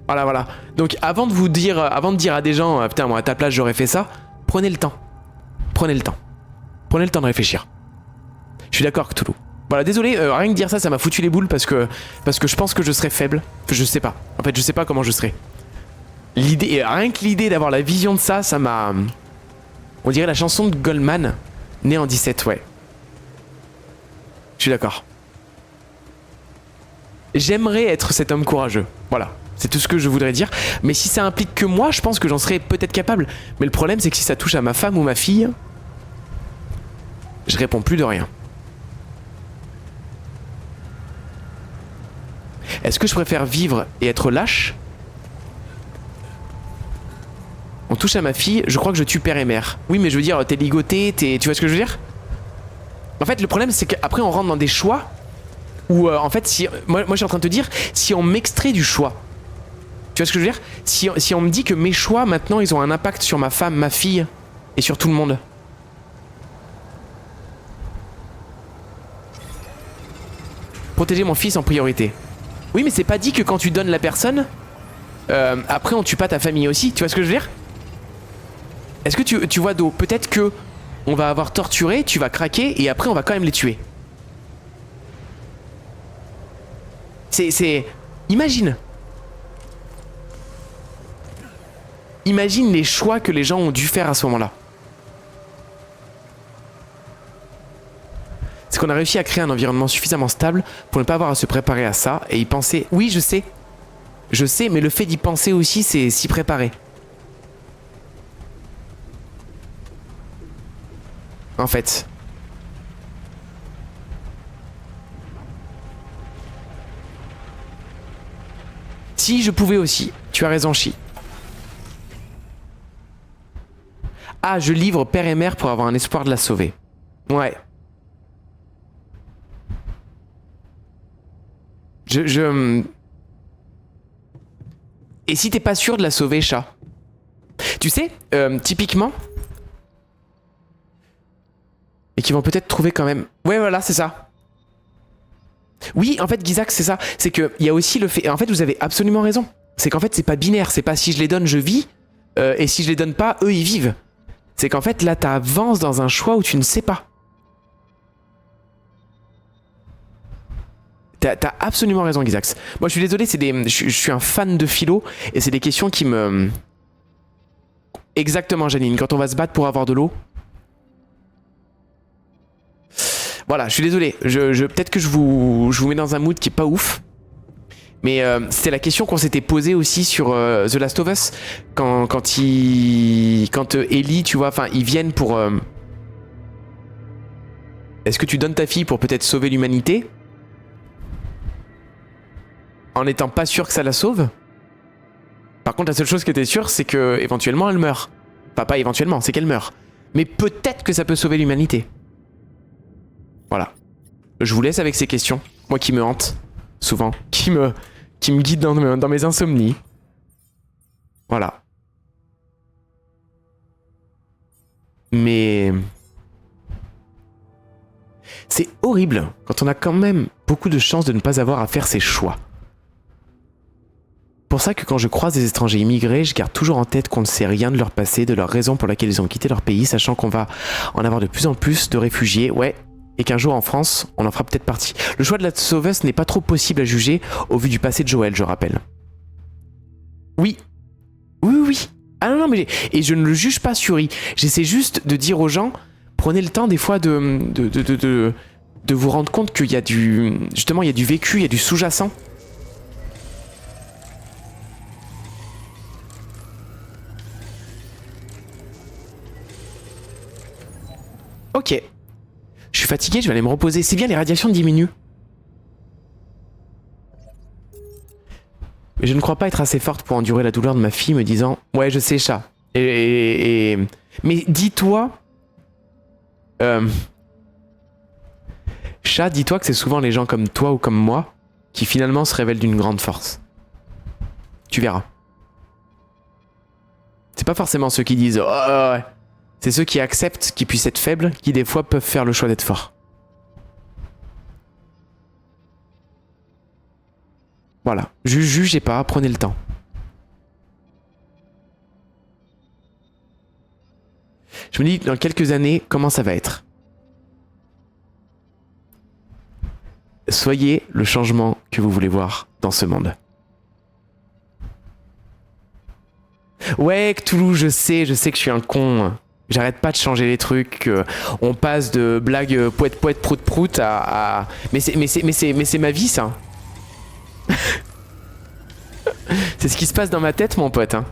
Voilà. Donc avant de dire à des gens putain moi à ta place j'aurais fait ça, prenez le temps. Prenez le temps de réfléchir. Je suis d'accord Cthulhu. Voilà, désolé, rien que dire ça m'a foutu les boules parce que je pense que je serais faible. Je sais pas. En fait, je sais pas comment je serais. Rien que l'idée d'avoir la vision de ça m'a... On dirait la chanson de Goldman, Né en 17, ouais. Je suis d'accord. J'aimerais être cet homme courageux. Voilà, c'est tout ce que je voudrais dire. Mais si ça implique que moi, je pense que j'en serais peut-être capable. Mais le problème, c'est que si ça touche à ma femme ou ma fille, je réponds plus de rien. Est-ce que je préfère vivre et être lâche? On touche à ma fille, je crois que je tue père et mère. Oui, mais je veux dire, t'es ligoté, tu vois ce que je veux dire? En fait, le problème, c'est qu'après, on rentre dans des choix où, en fait, si moi, je suis en train de te dire, si on m'extrait du choix, tu vois ce que je veux dire? Si on me dit que mes choix, maintenant, ils ont un impact sur ma femme, ma fille et sur tout le monde. Protéger mon fils en priorité. Oui, mais c'est pas dit que quand tu donnes la personne, après, on tue pas ta famille aussi, tu vois ce que je veux dire? Est-ce que tu vois d'eau? Peut-être que on va avoir torturé, tu vas craquer et après on va quand même les tuer. Imagine. Imagine les choix que les gens ont dû faire à ce moment-là. C'est qu'on a réussi à créer un environnement suffisamment stable pour ne pas avoir à se préparer à ça et y penser. Oui, je sais. Je sais, mais le fait d'y penser aussi, c'est s'y préparer. En fait. Si je pouvais aussi. Tu as raison, Chi. Ah, je livre père et mère pour avoir un espoir de la sauver. Ouais. Et si t'es pas sûr de la sauver, chat? Tu sais, typiquement... Et qui vont peut-être trouver quand même... Ouais, voilà, c'est ça. Oui, en fait, Gizak, c'est ça. C'est qu'il y a aussi le fait... En fait, vous avez absolument raison. C'est qu'en fait, c'est pas binaire. C'est pas si je les donne, je vis. Et si je les donne pas, eux, ils vivent. C'est qu'en fait, là, t'avances dans un choix où tu ne sais pas. T'as absolument raison, Gizax. Moi, je suis désolé, je suis un fan de philo. Et c'est des questions qui me... Exactement, Janine. Quand on va se battre pour avoir de l'eau... Voilà, je suis désolé. Peut-être que je vous mets dans un mood qui est pas ouf. Mais c'était la question qu'on s'était posée aussi sur The Last of Us. Quand Ellie, tu vois, enfin, ils viennent pour... Est-ce que tu donnes ta fille pour peut-être sauver l'humanité? En n'étant pas sûr que ça la sauve? Par contre, la seule chose qui était sûre, c'est que éventuellement elle meurt. Enfin, pas éventuellement, c'est qu'elle meurt. Mais peut-être que ça peut sauver l'humanité. Voilà. Je vous laisse avec ces questions. Moi qui me hante, souvent. Qui me guide dans mes insomnies. Voilà. Mais... c'est horrible quand on a quand même beaucoup de chances de ne pas avoir à faire ses choix. Pour ça que quand je croise des étrangers immigrés, je garde toujours en tête qu'on ne sait rien de leur passé, de leur raison pour laquelle ils ont quitté leur pays, sachant qu'on va en avoir de plus en plus de réfugiés. Ouais. et qu'un jour en France, on en fera peut-être partie. Le choix de la sauveuse n'est pas trop possible à juger au vu du passé de Joël, je rappelle. Oui. Oui. Ah non, mais... Et je ne le juge pas, Suri. J'essaie juste de dire aux gens, prenez le temps des fois de vous rendre compte qu'il y a du... Justement, il y a du vécu, il y a du sous-jacent. Ok. Je suis fatigué, je vais aller me reposer. C'est bien, les radiations diminuent. Mais je ne crois pas être assez forte pour endurer la douleur de ma fille me disant « Ouais, je sais, chat. » Mais dis-toi... Chat, dis-toi que c'est souvent les gens comme toi ou comme moi qui finalement se révèlent d'une grande force. Tu verras. C'est pas forcément ceux qui disent « Oh, ouais. » C'est ceux qui acceptent qu'ils puissent être faibles, qui des fois peuvent faire le choix d'être forts. Voilà. Jugez pas, prenez le temps. Je me dis, dans quelques années, comment ça va être? Soyez le changement que vous voulez voir dans ce monde. Ouais, Cthulhu, je sais que je suis un con. J'arrête pas de changer les trucs. On passe de blagues poète prout prout à... Mais c'est ma vie, ça. C'est ce qui se passe dans ma tête, mon pote. Hein.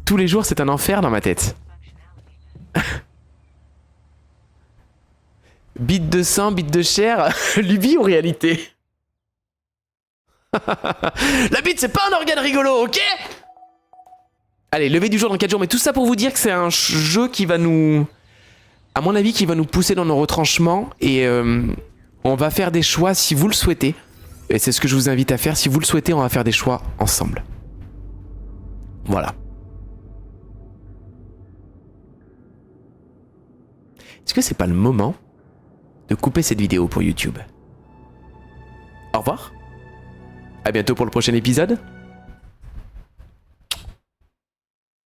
Tous les jours, c'est un enfer dans ma tête. Bite de sang, bite de chair, lubie ou réalité? La bite, c'est pas un organe rigolo, ok? Allez, levée du jour dans 4 jours. Mais tout ça pour vous dire que c'est un jeu qui va nous... À mon avis, qui va nous pousser dans nos retranchements. Et on va faire des choix si vous le souhaitez. Et c'est ce que je vous invite à faire. Si vous le souhaitez, on va faire des choix ensemble. Voilà. Est-ce que c'est pas le moment de couper cette vidéo pour YouTube? Au revoir. À bientôt pour le prochain épisode.